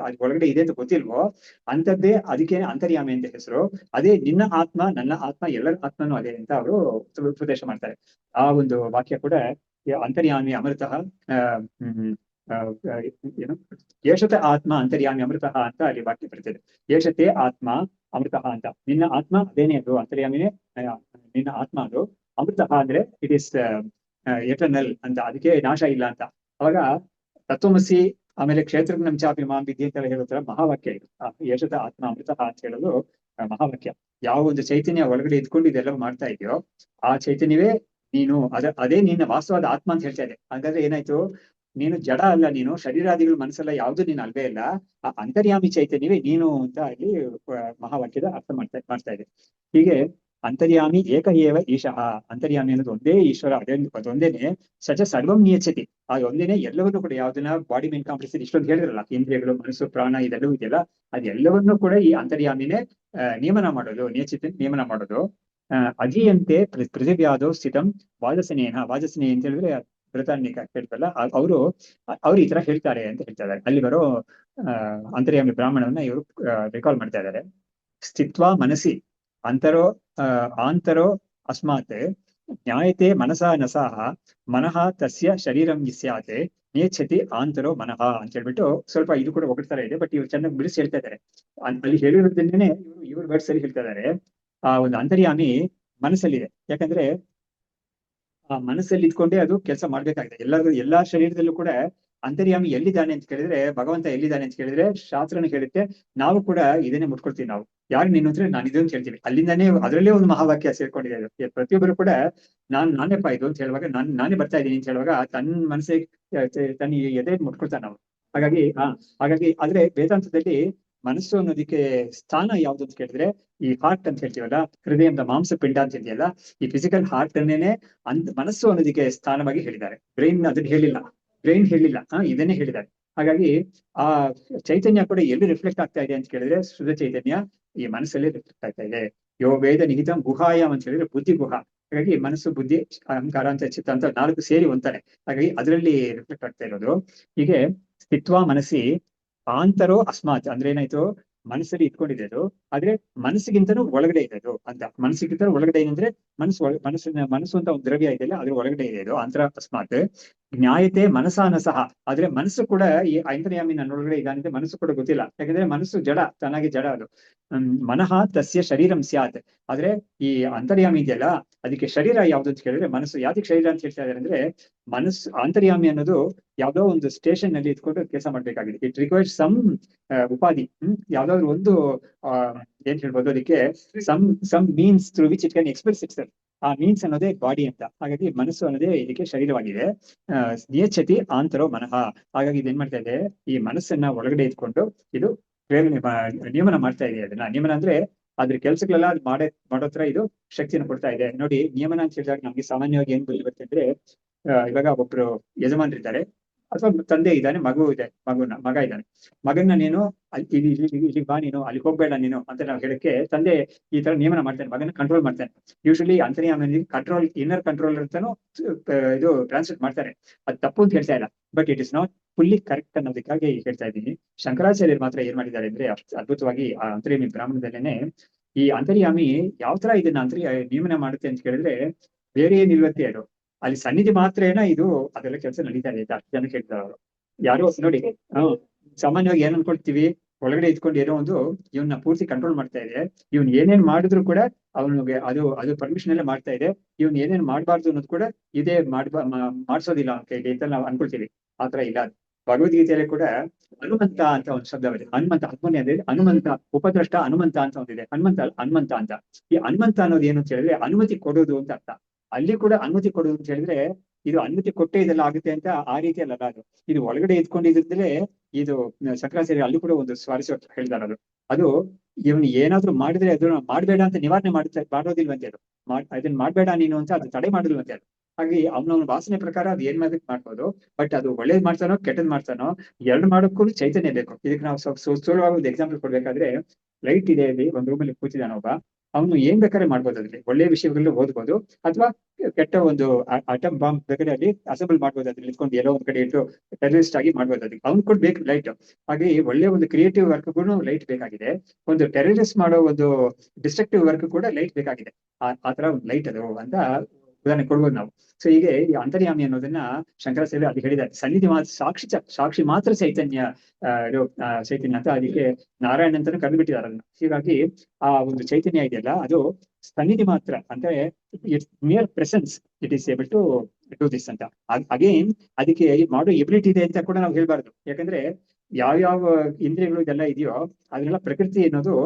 ಅದು ಒಳಗಡೆ ಇದೆ ಅಂತ ಗೊತ್ತಿಲ್ವೋ ಅಂತದ್ದೇ ಅದಕ್ಕೆ ಅಂತರ್ಯಾಮಿ ಅಂತ ಹೆಸರು. ಅದೇ ನಿನ್ನ ಆತ್ಮ, ನನ್ನ ಆತ್ಮ, ಎಲ್ಲರ ಆತ್ಮನೂ ಅದೇ ಅಂತ ಅವರು ಉಪದೇಶ ಮಾಡ್ತಾರೆ. ಆ ಒಂದು ವಾಕ್ಯ ಕೂಡ ಅಂತರ್ಯಾಮಿ ಅಮೃತಃ ಏನು ಏಷತೆ ಆತ್ಮ ಅಂತರ್ಯಾಮಿ ಅಮೃತಃ ಅಂತ ಅಲ್ಲಿ ವಾಕ್ಯ ಬರ್ತದೆ. ಏಷತೆ ಆತ್ಮ ಅಮೃತಃ ಅಂತ. ನಿನ್ನ ಆತ್ಮ ಅದೇನೇ, ಅದು ಅಂತರ್ಯಾಮಿನೇ ನಿನ್ನ ಆತ್ಮ. ಅದು ಅಮೃತಃ ಅಂದ್ರೆ ಇಟ್ ಇಸ್ ಎಟರ್ನಲ್ ಅಂತ, ಅದಕ್ಕೆ ನಾಶ ಇಲ್ಲ ಅಂತ. ಅವಾಗ ತತ್ವಮಸಿ ಆಮೇಲೆ ಕ್ಷೇತ್ರಜ್ಞಂ ಚಾಪಿ ಮಾಂ ವಿದ್ಯೆ ಅಂತ ಹೇಳೋ ತರ ಮಹಾವಾಕ್ಯ ಇದು. ಏಷತ ಆತ್ಮ ಅಮೃತಃ ಅಂತ ಹೇಳೋದು ಮಹಾವಾಕ್ಯ. ಯಾವ ಒಂದು ಚೈತನ್ಯ ಒಳಗಡೆ ಇದ್ಕೊಂಡು ಇದೆಲ್ಲ ಮಾಡ್ತಾ ಇದೆಯೋ ಆ ಚೈತನ್ಯವೇ ನೀನು, ಅದೇ ನಿನ್ನ ವಾಸ್ತವಾದ ಆತ್ಮ ಅಂತ ಹೇಳ್ತಾ ಇದೆ. ಹಾಗಾದ್ರೆ ಏನಾಯ್ತು, ನೀನು ಜಡ ಅಲ್ಲ, ನೀನು ಶರೀರಾದಿಗಳು ಮನಸ್ಸಲ್ಲ ಯಾವ್ದು ನೀನು ಅಲ್ವೇ ಇಲ್ಲ, ಆ ಅಂತರ್ಯಾಮಿ ಚೈತನ್ಯವೇ ನೀನು ಅಂತ ಅಲ್ಲಿ ಮಹಾವಾಕ್ಯದ ಅರ್ಥ ಮಾಡ್ತಾ ಇದೆ. ಹೀಗೆ ಅಂತರ್ಯಾಮಿ ಏಕ ಏವ ಈಶಃ, ಅಂತರ್ಯಾಮಿ ಅನ್ನೋದು ಒಂದೇ ಈಶ್ವರ, ಅದೊಂದೇನೆ. ಸಚ ಸರ್ವಂ ನಿಯಚ್ಚತಿ, ಒಂದೇನೆ ಎಲ್ಲವನ್ನೂ ಕೂಡ. ಯಾವ್ದನ್ನ ಬಾಡಿ ಮೈಂಡ್ ಕಾಂಪ್ಲೆಕ್ಸ್ ಇಷ್ಟೊಂದು ಹೇಳಿದ್ರಲ್ಲ, ಇಂದ್ರಿಯಗಳು, ಮನಸ್ಸು, ಪ್ರಾಣ ಇದೆಲ್ಲವೂ ಇದೆಯಲ್ಲ, ಅದೆಲ್ಲವನ್ನೂ ಕೂಡ ಈ ಅಂತರ್ಯಾಮಿನೇ ನಿಯಮನ ಮಾಡೋದು, ನಿಯಚಿತ ನಿಯಮನ ಮಾಡೋದು. ಅಜಿಯಂತೆ ಪೃಥಿವ್ಯಾದೋ ಸ್ಥಿತಂ ವಾಜಸನೇನ. ವಾಜಸನೇ ಅಂತ ಹೇಳಿದ್ರೆ ಬೃಹದಾರಣ್ಯಕ ಹೇಳ್ತಲ್ಲ, ಅವ್ರು ಈ ತರ ಹೇಳ್ತಾರೆ ಅಂತ ಹೇಳ್ತಾ ಇದ್ದಾರೆ. ಅಲ್ಲಿ ಬರೋ ಅಂತರ್ಯಾಮಿ ಬ್ರಾಹ್ಮಣವನ್ನ ಇವರು ರಿಕಾಲ್ ಮಾಡ್ತಾ ಇದ್ದಾರೆ. ಸ್ಥಿತ್ವಾ ಮನಸಿ ಆಂತರೋ ಅಸ್ಮಾತ್ ಜ್ಞಾಯತೆ ಮನಸಾ ನಸಾಹ ಮನಃ ತಸ್ಯ ಶರೀರಂ ಸ್ಯಾತ್ ನೇಚ್ಛತಿ ಆಂತರೋ ಮನಃ ಅಂತ ಹೇಳ್ಬಿಟ್ಟು ಸ್ವಲ್ಪ ಇದು ಕೂಡ ಒಗ್ಗಡ್ತರ ಇದೆ. ಬಟ್ ಇವ್ರು ಚೆನ್ನಾಗಿ ಬಿಡಿಸಿ ಹೇಳ್ತಾ ಇದ್ದಾರೆ. ಅಲ್ಲಿ ಹೇಳಿರೋದನ್ನೇ ಇವ್ರ ವರ್ಡ್ಸ್ ಅಲ್ಲಿ ಹೇಳ್ತಾ ಇದ್ದಾರೆ. ಆ ಒಂದು ಅಂತರ್ಯಾಮಿ ಮನಸ್ಸಲ್ಲಿದೆ. ಯಾಕಂದ್ರೆ ಆ ಮನಸ್ಸಲ್ಲಿ ಇದ್ಕೊಂಡೇ ಅದು ಕೆಲಸ ಮಾಡ್ಬೇಕಾಗಿದೆ. ಎಲ್ಲಾ ಶರೀರದಲ್ಲೂ ಕೂಡ ಅಂತರ್ಯಾಮಿ ಎಲ್ಲಿದ್ದಾನೆ ಅಂತ ಕೇಳಿದ್ರೆ, ಭಗವಂತ ಎಲ್ಲಿದ್ದಾನೆ ಅಂತ ಕೇಳಿದ್ರೆ ಶಾಸ್ತ್ರನ ಹೇಳುತ್ತೆ. ನಾವು ಕೂಡ ಇದನ್ನೇ ಮುಟ್ಕೊಳ್ತೀವಿ. ನಾವು ಯಾರು ನೀನು ಅಂದ್ರೆ ನಾನು ಇದು ಅಂತ ಹೇಳ್ತೀವಿ. ಅಲ್ಲಿಂದಾನೇ ಅದರಲ್ಲೇ ಒಂದು ಮಹಾವಾಕ್ಯ ಸೇರ್ಕೊಂಡಿದೆ. ಅದು ಪ್ರತಿಯೊಬ್ಬರು ಕೂಡ ನಾನೇಪ್ಪ ಇದು ಅಂತ ಹೇಳುವಾಗ, ನಾನೇ ಬರ್ತಾ ಇದ್ದೀನಿ ಅಂತ ಹೇಳುವಾಗ ತನ್ನ ಮನಸ್ಸಿಗೆ ತನ್ನ ಎದೆ ಮುಟ್ಕೊಳ್ತಾನೆ ನಾವು. ಹಾಗಾಗಿ ಆದ್ರೆ ವೇದಾಂತದಲ್ಲಿ ಮನಸ್ಸು ಅನ್ನೋದಕ್ಕೆ ಸ್ಥಾನ ಯಾವ್ದು ಅಂತ ಕೇಳಿದ್ರೆ, ಈ ಹಾರ್ಟ್ ಅಂತ ಹೇಳ್ತೀವಲ್ಲ, ಹೃದಯದ ಮಾಂಸ ಪಿಂಡ ಅಂತ ಇದೆಯಲ್ಲ, ಈ ಫಿಸಿಕಲ್ ಹಾರ್ಟ್ ಅನ್ನೇನೆ ಮನಸ್ಸು ಅನ್ನೋದಕ್ಕೆ ಸ್ಥಾನವಾಗಿ ಹೇಳಿದ್ದಾರೆ. ಬ್ರೈನ್ ಅದನ್ನ ಹೇಳಿಲ್ಲ, ಇದನ್ನೇ ಹೇಳಿದ್ದಾರೆ. ಹಾಗಾಗಿ ಆ ಚೈತನ್ಯ ಕೂಡ ಎಲ್ಲಿ ರಿಫ್ಲೆಕ್ಟ್ ಆಗ್ತಾ ಇದೆ ಅಂತ ಕೇಳಿದ್ರೆ, ಶುದ್ಧ ಚೈತನ್ಯ ಈ ಮನಸ್ಸಲ್ಲಿ ರಿಫ್ಲೆಕ್ಟ್ ಆಗ್ತಾ ಇದೆ. ಯೋ ವೇದ ನಿಹಿತಂ ಗುಹಾಯಾಮ್ ಅಂತ ಹೇಳಿದ್ರೆ ಬುದ್ಧಿ ಗುಹಾ. ಹಾಗಾಗಿ ಮನಸ್ಸು, ಬುದ್ಧಿ, ಅಹಂಕಾರ ಅಂತ ಚಿತ್ತ ಅಂತ 4 ಸೇರಿ ಒಂತಾನೆ. ಹಾಗಾಗಿ ಅದರಲ್ಲಿ ರಿಫ್ಲೆಕ್ಟ್ ಆಗ್ತಾ ಇರೋದು. ಹೀಗೆ ಸ್ಥಿತ್ವ ಮನಸ್ಸಿ ಆಂತರೋ ಅಸ್ಮಾತ್ ಅಂದ್ರೆ ಏನಾಯ್ತು, ಮನಸ್ಸಲ್ಲಿ ಇಟ್ಕೊಂಡಿದೆ ಅದು. ಆದ್ರೆ ಮನಸ್ಸಿಗಿಂತನೂ ಒಳಗಡೆ ಇದೆ ಅದು ಅಂತ. ಮನಸ್ಸಿಗಿಂತ ಒಳಗಡೆ ಏನಂದ್ರೆ ಮನಸ್ಸು ಅಂತ ಒಂದು ದ್ರವ್ಯ ಇದೆಯಲ್ಲ, ಅದ್ರ ಒಳಗಡೆ ಇದೆ ಅದು ಅಂತರ ಅಸ್ಮಾತ್. ಜ್ಞಾಯತೆ ಮನಸಾನಸಹ, ಆದ್ರೆ ಮನಸ್ಸು ಕೂಡ ಈ ಅಂತರ್ಯಾಮಿ ನನ್ನ ಒಳಗಡೆ ಇದ್ದಾನೆ ಮನಸ್ಸು ಕೂಡ ಗೊತ್ತಿಲ್ಲ. ಯಾಕಂದ್ರೆ ಮನಸ್ಸು ಜಡ, ತಾನಾಗಿ ಜಡ ಅದು. ಮನಃ ತಸ್ಯ ಶರೀರಂ ಸ್ಯಾತ್, ಆದ್ರೆ ಈ ಅಂತರ್ಯಾಮಿ ಇದೆಯಲ್ಲ ಅದಕ್ಕೆ ಶರೀರ ಯಾವ್ದು ಅಂತ ಕೇಳಿದ್ರೆ ಮನಸ್ಸು. ಯಾವ್ದಕ್ಕೆ ಶರೀರ ಅಂತ ಹೇಳ್ತಾ ಇದ್ದಾರೆ ಅಂದ್ರೆ, ಮನಸ್ಸು ಅಂತರ್ಯಾಮಿ ಅನ್ನೋದು ಯಾವ್ದೋ ಒಂದು ಸ್ಟೇಷನ್ ನಲ್ಲಿ ಇಟ್ಕೊಂಡು ಕೆಲಸ ಮಾಡ್ಬೇಕಾಗಿದೆ. ಇಟ್ ರಿಕ್ವೈರ್ಸ್ ಸಮ್ ಉಪಾಧಿ. ಯಾವ್ದಾದ್ರು ಒಂದು ಏನ್ ಹೇಳ್ಬೋದು, ಅದಕ್ಕೆ some means through which it can express itself. ಆ ಮೀನ್ಸ್ ಅನ್ನೋದೇ ಬಾಡಿ ಅಂತ. ಹಾಗಾಗಿ ಮನಸ್ಸು ಅನ್ನೋದೇ ಇದಕ್ಕೆ ಶರೀರವಾಗಿದೆ. ನಿಯಚ್ಛತಿ ಆಂತರೋ ಮನಃ. ಹಾಗಾಗಿ ಇದೇನ್ ಮಾಡ್ತಾ ಇದೆ, ಈ ಮನಸ್ಸನ್ನ ಒಳಗಡೆ ಇಟ್ಕೊಂಡು ಇದು ನಿಯಮನ ಮಾಡ್ತಾ ಇದೆ. ಅದನ್ನ ನಿಯಮನ ಅಂದ್ರೆ ಅದ್ರ ಕೆಲ್ಸಗಳೆಲ್ಲ ಅದು ಮಾಡೋತ್ರ ಇದು ಶಕ್ತಿಯನ್ನು ಕೊಡ್ತಾ ಇದೆ. ನೋಡಿ, ನಿಯಮನ ಅಂತ ಹೇಳಿದಾಗ ನಮ್ಗೆ ಸಾಮಾನ್ಯವಾಗಿ ಏನ್ ಬುದ್ಧಿ ಬರುತ್ತೆ ಅಂದ್ರೆ, ಇವಾಗ ಒಬ್ರು ಯಜಮಾನ್ರಿದ್ದಾರೆ ಅಥವಾ ತಂದೆ ಇದ್ದಾನೆ, ಮಗ ಇದ್ದಾನೆ. ಮಗನ್ನ ನೀನು ಇಲ್ಲಿ ಬಾ, ನೀನು ಅಲ್ಲಿ ಹೋಗ್ಬೇಡ ನೀನು ಅಂತ ನಾವು ಹೇಳಕ್ಕೆ ತಂದೆ ಈ ತರ ನಿಯಮನ ಮಾಡ್ತಾನೆ, ಮಗನ ಕಂಟ್ರೋಲ್ ಮಾಡ್ತಾನೆ. ಯೂಶಲಿ ಅಂತರ್ಯಾಮಿ ಕಂಟ್ರೋಲ್, ಇನ್ನರ್ ಕಂಟ್ರೋಲ್ ಅಂತಾನು ಇದು ಟ್ರಾನ್ಸ್ಲೇಟ್ ಮಾಡ್ತಾರೆ. ಅದು ತಪ್ಪು ಅಂತ ಹೇಳ್ತಾ ಇಲ್ಲ, but it is not fully correct ಅನ್ನೋದಕ್ಕಾಗಿ ಹೇಳ್ತಾ ಇದ್ದೀನಿ. ಶಂಕರಾಚಾರ್ಯರು ಮಾತ್ರ ಏನ್ ಮಾಡಿದ್ದಾರೆ ಅಂದ್ರೆ, ಅದ್ಭುತವಾಗಿ ಆ ಅಂತರ್ಯಾಮಿ ಬ್ರಾಹ್ಮಣದಲ್ಲೇನೆ ಈ ಅಂತರ್ಯಾಮಿ ಯಾವ ತರ ಇದನ್ನ ನಿಯಮನ ಮಾಡುತ್ತೆ ಅಂತ ಕೇಳಿದ್ರೆ, ಬೇರೆ ಏನಿಲ್ವತ್ತೆ ಅದು, ಅಲ್ಲಿ ಸನ್ನಿಧಿ ಮಾತ್ರ ಇದು ಅದೆಲ್ಲ ಕೆಲಸ ನಡೀತಾ ಇದೆ. ಅಷ್ಟು ಜನ ಹೇಳ್ತಾರೆ ಅವರು. ಯಾರೋ ನೋಡಿ, ಸಾಮಾನ್ಯವಾಗಿ ಏನ್ ಅನ್ಕೊಳ್ತೀವಿ, ಒಳಗಡೆ ಇದ್ಕೊಂಡು ಏನೋ ಒಂದು ಇವನ್ನ ಪೂರ್ತಿ ಕಂಟ್ರೋಲ್ ಮಾಡ್ತಾ ಇದೆ, ಇವ್ನ್ ಏನೇನ್ ಮಾಡಿದ್ರು ಕೂಡ ಅವನಿಗೆ ಅದು ಪರ್ಮಿಷನ್ ಎಲ್ಲ ಮಾಡ್ತಾ ಇದೆ, ಇವ್ನ್ ಏನೇನ್ ಮಾಡ್ಬಾರ್ದು ಅನ್ನೋದು ಕೂಡ ಇದೇ ಮಾಡ್ಸೋದಿಲ್ಲ ಅವನ ಕೈಗೆ ಅಂತ ನಾವು ಅನ್ಕೊಳ್ತೀವಿ. ಆತರ ಇಲ್ಲ. ಭಗವದ್ಗೀತೆಯಲ್ಲಿ ಕೂಡ ಹನುಮಂತ ಅಂತ ಒಂದು ಶಬ್ದವಿದೆ. ಹನುಮಂತ ಹನುಮನೆ ಅಂದ್ರೆ ಹನುಮಂತ, ಉಪದ್ರಷ್ಟ ಹನುಮಂತ ಅಂತ ಒಂದಿದೆ. ಹನುಮಂತ ಅಂತ. ಈ ಹನುಮಂತ ಅನ್ನೋದು ಏನು ಅಂತ ಹೇಳಿದ್ರೆ ಅನುಮತಿ ಕೊಡೋದು ಅಂತ ಅರ್ಥ. ಅಲ್ಲಿ ಕೂಡ ಅನುಮತಿ ಕೊಡೋದು ಅಂತ ಹೇಳಿದ್ರೆ ಇದು ಅನುಮತಿ ಕೊಟ್ಟೆ ಇದೆಲ್ಲ ಆಗುತ್ತೆ ಅಂತ ಆ ರೀತಿಯಲ್ಲ ಅದು. ಇದು ಒಳಗಡೆ ಇದ್ಕೊಂಡಿದ್ರೆ ಇದು ಶಂಕರಾಚಾರ್ಯ ಅಲ್ಲಿ ಕೂಡ ಒಂದು ಸ್ವಾರಸ್ಯ ಹೇಳ್ತಾರೆ. ಅದು ಇವನು ಏನಾದ್ರು ಮಾಡಿದ್ರೆ ಅದನ್ನ ಮಾಡ್ಬೇಡ ಅಂತ ನಿವಾರಣೆ ಮಾಡೋದಿಲ್ವಂತೆ. ಅದು ಅದನ್ನ ಮಾಡ್ಬೇಡ ನೀನು ಅಂತ ಅದು ತಡೆ ಮಾಡಿಲ್ವಂತೆ ಅದು. ಹಾಗೆ ಅವನವನ ವಾಸನೆ ಪ್ರಕಾರ ಅದು ಏನ್ ಮಾಡ್ಬೋದು. ಬಟ್ ಅದು ಒಳ್ಳೇದ್ ಮಾಡ್ತಾನೋ ಕೆಟ್ಟದ್ ಮಾಡ್ತಾನೋ ಎರಡು ಮಾಡೋಕ್ಕೂ ಚೈತನ್ಯ ಬೇಕು. ಇದಕ್ಕೆ ನಾವು ಸುಲಭವಾಗಿ ಒಂದು ಎಕ್ಸಾಂಪಲ್ ಕೊಡ್ಬೇಕಾದ್ರೆ, ಲೈಟ್ ಇದೆ ಅಲ್ಲಿ ಒಂದ್ ರೂಮಲ್ಲಿ ಕೂತಿದ್ದಾನ ಒಬ್ಬ, ಅವನು ಏನ್ ಬೇಕಾದ್ರೆ ಮಾಡ್ಬೋದು. ಅದ್ರಲ್ಲಿ ಒಳ್ಳೆ ವಿಷಯಗಳನ್ನ ಓದ್ಬೋದು, ಅಥವಾ ಕೆಟ್ಟ ಒಂದು ಅಟಮ್ ಬಾಂಬ್ ಬೇಕಾದ್ರೆ ಅಲ್ಲಿ ಅಸೆಂಬಲ್ ಮಾಡ್ಬೋದು. ಅದ್ರಲ್ಲಿ ಇಟ್ಕೊಂಡು ಎಲ್ಲೋ ಒಂದ್ ಕಡೆ ಇಟ್ಟು ಟೆರರಿಸ್ಟ್ ಆಗಿ ಮಾಡ್ಬೋದು. ಅದಕ್ಕೆ ಅವ್ನು ಕೂಡ ಬೇಕು ಲೈಟ್. ಹಾಗೆ ಒಳ್ಳೆ ಒಂದು ಕ್ರಿಯೇಟಿವ್ ವರ್ಕ್ಗೂ ಲೈಟ್ ಬೇಕಾಗಿದೆ, ಒಂದು ಟೆರರಿಸ್ಟ್ ಮಾಡೋ ಒಂದು ಡಿಸ್ಟ್ರಕ್ಟಿವ್ ವರ್ಕ್ ಕೂಡ ಲೈಟ್ ಬೇಕಾಗಿದೆ. ಆ ತರ ಒಂದು ಲೈಟ್ ಅದು ಅಂತ ಉದಾಹರಣೆ ಕೊಡ್ಬೋದು ನಾವು. ಸೊ ಹೀಗೆ ಈ ಅಂತರ್ಯಾಮಿ ಅನ್ನೋದನ್ನ ಶಂಕರಾಚಾರ್ಯ ಅದು ಹೇಳಿದ್ದಾರೆ. ಸನ್ನಿಧಿ ಮಾತ್ರ ಸಾಕ್ಷಿ ಮಾತ್ರ ಚೈತನ್ಯ ಚೈತನ್ಯ ಅಂತ ಅದಕ್ಕೆ ನಾರಾಯಣ ಅಂತಾನು ಕರೆದುಬಿಟ್ಟಿದ್ದಾರೆ ಅದನ್ನ. ಹೀಗಾಗಿ ಆ ಒಂದು ಚೈತನ್ಯ ಇದೆಯಲ್ಲ ಅದು ಸನ್ನಿಧಿ ಮಾತ್ರ, ಅಂದ್ರೆ it's mere presence, it is able to do this ಅಂತ. ಅಗೇನ್ ಅದಕ್ಕೆ ಮಾಡೋ ಎಬಿಲಿಟಿ ಇದೆ ಅಂತ ಕೂಡ ನಾವು ಹೇಳ್ಬಾರ್ದು. ಯಾಕಂದ್ರೆ ಯಾವ್ಯಾವ ಇಂದ್ರಿಯಗಳು ಇದೆಲ್ಲ ಇದೆಯೋ ಅದನ್ನೆಲ್ಲ ಪ್ರಕೃತಿ ಅನ್ನೋದು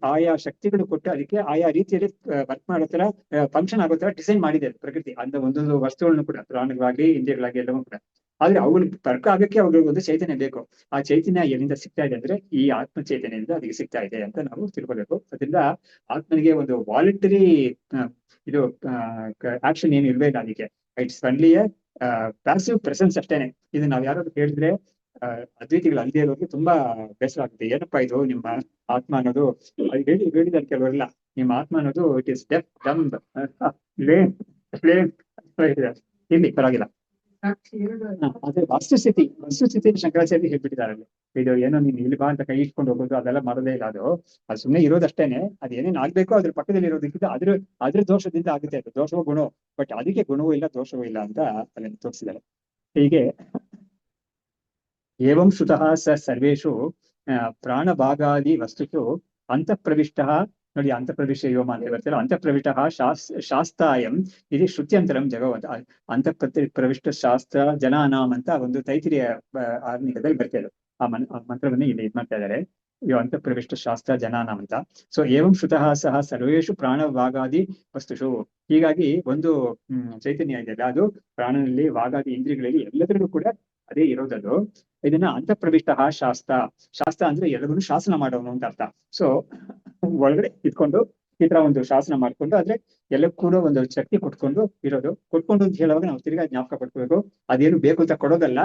ಆಯಾ ಶಕ್ತಿಗಳು ಕೊಟ್ಟು ಅದಕ್ಕೆ ಆಯಾ ರೀತಿಯಲ್ಲಿ ವರ್ಕ್ ಮಾಡೋ ತರ ಫಂಕ್ಷನ್ ಆಗೋ ತರ ಡಿಸೈನ್ ಮಾಡಿದೆ ಪ್ರಕೃತಿ. ಅಂತ ಒಂದೊಂದು ವಸ್ತುಗಳನ್ನು ಕೂಡ ಪ್ರಾಣಿಗಳಾಗಿ ಇಂದ್ರಿಯಗಳಾಗಿ ಎಲ್ಲವೂ ಕೂಡ. ಆದ್ರೆ ಅವುಗಳಿಗೆ ವರ್ಕ್ ಆಗಕ್ಕೆ ಅವುಗಳಿಗೆ ಒಂದು ಚೈತನ್ಯ ಬೇಕು. ಆ ಚೈತನ್ಯ ಎಲ್ಲಿಂದ ಸಿಗ್ತಾ ಇದೆ ಅಂದ್ರೆ ಈ ಆತ್ಮ ಚೈತನ್ಯದಿಂದ ಅದಕ್ಕೆ ಸಿಗ್ತಾ ಇದೆ ಅಂತ ನಾವು ತಿಳ್ಕೊಬೇಕು. ಅದರಿಂದ ಆತ್ಮನಿಗೆ ಒಂದು ವಾಲಂಟರಿ ಇದು ಆಕ್ಷನ್ ಏನು ಇಲ್ವೇ ಇಲ್ಲ. ಅದಕ್ಕೆ ಇಟ್ಸ್ ಒನ್ಲಿ ಪ್ಯಾಸಿವ್ ಪ್ರೆಸೆನ್ಸ್ ಅಷ್ಟೇನೆ. ಇದು ನಾವ್ ಯಾರಾದ್ರು ಹೇಳಿದ್ರೆ ಅದ್ವೈತಿಗಳು ಅಲ್ಲದೆ ಇರೋರಿಗೆ ತುಂಬಾ ಬೇಸರ ಆಗುತ್ತೆ. ಏನಪ್ಪಾ ಇದು ನಿಮ್ಮ ಆತ್ಮ ಅನ್ನೋದು, ಹೇಳಿದ್ದಾರೆ ಕೆಲವರೆಲ್ಲ, ನಿಮ್ಮ ಆತ್ಮ ಅನ್ನೋದು ಇಟ್ ಇಸ್ ಡೆಫ್ ಡಮ್ ಇಲ್ಲಿ ಪರವಾಗಿಲ್ಲ. ಅದೇ ವಸ್ತುಸ್ಥಿತಿ ಶಂಕರಾಚಾರ್ಯ ಹೇಳ್ಬಿಟ್ಟಿದ್ದಾರೆ ಅಲ್ಲಿ. ಇದು ಏನೋ ನೀನ್ ಇಲ್ಲಿ ಬಾ ಅಂತ ಕೈ ಇಟ್ಕೊಂಡು ಹೋಗೋದು ಅದೆಲ್ಲ ಮಾಡೋದೇ ಇಲ್ಲ. ಅದು ಸುಮ್ಮನೆ ಇರೋದಷ್ಟೇನೆ. ಅದ್ ಏನೇನ್ ಆಗ್ಬೇಕೋ ಅದ್ರ ಪಕ್ಕದಲ್ಲಿ ಇರೋದಕ್ಕಿಂತ ಅದ್ರ ದೋಷದಿಂದ ಆಗುತ್ತೆ. ಅದು ದೋಷವೋ ಗುಣವೋ, ಬಟ್ ಅದಕ್ಕೆ ಗುಣವೂ ಇಲ್ಲ ದೋಷವೂ ಇಲ್ಲ ಅಂತ ಅದನ್ನು ತೋರಿಸಿದ್ದಾರೆ. ಹೀಗೆ ಏವಂ ಶ್ರುತಃ ಸರ್ವೇಷು ಪ್ರಾಣಭಾಗಾದಿ ವಸ್ತುಷು ಅಂತಃಪ್ರವಿಷ್ಟ, ನೋಡಿ ಅಂತಃಪ್ರವಿಷ್ಟ ಯೋಮ ಅಂತ ಬರ್ತಾರೆ, ಅಂತಃಪ್ರವಿಷ್ಟ ಶಾಸ್ತಾಯಂ ಇದು ಶ್ರುತ್ಯಂತರಂ ಜಗವತ್. ಅಂತಃಪ್ರವಿಷ್ಟ ಶಾಸ್ತ್ರ ಜನಾನಾಮ್ ಅಂತ ಒಂದು ತೈತಿರಿಯ ಆರ್ನಿಕದಲ್ಲಿ ಬರ್ತೇವೆ. ಆ ಮಂತ್ರವನ್ನೇ ಇಲ್ಲಿ ಇದ್ ಮಾಡ್ತಾ ಇದ್ದಾರೆ, ಅಂತಃಪ್ರವಿಷ್ಟ ಶಾಸ್ತ್ರ ಜನಾನಾಮ್ ಅಂತ. ಸೊ ಏವಂ ಶ್ರುತಃ ಸಹ ಸರ್ವೇಷು ಪ್ರಾಣಭಾಗಾದಿ ವಸ್ತುಷು. ಹೀಗಾಗಿ ಒಂದು ಚೈತನ್ಯ ಇದೆಯಲ್ಲ ಅದು ಪ್ರಾಣನಲ್ಲಿ ವಾಗಾದಿ ಇಂದ್ರಿಯಗಳಲ್ಲಿ ಎಲ್ಲದರಲ್ಲೂ ಕೂಡ ಅದೇ ಇರೋದದು. ಇದನ್ನ ಅಂತಃಪ್ರವಿಷ್ಟ ಶಾಸ್ತ್ರ ಅಂದ್ರೆ ಎಲ್ಲವನ್ನೂ ಶಾಸನ ಮಾಡೋನು ಅಂತ ಅರ್ಥ. ಸೊ ಒಳಗಡೆ ಇಟ್ಕೊಂಡು ಈ ತರ ಒಂದು ಶಾಸನ ಮಾಡ್ಕೊಂಡು ಆದ್ರೆ ಎಲ್ಲಕ್ಕೂ ಕೂಡ ಒಂದು ಶಕ್ತಿ ಕೊಟ್ಕೊಂಡು ಇರೋದು. ಕೊಟ್ಕೊಂಡು ಅಂತ ಹೇಳುವಾಗ ನಾವು ತಿರ್ಗಾ ಜ್ಞಾಪಕ ಪಡ್ಕೋಬೇಕು, ಅದೇನು ಬೇಕು ಅಂತ ಕೊಡೋದಲ್ಲ,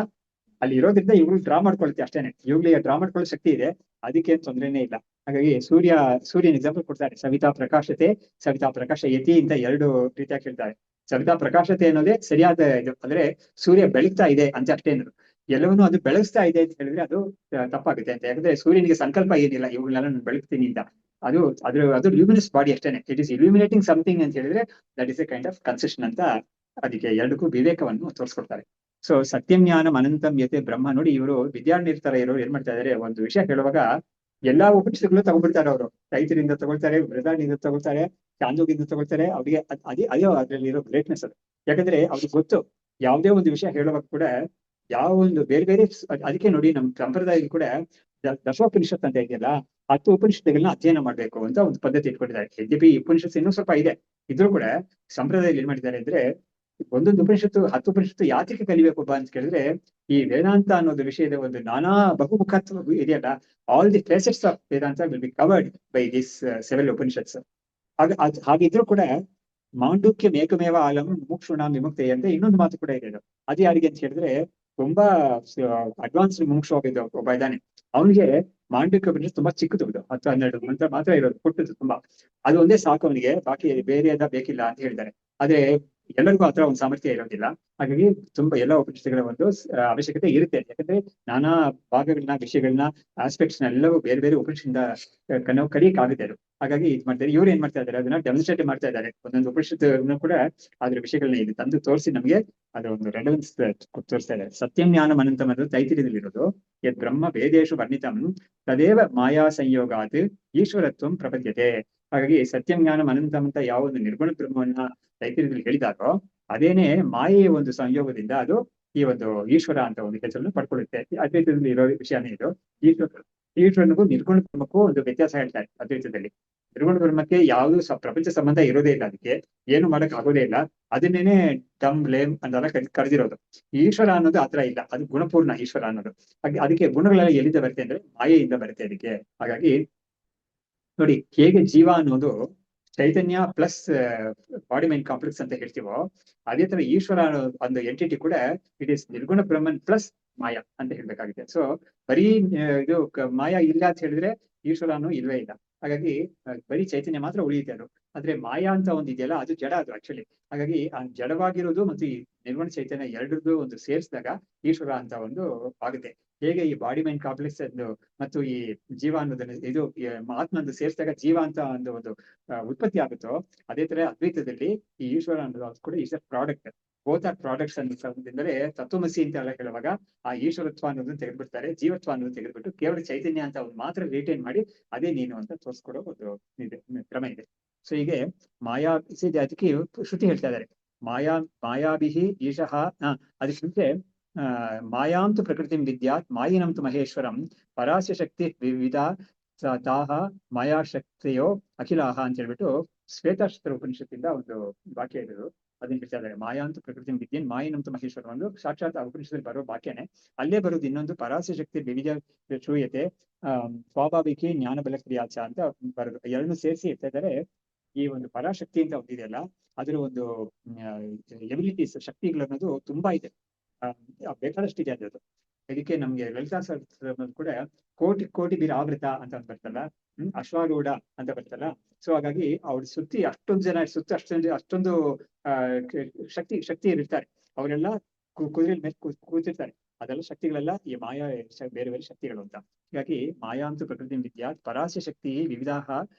ಅಲ್ಲಿ ಇರೋದ್ರಿಂದ ಇವ್ರು ಡ್ರಾ ಮಾಡ್ಕೊಳುತ್ತೆ ಅಷ್ಟೇನೆ. ಇವ್ಗಳಿಗೆ ಡ್ರಾ ಮಾಡ್ಕೊಳ್ಳೋ ಶಕ್ತಿ ಇದೆ, ಅದಕ್ಕೆ ತೊಂದರೆನೇ ಇಲ್ಲ. ಹಾಗಾಗಿ ಸೂರ್ಯನ ಎಕ್ಸಾಂಪಲ್ ಕೊಡ್ತಾರೆ. ಸವಿತಾ ಪ್ರಕಾಶತೆ ಸವಿತಾ ಪ್ರಕಾಶ ಯತಿ ಅಂತ ಎರಡು ರೀತಿಯಾಗಿ ಹೇಳ್ತಾರೆ. ಸವಿತಾ ಪ್ರಕಾಶತೆ ಅನ್ನೋದೇ ಸರಿಯಾದ ಇದು, ಅಂದ್ರೆ ಸೂರ್ಯ ಬೆಳಗ್ತಾ ಇದೆ ಅಂತ ಅಷ್ಟೇನು. ಎಲ್ಲವನ್ನೂ ಅದು ಬೆಳಗಿಸ್ತಾ ಇದೆ ಅಂತ ಹೇಳಿದ್ರೆ ಅದು ತಪ್ಪಾಗುತ್ತೆ ಅಂತ. ಯಾಕಂದ್ರೆ ಸೂರ್ಯನಿಗೆ ಸಂಕಲ್ಪ ಏನಿಲ್ಲ ಇವುಗಳನ್ನೆಲ್ಲ ನಾನು ಬೆಳಗ್ತೀನಿ ಅಂತ. ಅದು ಲ್ಯೂಮಿನಸ್ ಬಾಡಿ ಅಷ್ಟೇನೆ. ಇಟ್ ಇಸ್ ಇಲ್ಯೂಮಿನೇಟಿಂಗ್ ಸಮಥಿಂಗ್ ಅಂತ ಹೇಳಿದ್ರೆ that is A kind of concession ಅಂತ ಅದಕ್ಕೆ ಎರಡಕ್ಕೂ ವಿವೇಕವನ್ನು ತೋರಿಸ್ಕೊಡ್ತಾರೆ. ಸೊ ಸತ್ಯಂ ಜ್ಞಾನಂ ಅನಂತಂ ಯತೆ ಬ್ರಹ್ಮ. ನೋಡಿ ಇವರು ವಿದ್ಯಾರ್ಥಿರ್ತಾರ ಇರೋರು ಏನ್ ಮಾಡ್ತಾ ಇದಾರೆ, ಒಂದು ವಿಷಯ ಹೇಳುವಾಗ ಎಲ್ಲಾ ಉಪನಿಷತ್ತುಗಳು ತಗೊಂಡ್ಬಿಡ್ತಾರೆ ಅವರು. ರೈತರಿಂದ ತಗೊಳ್ತಾರೆ, ಬೃಹದಾರಣ್ಯದಿಂದ ತಗೊಳ್ತಾರೆ, ಚಾಂದೋಗಿಂದ ತಗೊಳ್ತಾರೆ. ಅವ್ರಿಗೆ ಅದೇ ಅದ್ರಲ್ಲಿ ಇರೋ ಗ್ರೇಟ್ನೆಸ್ ಅದು. ಯಾಕಂದ್ರೆ ಅವ್ರಿಗೆ ಗೊತ್ತು ಯಾವುದೇ ಒಂದು ವಿಷಯ ಹೇಳುವಾಗ ಕೂಡ ಯಾವ ಒಂದು ಬೇರೆ ಅದಕ್ಕೆ ನೋಡಿ ನಮ್ ಸಂಪ್ರದಾಯದಲ್ಲಿ ಕೂಡ ದಶೋಪನಿಷತ್ ಅಂತ ಇದೆಯಲ್ಲ, 10 ಉಪನಿಷತ್ತುಗಳನ್ನ ಅಧ್ಯಯನ ಮಾಡ್ಬೇಕು ಅಂತ ಒಂದು ಪದ್ಧತಿ ಇಟ್ಕೊಂಡಿದ್ದಾರೆ. ಯದ್ಯಪಿ ಈ ಉಪನಿಷತ್ತು ಇನ್ನೂ ಸ್ವಲ್ಪ ಇದೆ ಇದ್ರೂ ಕೂಡ ಸಂಪ್ರದಾಯದಲ್ಲಿ ಏನ್ ಮಾಡಿದ್ದಾರೆ ಅಂದ್ರೆ, ಒಂದೊಂದು ಉಪನಿಷತ್ತು 10 ಉಪನಿಷತ್ತು ಯಾತಕ್ಕೆ ಕಲಿಬೇಕು ಅಂತ ಕೇಳಿದ್ರೆ, ಈ ವೇದಾಂತ ಅನ್ನೋದು ವಿಷಯದ ಒಂದು ನಾನಾ ಬಹುಮುಖತ್ವ ಇದೆಯಲ್ಲ, all the facets of Vedanta will be covered by this 7 Upanishads. ಹಾಗಿದ್ರು ಕೂಡ ಮಾಂಡುಕ್ಯ ಮೇಕಮೇವ ಆಲಂ ಮುಮುಕ್ಷುಣಾಂ ವಿಮುಕ್ತೆ ಅಂತ ಇನ್ನೊಂದು ಮಾತು ಕೂಡ ಇದೆ. ಅದು ಯಾರಿಗೆ ಅಂತ ಹೇಳಿದ್ರೆ, ತುಂಬಾ ಅಡ್ವಾನ್ಸ್ಡ್ ಮುಮುಕ್ಷು ಆಗಿದ್ದು ಒಬ್ಬ ಇದ್ದಾನೆ. ಅವನಿಗೆ ಮಾಂಡುಕ್ಯ ಉಪನಿಷತ್ತು ತುಂಬಾ ಚಿಕ್ಕದು, 10-12 ಮಂತ್ರ ಮಾತ್ರ ಇರೋದು, ಕೊಟ್ಟದ್ದು ತುಂಬಾ. ಅದು ಒಂದೇ ಸಾಕು ಅವನಿಗೆ, ಬಾಕಿ ಬೇರೆ ಬೇಕಿಲ್ಲ ಅಂತ ಹೇಳಿದ್ದಾರೆ. ಆದ್ರೆ ಎಲ್ಲರಿಗೂ ಆತರ ಒಂದು ಸಾಮರ್ಥ್ಯ ಇರೋದಿಲ್ಲ. ಹಾಗಾಗಿ ತುಂಬಾ ಎಲ್ಲ ಉಪನಿಷತ್ತುಗಳ ಒಂದು ಅವಶ್ಯಕತೆ ಇರುತ್ತೆ. ಯಾಕಂದ್ರೆ ನಾನಾ ಭಾಗಗಳನ್ನ, ವಿಷಯಗಳನ್ನ, ಆಸ್ಪೆಕ್ಟ್ಸ್ ಎಲ್ಲವೂ ಬೇರೆ ಬೇರೆ ಉಪನಿಷತ್ತಿಂದ ನಾವು ಕಲಿಯಕ್ ಆಗುತ್ತೆ ಅದು. ಹಾಗಾಗಿ ಇದು ಮಾಡ್ತಾರೆ. ಇವ್ರು ಏನ್ ಮಾಡ್ತಾ ಇದ್ದಾರೆ, ಅದನ್ನ ಡೆಮಾನ್ಸ್ಟ್ರೇಟ್ ಮಾಡ್ತಾ ಇದ್ದಾರೆ. ಒಂದೊಂದು ಉಪನಿಷತ್ತನ್ನು ಕೂಡ ಅದ್ರ ವಿಷಯಗಳನ್ನ ಇದು ತಂದು ತೋರಿಸಿ ನಮಗೆ ಅದರ ಒಂದು ರೆಲೆವೆನ್ಸ್ ತೋರಿಸ್ತಾ ಇದ್ದಾರೆ. ಸತ್ಯಂ ಜ್ಞಾನಂ ಅನಂತಂ ಅನ್ನೋದು ತೈತಿರಿಯದಲ್ಲಿರೋದು. ಯದ್ ಬ್ರಹ್ಮ ವೇದೇಶು ವರ್ಣಿತಂ ತದೇವ ಮಾಯಾ ಸಂಯೋಗಾತ್ ಈಶ್ವರತ್ವಂ ಪ್ರಪದ್ಯತೆ. ಹಾಗಾಗಿ ಸತ್ಯಂ ಜ್ಞಾನಂ ಅನಂತಂ ಅಂತ ಯಾವ ಒಂದು ನಿರ್ಗುಣ ಬ್ರಹ್ಮವನ್ನ ತೈತಿರಿಯದಲ್ಲಿ ಹೇಳಿದಾರೋ ಅದೇನೆ ಮಾಯೆಯ ಒಂದು ಸಂಯೋಗದಿಂದ ಅದು ಈ ಒಂದು ಈಶ್ವರ ಅಂತ ಒಂದು ಕೆಲಸವನ್ನು ಪಡ್ಕೊಳ್ಳುತ್ತೆ. ಅದ್ವೈತದಲ್ಲಿ ಇರೋ ವಿಷಯನೇ ಇದು. ಈಶ್ವರನಿಗೂ ನಿರ್ಗುಣ ಬ್ರಹ್ಮಕ್ಕೂ ಒಂದು ವ್ಯತ್ಯಾಸ ಹೇಳ್ತಾರೆ ಅದ್ವೈತದಲ್ಲಿ. ನಿರ್ಗುಣ ಬ್ರಹ್ಮಕ್ಕೆ ಯಾವುದು ಪ್ರಪಂಚ ಸಂಬಂಧ ಇರೋದೇ ಇಲ್ಲ, ಅದಕ್ಕೆ ಏನು ಮಾಡಕ್ ಆಗೋದೇ ಇಲ್ಲ. ಅದನ್ನೇನೆ ಡಮ್ ಲೇಮ್ ಅಂತೆಲ್ಲ ಕರೆದಿರೋದು. ಈಶ್ವರ ಅನ್ನೋದು ಆತರ ಇಲ್ಲ, ಅದು ಗುಣಪೂರ್ಣ ಈಶ್ವರ ಅನ್ನೋದು. ಹಾಗೆ ಅದಕ್ಕೆ ಗುಣಗಳೆಲ್ಲ ಎಲ್ಲಿಂದ ಬರುತ್ತೆ ಅಂದ್ರೆ ಮಾಯೆಯಿಂದ ಬರುತ್ತೆ ಅದಕ್ಕೆ. ಹಾಗಾಗಿ ನೋಡಿ, ಹೇಗೆ ಜೀವ ಅನ್ನೋದು ಚೈತನ್ಯ ಪ್ಲಸ್ ಬಾಡಿ ಮೈಂಡ್ ಕಾಂಪ್ಲೆಕ್ಸ್ ಅಂತ ಹೇಳ್ತೀವೋ, ಅದೇ ತರ ಈಶ್ವರ ಅನ್ನೋ ಒಂದು ಎಂಟಿಟಿ ಕೂಡ ಇಟ್ ಈಸ್ ನಿರ್ಗುಣ ಬ್ರಹ್ಮನ್ ಪ್ಲಸ್ ಮಾಯಾ ಅಂತ ಹೇಳ್ಬೇಕಾಗಿದೆ. ಸೊ ಬರೀ ಇದು ಮಾಯಾ ಇಲ್ಲ ಅಂತ ಹೇಳಿದ್ರೆ ಈಶ್ವರ ಅನ್ನೋ ಇಲ್ವೇ ಇಲ್ಲ. ಹಾಗಾಗಿ ಬರೀ ಚೈತನ್ಯ ಮಾತ್ರ ಉಳಿಯುತ್ತೆ ಅದು. ಆದ್ರೆ ಮಾಯಾ ಅಂತ ಒಂದು ಇದೆಯಲ್ಲ, ಅದು ಜಡ ಅದು ಆಕ್ಚುಲಿ. ಹಾಗಾಗಿ ಆ ಜಡವಾಗಿರೋದು ಮತ್ತು ಈ ನಿರ್ಗುಣ ಚೈತನ್ಯ ಎರಡರದ್ದು ಒಂದು ಸೇರಿಸಿದಾಗ ಈಶ್ವರ ಅಂತ ಒಂದು ಆಗುತ್ತೆ. ಹೇಗೆ ಈ ಬಾಡಿ ಮೈಂಡ್ ಕಾಂಪ್ಲೆಕ್ಸ್ ಮತ್ತು ಈ ಜೀವ ಅನ್ನೋದನ್ನ ಇದು ಆತ್ಮಂದು ಸೇರಿಸಿದಾಗ ಜೀವ ಅಂತ ಒಂದು ಉತ್ಪತ್ತಿ ಆಗುತ್ತೋ, ಅದೇ ತರ ಅದ್ವೈತದಲ್ಲಿ ಈ ಈಶ್ವರ ಅನ್ನೋದು ಕೂಡ is a product. Both are products ಅನ್ನೋದ್ರಿಂದಲೇ ತತ್ವಮಸಿ ಅಂತ ಎಲ್ಲ ಹೇಳುವಾಗ ಆ ಈಶ್ವರತ್ವ ಅನ್ನೋದನ್ನ ತೆಗೆದ್ಬಿಡ್ತಾರೆ, ಜೀವತ್ವ ಅನ್ನೋದನ್ನ ತೆಗೆದ್ಬಿಟ್ಟು ಕೇವಲ ಚೈತನ್ಯ ಅಂತ ಒಂದು ಮಾತ್ರ ರಿಟೈನ್ ಮಾಡಿ ಅದೇ ನೀನು ಅಂತ ತೋರಿಸ್ಕೊಡೋ ಒಂದು ಇದೆ ಕ್ರಮ ಇದೆ. ಸೊ ಹೀಗೆ ಮಾಯಾ ಅದಕ್ಕೆ ಶ್ರುತಿ ಹೇಳ್ತಾ ಇದ್ದಾರೆ, ಮಾಯಾಭಿಹಿ ಈಶಃ. ಅದಕ್ಕೆ ಮುಂಚೆ ಮಾಯಾಂತು ಪ್ರಕೃತಿಂ ವಿದ್ಯಾತ್ ಮಾಯಿನಂತು ಮಹೇಶ್ವರಂ ಪರಾಸ್ಯ ಶಕ್ತಿ ವಿವಿಧ ತಾಹ ಮಾಯಾಶಕ್ತಿಯೋ ಅಖಿಲಾಹ ಅಂತ ಹೇಳ್ಬಿಟ್ಟು ಶ್ವೇತಾಶ್ವತರ ಉಪನಿಷತ್ತಿಂದ ಒಂದು ವಾಕ್ಯ ಇರೋದು. ಅದನ್ನ ಹೇಳ್ತಾ ಇದ್ದಾರೆ, ಮಾಯಾಂತು ಪ್ರಕೃತಿ ವಿದ್ಯನ್ ಮಾಯಿನಂತು ಮಹೇಶ್ವರ ಒಂದು ಸಾಕ್ಷಾತ್ ಉಪನಿಷತ್ತಲ್ಲಿ ಬರೋ ವಾಕ್ಯನೇ. ಅಲ್ಲೇ ಬರೋದು ಇನ್ನೊಂದು ಪರಾಸ್ಯ ಶಕ್ತಿ ವಿವಿಧ ಶೂಯತೆ ಸ್ವಾಭಾವಿಕಿ ಜ್ಞಾನ ಬಲ ಕ್ರಿಯಾಚ ಅಂತ ಬರೋದು. ಎರಡನ್ನೂ ಸೇರಿಸಿ ಹೇಳ್ತಾ ಇದ್ದಾರೆ. ಈ ಒಂದು ಪರಾಶಕ್ತಿ ಅಂತ ಒಂದಿದೆಯಲ್ಲ, ಅದ್ರ ಒಂದು ಎಬಿಲಿಟೀಸ್, ಶಕ್ತಿಗಳನ್ನೋದು ತುಂಬಾ ಇದೆ, ಬೇಕಾದಷ್ಟಿದೆ ಅದು. ಇದಕ್ಕೆ ನಮ್ಗೆ ಲಲಿತಾ ಸಹಸ್ರನಾಮ ಕೂಡ ಕೋಟಿ ಕೋಟಿ ಬೀರ ಆವೃತ ಅಂತ ಬರ್ತಲ್ಲ, ಅಶ್ವಾರೂಢ ಅಂತ ಬರ್ತಲ್ಲ. ಸೊ ಹಾಗಾಗಿ ಅವ್ರ ಸುತ್ತಿ ಅಷ್ಟೊಂದು ಜನ ಅಷ್ಟೊಂದು ಶಕ್ತಿ ಇರ್ತಾರೆ. ಅವರೆಲ್ಲ ಕುದುರೆ ಮೇಲೆ ಕೂತಿರ್ತಾರೆ. ಅದೆಲ್ಲ ಶಕ್ತಿಗಳೆಲ್ಲ ಈ ಮಾಯಾ ಬೇರೆ ಬೇರೆ ಶಕ್ತಿಗಳು ಅಂತ. ಹೀಗಾಗಿ ಮಾಯಾಂತು ಪ್ರಕೃತಿ ವಿದ್ಯಾತ್ ಪರಾಸ್ಯ ಶಕ್ತಿ ವಿವಿಧಾಹ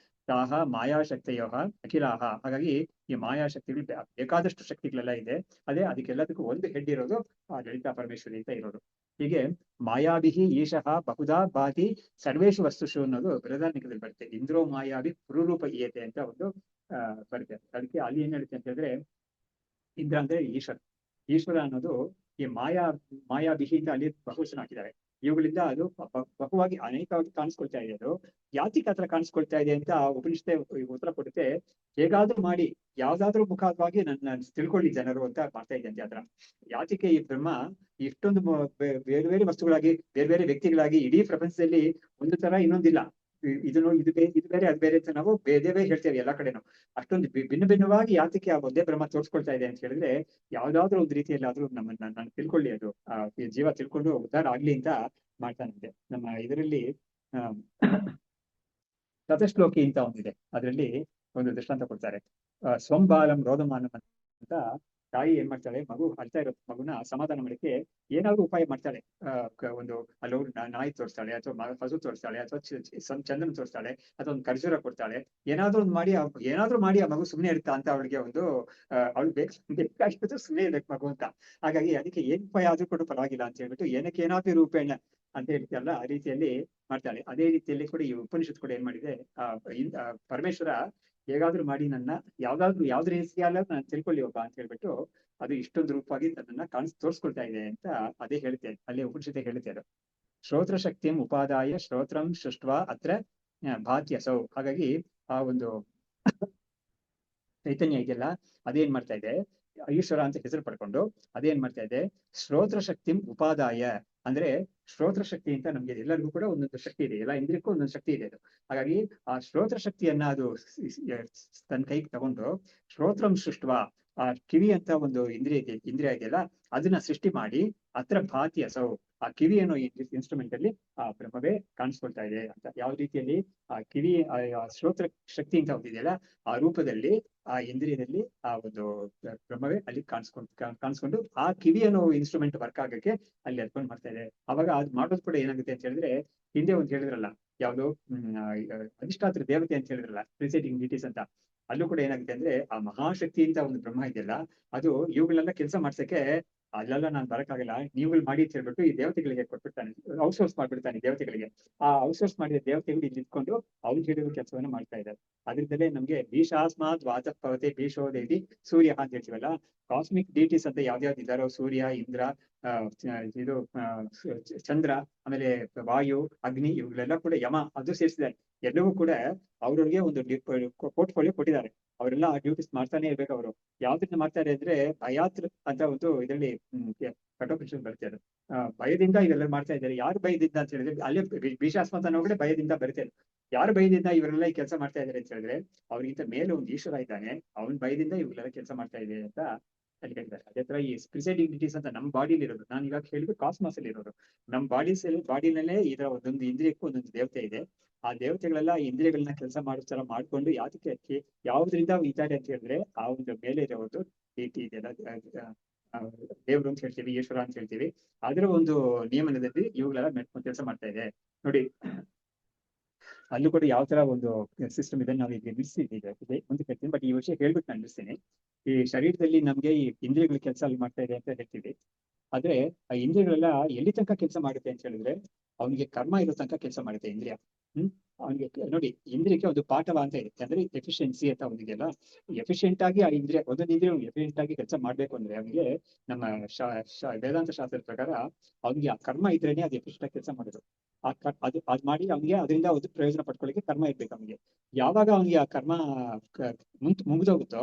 ತಾಹ ಮಾಯಾಶಕ್ತಿಯೋ ಅಖಿಲಾಹ. ಹಾಗಾಗಿ ಈ ಮಾಯಾಶಕ್ತಿಗಳು ಬೇಕಾದಷ್ಟು ಶಕ್ತಿಗಳೆಲ್ಲ ಇದೆ. ಅದೇ ಅದಕ್ಕೆಲ್ಲದಕ್ಕೂ ಒಂದು ಹೆಡ್ ಇರೋದು ಆ ಲಲಿತಾ ಪರಮೇಶ್ವರಿ ಅಂತ ಇರೋದು. ಹೀಗೆ ಮಾಯಾಭಿಹಿ ಈಶಃ ಬಹುಧಾ ಭಾತಿ ಸರ್ವೇಶು ವಸ್ತುಷು ಅನ್ನೋದು ಬೃಹದಾರಣ್ಯಕದಲ್ಲಿ ಬರುತ್ತೆ. ಇಂದ್ರೋ ಮಾಯಾಭಿ ಪುರೂಪ ಈಯತೆ ಅಂತ ಒಂದು ಬರುತ್ತೆ. ಅದಕ್ಕೆ ಅಲ್ಲಿ ಏನ್ ಹೇಳುತ್ತೆ ಅಂತ ಹೇಳಿದ್ರೆ, ಇಂದ್ರ ಅಂದ್ರೆ ಈಶ್ವರ ಅನ್ನೋದು ಈ ಮಾಯಾಭಿಹಿ ಅಂತ ಅಲ್ಲಿ ಬಹುವಚನ ಹಾಕಿದ್ದಾರೆ. ಇವುಗಳಿಂದ ಅದು ಬಹುವಾಗಿ ಅನೇಕವಾಗಿ ಕಾಣಿಸ್ಕೊಳ್ತಾ ಇದೆ. ಅದು ಯಾತಿಗೆ ಆತರ ಕಾಣಿಸ್ಕೊಳ್ತಾ ಇದೆ ಅಂತ ಉಪನಿಷತ್ತೆ ಉತ್ತರ ಕೊಡುತ್ತೆ. ಹೇಗಾದ್ರೂ ಮಾಡಿ ಯಾವ್ದಾದ್ರೂ ಮುಖವಾಗಿ ನನ್ನ ತಿಳ್ಕೊಳ್ಳಿ ಜನರು ಅಂತ ಮಾಡ್ತಾ ಇದೆ ಅಂತ. ಆತರ ಯಾತಿಗೆ ಈ ಬ್ರಹ್ಮ ಇಷ್ಟೊಂದು ಬೇರೆ ಬೇರೆ ವಸ್ತುಗಳಾಗಿ, ಬೇರೆ ಬೇರೆ ವ್ಯಕ್ತಿಗಳಾಗಿ ಇಡೀ ಪ್ರಪಂಚದಲ್ಲಿ ಒಂದು ತರ ಇನ್ನೊಂದಿಲ್ಲ, ಇದು ಬೇರೆ ಅದು ಬೇರೆ ಅಂತ ನಾವು ಬೇರೆ ಹೇಳ್ತೇವೆ ಎಲ್ಲಾ ಕಡೆನೂ. ಅಷ್ಟೊಂದು ಭಿನ್ನ ಭಿನ್ನವಾಗಿ ಯಾತಕ್ಕೆ ಆ ಒಂದೇ ಬ್ರಹ್ಮ ತೋರಿಸ್ಕೊಳ್ತಾ ಇದೆ ಅಂತ ಹೇಳಿದ್ರೆ, ಯಾವ್ದಾದ್ರು ಒಂದು ರೀತಿಯಲ್ಲಿ ಆದ್ರೂ ನಾನು ತಿಳ್ಕೊಳ್ಳಿ, ಅದು ಜೀವ ತಿಳ್ಕೊಂಡು ಉದ್ಧಾರ ಆಗ್ಲಿ ಅಂತ ಮಾಡ್ತಾನಂತೆ. ನಮ್ಮ ಇದರಲ್ಲಿ ತಥಶ್ಲೋಕಿ ಅಂತ ಒಂದಿದೆ, ಅದರಲ್ಲಿ ಒಂದು ದೃಷ್ಟಾಂತ ಕೊಡ್ತಾರೆ. ಸ್ವಂಬಾಲಂ ರೋಧಮಾನಂ ಅಂತ ತಾಯಿ ಏನ್ ಮಾಡ್ತಾಳೆ, ಮಗು ಅಳ್ತಾ ಇರೋ ಮಗುನ ಸಮಾಧಾನ ಮಾಡಕ್ಕೆ ಏನಾದ್ರು ಉಪಾಯ ಮಾಡ್ತಾಳೆ. ಒಂದು ಅಲ್ಲೋರು ನಾಯಿ ತೋರಿಸ್ತಾಳೆ, ಅಥವಾ ಹಸು ತೋರಿಸ್ತಾಳೆ, ಅಥವಾ ಚಂದನ ತೋರಿಸ್ತಾಳೆ, ಅಥವಾ ಒಂದು ಖರ್ಜೂರ ಕೊಡ್ತಾಳೆ. ಏನಾದ್ರೂ ಮಾಡಿ ಆ ಮಗು ಸುಮ್ಮನೆ ಇರುತ್ತಾ ಅಂತ ಅವಳಿಗೆ ಒಂದು ಅವಳು ಬೇಕಾಗಿರೋದು ಸುಮ್ಮನೆ ಇರ್ಬೇಕು ಮಗು ಅಂತ. ಹಾಗಾಗಿ ಅದಕ್ಕೆ ಏನ್ ಉಪಾಯ ಆದ್ರೂ ಕೂಡ ಪರವಾಗಿಲ್ಲ ಅಂತ ಹೇಳ್ಬಿಟ್ಟು ಏನಕ್ಕೆ ಏನಾದ್ರೂ ರೂಪೇಣ ಅಂತ ಹೇಳ್ತೀಯಲ್ಲ, ಆ ರೀತಿಯಲ್ಲಿ ಮಾಡ್ತಾಳೆ. ಅದೇ ರೀತಿಯಲ್ಲಿ ಕೂಡ ಈ ಉಪನಿಷತ್ ಕೂಡ ಏನ್ ಮಾಡಿದೆ, ಪರಮೇಶ್ವರ ಹೇಗಾದ್ರೂ ಮಾಡಿ ನನ್ನ ಯಾವ್ದು ರೀತಿಯಲ್ಲ ನಾನು ತಿಳ್ಕೊಳ್ಳಿ ಒಬ್ಬ ಅಂತ ಹೇಳ್ಬಿಟ್ಟು ಅದು ಇಷ್ಟೊಂದು ರೂಪವಾಗಿ ನನ್ನನ್ನ ತೋರಿಸ್ಕೊಳ್ತಾ ಇದೆ ಅಂತ ಅದೇ ಹೇಳುತ್ತೆ. ಅಲ್ಲೇ ಉಪನಿಷತ್ತೆ ಹೇಳುತ್ತೆ ಅದು. ಶ್ರೋತ್ರ ಶಕ್ತಿಯಂ ಉಪಾದಾಯ ಶ್ರೋತ್ರಂ ಸೃಷ್ಟ್ವಾ ಅತ್ರ ಭಾತ್ಯಸೌ. ಹಾಗಾಗಿ ಆ ಒಂದು ಚೈತನ್ಯ ಇದೆಯಲ್ಲ, ಅದೇನ್ ಮಾಡ್ತಾ ಇದೆ, ಈಶ್ವರ ಅಂತ ಹೆಸರು ಪಡ್ಕೊಂಡು ಅದೇನ್ ಮಾಡ್ತಾ ಇದೆ, ಶ್ರೋತ್ರ ಶಕ್ತಿಂ ಉಪಾದಾಯ ಅಂದ್ರೆ ಶ್ರೋತ್ರ ಶಕ್ತಿ ಅಂತ ನಮ್ಗೆ ಎಲ್ಲರಿಗೂ ಕೂಡ ಒಂದೊಂದು ಶಕ್ತಿ ಇದೆ, ಎಲ್ಲ ಇಂದ್ರಿಯಕ್ಕೂ ಒಂದೊಂದು ಶಕ್ತಿ ಇದೆ ಅದು. ಹಾಗಾಗಿ ಆ ಶ್ರೋತ್ರ ಶಕ್ತಿಯನ್ನ ಅದು ತನ್ನ ಕೈಗೆ ತಗೊಂಡು ಶ್ರೋತ್ರಂ ಸೃಷ್ಟ್ವಾ, ಆ ಕಿವಿ ಅಂತ ಒಂದು ಇಂದ್ರಿಯ ಇದೆಯಲ್ಲ ಅದನ್ನ ಸೃಷ್ಟಿ ಮಾಡಿ ಅತ್ರ ಭಾತಿ ಅಸೌ ಆ ಕಿವಿ ಅನ್ನೋ ಇನ್ಸ್ಟ್ರೂಮೆಂಟ್ ಅಲ್ಲಿ ಆ ಬ್ರಹ್ಮವೇ ಕಾಣಿಸ್ಕೊಳ್ತಾ ಇದೆ ಅಂತ. ಯಾವ ರೀತಿಯಲ್ಲಿ ಆ ಕಿವಿ ಆ ಶ್ರೋತ್ರ ಶಕ್ತಿ ಅಂತ ಒಂದಿದೆಯಲ್ಲ, ಆ ರೂಪದಲ್ಲಿ ಆ ಇಂದ್ರಿಯದಲ್ಲಿ ಆ ಒಂದು ಬ್ರಹ್ಮವೇ ಅಲ್ಲಿ ಕಾಣಿಸ್ಕೊಂಡು ಆ ಕಿವಿ ಅನ್ನೋ ಇನ್ಸ್ಟ್ರೂಮೆಂಟ್ ವರ್ಕ್ ಆಗಕ್ಕೆ ಅಲ್ಲಿ ಅರ್ಪಣೆ ಮಾಡ್ತಾ ಇದೆ. ಅವಾಗ ಅದು ಮಾಡೋದು ಕೂಡ ಏನಾಗುತ್ತೆ ಅಂತ ಹೇಳಿದ್ರೆ, ಹಿಂದೆ ಒಂದು ಹೇಳಿದ್ರಲ್ಲ ಯಾವ್ದು ಅಧಿಷ್ಠಾತ್ರ ದೇವತೆ ಅಂತ ಹೇಳಿದ್ರಲ್ಲ, ಪ್ರಿಸೈಡಿಂಗ್ ಡಿಟೀಸ್ ಅಂತ, ಅಲ್ಲೂ ಕೂಡ ಏನಾಗುತ್ತೆ ಅಂದ್ರೆ ಆ ಮಹಾಶಕ್ತಿ ಅಂತ ಒಂದು ಬ್ರಹ್ಮ ಇದೆಯಲ್ಲ, ಅದು ಇವುಗಳೆಲ್ಲ ಕೆಲಸ ಮಾಡ್ಸಕ್ಕೆ ಅಲ್ಲೆಲ್ಲ ನಾನು ಬರಕ್ಕಾಗಲ್ಲ, ನೀವುಗಳು ಮಾಡಿ ಅಂತ ಹೇಳ್ಬಿಟ್ಟು ಈ ದೇವತೆಗಳಿಗೆ ಕೊಟ್ಬಿಡ್ತಾನೆ, ಔಟ್ಸೋರ್ಸ್ ಮಾಡ್ಬಿಡ್ತಾನೆ ದೇವತೆಗಳಿಗೆ. ಆ ಔಟ್ಸೋರ್ಸ್ ಮಾಡಿದ ದೇವತೆಗಳು ಇಲ್ಲಿ ಇಟ್ಕೊಂಡು ಅವ್ರು ಹೇಳಿರೋ ಕೆಲಸವನ್ನ ಮಾಡ್ತಾ ಇದ್ದಾರೆ. ಅದ್ರಿಂದಲೇ ನಮ್ಗೆ ಭೀಷಾಸ್ಮಾತ್ ವಾತಪವತೆ ಭೀಷೋದೇವಿ ಸೂರ್ಯ ಅಂತ ಹೇಳ್ತೀವಲ್ಲ, ಕಾಸ್ಮಿಕ್ ಡೀಟೀಸ್ ಅಂತ ಯಾವ್ದಾವ್ದು ಇದ್ದಾರೋ, ಸೂರ್ಯ, ಇಂದ್ರ, ಇದು ಚಂದ್ರ, ಆಮೇಲೆ ವಾಯು, ಅಗ್ನಿ, ಇವುಗಳೆಲ್ಲ ಕೂಡ ಯಮ ಅದು ಸೇರಿಸಿದ್ದಾರೆ. ಎಲ್ಲವೂ ಕೂಡ ಅವ್ರವ್ರಿಗೆ ಒಂದು ಪೋರ್ಟ್ಫೋಲಿಯೋ ಕೊಟ್ಟಿದ್ದಾರೆ. ಅವರೆಲ್ಲ ಡ್ಯೂಟೀಸ್ ಮಾಡ್ತಾನೆ ಇರ್ಬೇಕು. ಅವರು ಯಾವ್ದನ್ನ ಮಾಡ್ತಾರೆ ಅಂದ್ರೆ ಭಯಾತ್ರ ಅಂತ ಒಂದು ಇದರಲ್ಲಿ ಕಠೋಪನಿಷತ್ ಬರುತ್ತೆ. ಅದು ಭಯದಿಂದ ಇವೆಲ್ಲ ಮಾಡ್ತಾ ಇದ್ದಾರೆ. ಯಾರು ಭಯದಿಂದ ಅಂತ ಹೇಳಿದ್ರೆ, ಅಲ್ಲೇ ಭೀಷಾಸ್ಮತ್ ಅನ್ನೋ ಕಡೆ ಭಯದಿಂದ ಬರುತ್ತೆ. ಯಾರು ಭಯದಿಂದ ಇವರೆಲ್ಲ ಈ ಕೆಲಸ ಮಾಡ್ತಾ ಇದ್ದಾರೆ ಅಂತ ಹೇಳಿದ್ರೆ, ಅವ್ರಿಗಿಂತ ಮೇಲೆ ಒಂದು ಈಶ್ವರ ಇದ್ದಾನೆ, ಅವನ ಭಯದಿಂದ ಇವೆಲ್ಲ ಕೆಲಸ ಮಾಡ್ತಾ ಇದೆ ಅಂತ ಅಲ್ಲಿ ಹೇಳಿದ್ದಾರೆ. ಅದೇ ತರ ಈ ಪ್ರಿಸೈಡಿಂಗ್ ಡಿಟೀಸ್ ಅಂತ ನಮ್ಮ ಬಾಡಿಲಿ ಇರೋದು, ನಾನು ಇವಾಗ ಹೇಳಿದ್ದು ಕಾಸ್ಮಾಸ್ ಅಲ್ಲಿ ಇರೋದು. ನಮ್ಮ ಬಾಡಿನಲ್ಲೇ ಇದರ ಒಂದೊಂದು ಇಂದ್ರಿಯಕ್ಕೂ ಒಂದೊಂದು ದೇವತೆ ಇದೆ. ಆ ದೇವತೆಗಳೆಲ್ಲ ಇಂದ್ರಿಯಗಳನ್ನ ಕೆಲಸ ಮಾಡೋ ತರ ಮಾಡ್ಕೊಂಡು ಯಾವ್ದಕ್ಕೆ ಯಾವ್ದ್ರಿಂದ ಇದ್ದಾರೆ ಅಂತ ಹೇಳಿದ್ರೆ, ಆ ಒಂದು ಮೇಲೆ ಇರೋದು ಇದೆಲ್ಲ ದೇವ್ರು ಅಂತ ಹೇಳ್ತೀವಿ, ಈಶ್ವರ ಅಂತ ಹೇಳ್ತೀವಿ. ಅದರ ಒಂದು ನಿಯಮನದಲ್ಲಿ ಇವುಗಳೆಲ್ಲ ಮೆಟ್ಕೊಂಡು ಕೆಲಸ ಮಾಡ್ತಾ ಇದೆ ನೋಡಿ. ಅಲ್ಲೂ ಕೂಡ ಯಾವ ತರ ಒಂದು ಸಿಸ್ಟಮ್ ಇದೆ ನಾವು ಈಗ ನಿಲ್ಲಿಸಿದ್ದೀವಿ ಮುಂದೆ ಹೇಳ್ತೀನಿ. ಬಟ್ ಈ ವಿಷಯ ಹೇಳ್ಬಿಟ್ಟು ನಾನು ನಿಲ್ಲಿಸ್ತೀನಿ. ಈ ಶರೀರದಲ್ಲಿ ನಮ್ಗೆ ಈ ಇಂದ್ರಿಯಗಳ ಕೆಲಸ ಅಲ್ಲಿ ಮಾಡ್ತಾ ಇದೆ ಅಂತ ಹೇಳ್ತೀವಿ. ಆದ್ರೆ ಆ ಇಂದ್ರಿಯಗಳೆಲ್ಲ ಎಲ್ಲಿ ತನಕ ಕೆಲಸ ಮಾಡುತ್ತೆ ಅಂತ ಹೇಳಿದ್ರೆ, ಅವನಿಗೆ ಕರ್ಮ ಇರೋ ತನಕ ಕೆಲಸ ಮಾಡುತ್ತೆ ಇಂದ್ರಿಯ. ಅವನಿಗೆ ನೋಡಿ, ಇಂದ್ರಿಯಕ್ಕೆ ಒಂದು ಪಾಠವ ಅಂತ ಇದೆ, ಅಂದ್ರೆ ಎಫಿಷಿಯನ್ಸಿ ಅಂತ ಅವನಿಗೆಲ್ಲ ಎಫಿಷಿಯಂಟ್ ಆಗಿ ಆ ಇಂದ್ರಿಯ ಒಂದೊಂದು ಇಂದ್ರಿಯ ಎಫಿಷಿಯಂಟ್ ಆಗಿ ಕೆಲಸ ಮಾಡ್ಬೇಕು ಅಂದ್ರೆ ಅವನಿಗೆ ನಮ್ಮ ವೇದಾಂತ ಶಾಸ್ತ್ರದ ಪ್ರಕಾರ ಅವನಿಗೆ ಆ ಕರ್ಮ ಇದ್ರೇನೆ ಅದು ಎಫಿಷಿಯಂಟ್ ಆಗಿ ಕೆಲಸ ಮಾಡೋದು. ಅದ್ ಮಾಡಿ ಅವನಿಗೆ ಅದರಿಂದ ಒಂದು ಪ್ರಯೋಜನ ಪಡ್ಕೊಳ್ಳಿಕ್ಕೆ ಕರ್ಮ ಇರ್ಬೇಕು ಅವನಿಗೆ. ಯಾವಾಗ ಅವನಿಗೆ ಆ ಕರ್ಮ ಮುಗಿದೋಗುತ್ತೋ,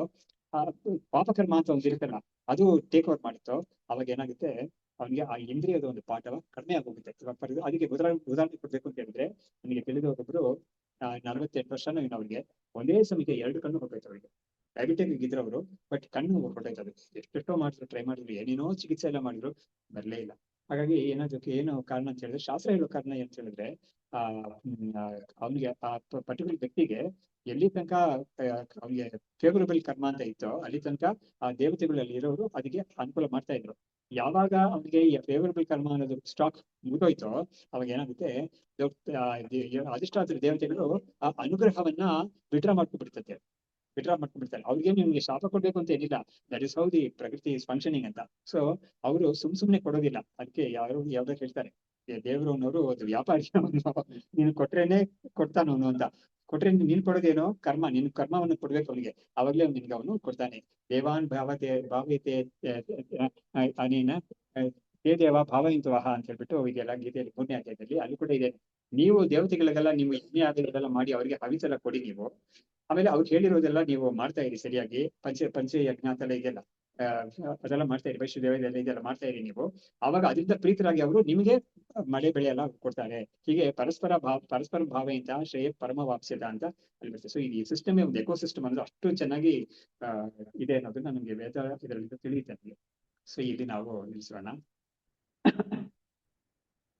ಆ ಪಾಪಕರ್ಮ ಅಂತ ಒಂದು ಇರುತ್ತಲ್ಲ, ಅದು ಟೇಕ್ ಓವರ್ ಮಾಡುತ್ತೋ, ಅವಾಗ ಏನಾಗುತ್ತೆ, ಅವನಿಗೆ ಆ ಇಂದ್ರಿಯದ ಒಂದು ಪಾಠವ ಕಡಿಮೆ ಆಗೋಗುತ್ತೆ. ಅದಕ್ಕೆ ಉದಾಹರಣೆ ಕೊಡ್ಬೇಕು ಅಂತ ಹೇಳಿದ್ರೆ, ನನಗೆ ತಿಳಿದ ಒಬ್ಬರು 48 ವರ್ಷನೂ ಇನ್ನು ಅವ್ರಿಗೆ ಒಂದೇ ಸಮಯಕ್ಕೆ 2 ಕಣ್ಣು ಹೊರಟೋಯ್ತು ಅವರಿಗೆ. ಡಯಾಬಿಟಿಕ್ ಇದ್ರು ಅವರು, ಬಟ್ ಕಣ್ಣು ಹೊರಟೋಯ್ತು. ಅದು ಎಷ್ಟೆಷ್ಟೋ ಮಾಡಿದ್ರು, ಟ್ರೈ ಮಾಡಿದ್ರು, ಏನೇನೋ ಚಿಕಿತ್ಸೆ ಎಲ್ಲ ಮಾಡಿದ್ರು, ಬರಲೇ ಇಲ್ಲ. ಹಾಗಾಗಿ ಏನಾದಕ್ಕೆ ಏನು ಕಾರಣ ಅಂತ ಹೇಳಿದ್ರೆ, ಶಾಸ್ತ್ರ ಹೇಳೋ ಕಾರಣ ಅಂತ ಹೇಳಿದ್ರೆ, ಅವನಿಗೆ ಆ ಪರ್ಟಿಕ್ಯುಲರ್ ವ್ಯಕ್ತಿಗೆ ಎಲ್ಲಿ ತನಕ ಅವನಿಗೆ ಫೇವರಬಲ್ ಕರ್ಮ ಅಂತ ಇತ್ತೋ ಅಲ್ಲಿ ತನಕ ಆ ದೇವತೆಗಳಲ್ಲಿ ಇರೋರು ಅದಕ್ಕೆ ಅನುಕೂಲ ಮಾಡ್ತಾ ಇದ್ರು. ಯಾವಾಗ ಅವನಿಗೆ ಈ ಫೇವರಬಲ್ ಕರ್ಮ ಅನ್ನೋದು ಸ್ಟಾಕ್ ಮುಗಿದೋಯ್ತೋ, ಅವಾಗ ಏನಾಗುತ್ತೆ, ಅಧಿಷ್ಠಾತ್ರ ದೇವತೆಗಳು ಆ ಅನುಗ್ರಹವನ್ನ ವಿಡ್ರಾ ಮಾಡ್ಕೊಂಡ್ಬಿಡ್ತಾರೆ. ಅವ್ರಿಗೆ ನಿಮ್ಗೆ ಶಾಪ ಕೊಡ್ಬೇಕು ಅಂತ ಏನಿಲ್ಲ, ದಟ್ ಇಸ್ ಹೌ ದಿ ಪ್ರಕೃತಿ ಇಸ್ ಫಂಕ್ಷನಿಂಗ್ ಅಂತ. ಸೊ ಅವರು ಸುಮ್ನೆ ಕೊಡೋದಿಲ್ಲ. ಅದಕ್ಕೆ ಯಾವ್ದಾರು ಹೇಳ್ತಾರೆ, ದೇವರು ಅನ್ನೋರು ಒಂದು ವ್ಯಾಪಾರಿ, ನೀನು ಕೊಟ್ರೇನೆ ಕೊಡ್ತಾನವನು ಅಂತ. ಕೊಟ್ರೆ ನೀನ್ ಕೊಡೋದೇನೋ ಕರ್ಮ, ನಿನ್ ಕರ್ಮವನ್ನು ಕೊಡ್ಬೇಕು ಅವನಿಗೆ, ಅವಾಗ್ಲೇ ನಿನ್ಗೆ ಅವನು ಕೊಡ್ತಾನೆ. ದೇವಾನ್ ಭಾವತೆ ಅನೇನ ದೇವ ಭಾವಯುತವಹ ಅಂತ ಹೇಳ್ಬಿಟ್ಟು ಇದೆಲ್ಲ ಗೀತೆಯಲ್ಲಿ 3ನೇ ಅಧ್ಯಾಯದಲ್ಲಿ ಅಲ್ಲಿ ಕೂಡ ಇದೆ. ನೀವು ದೇವತೆಗಳಿಗೆಲ್ಲ ನೀವು ಯಜ್ಞ ಅದೆಲ್ಲ ಮಾಡಿ ಅವರಿಗೆ ಹವಿಸೆಲ್ಲ ಕೊಡಿ ನೀವು. ಆಮೇಲೆ ಅವ್ರು ಹೇಳಿರೋದೆಲ್ಲ ನೀವು ಮಾಡ್ತಾ ಇರಿ ಸರಿಯಾಗಿ, ಪಂಚ ಯಜ್ಞ ಅಂತೆಲ್ಲ ಇದೆಲ್ಲ ಅದೆಲ್ಲ ಮಾಡ್ತಾ ಇರಿ, ವೈಶ್ವದೇವ ಇದೆಲ್ಲ ಮಾಡ್ತಾ ಇರಿ ನೀವು. ಅವಾಗ ಅದರಿಂದ ಪ್ರೀತರಾಗಿ ಅವರು ನಿಮಗೆ ಮಳೆ ಬೆಳೆ ಎಲ್ಲ ಕೊಡ್ತಾರೆ. ಹೀಗೆ ಪರಸ್ಪರ ಭಾವೆಯಿಂದ ಶ್ರೇಯ ಪರಮ ವಾಪ್ಸ್ಯದ ಅಂತ ಅಲ್ಲಿ ಬರ್ತದೆ. ಸೊ ಈ ಸಿಸ್ಟಮ್ ಒಂದು ಎಕೋ ಸಿಸ್ಟಮ್ ಅಂದ್ರೆ ಅಷ್ಟು ಚೆನ್ನಾಗಿ ಇದೆ ಅನ್ನೋದನ್ನ ನಮ್ಗೆ ವೇದ ಇದರಿಂದ ತಿಳಿಯುತ್ತೆ ನಮಗೆ. ಸೊ ಇಲ್ಲಿ ನಾವು ನಿಲ್ಲಿಸೋಣ.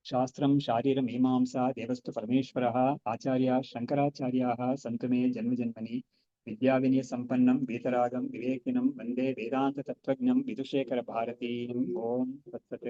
ಶಾಸ್ತ್ರಂ ಶಾರೀರಂ ಮೀಮಾಂಸಾ ದೇವಸ್ತು ಪರಮೇಶ್ವರಃ ಆಚಾರ್ಯ ಶಂಕರಾಚಾರ್ಯಾಃ ಸಂತು ಮೇ ಜನ್ಮಜನ್ಮನಿ ವಿದ್ಯಾವಿನಯ ಸಂಪನ್ನಂ ವೇತರಾಗಂ ವಿವೇಕಿನಂ ವಂದೇ ವೇದಾಂತ ತತ್ವಜ್ಞಂ ವಿದುಷೇಖರ ಭಾರತೀಂ. ಓಂ ತತ್ಸತ್.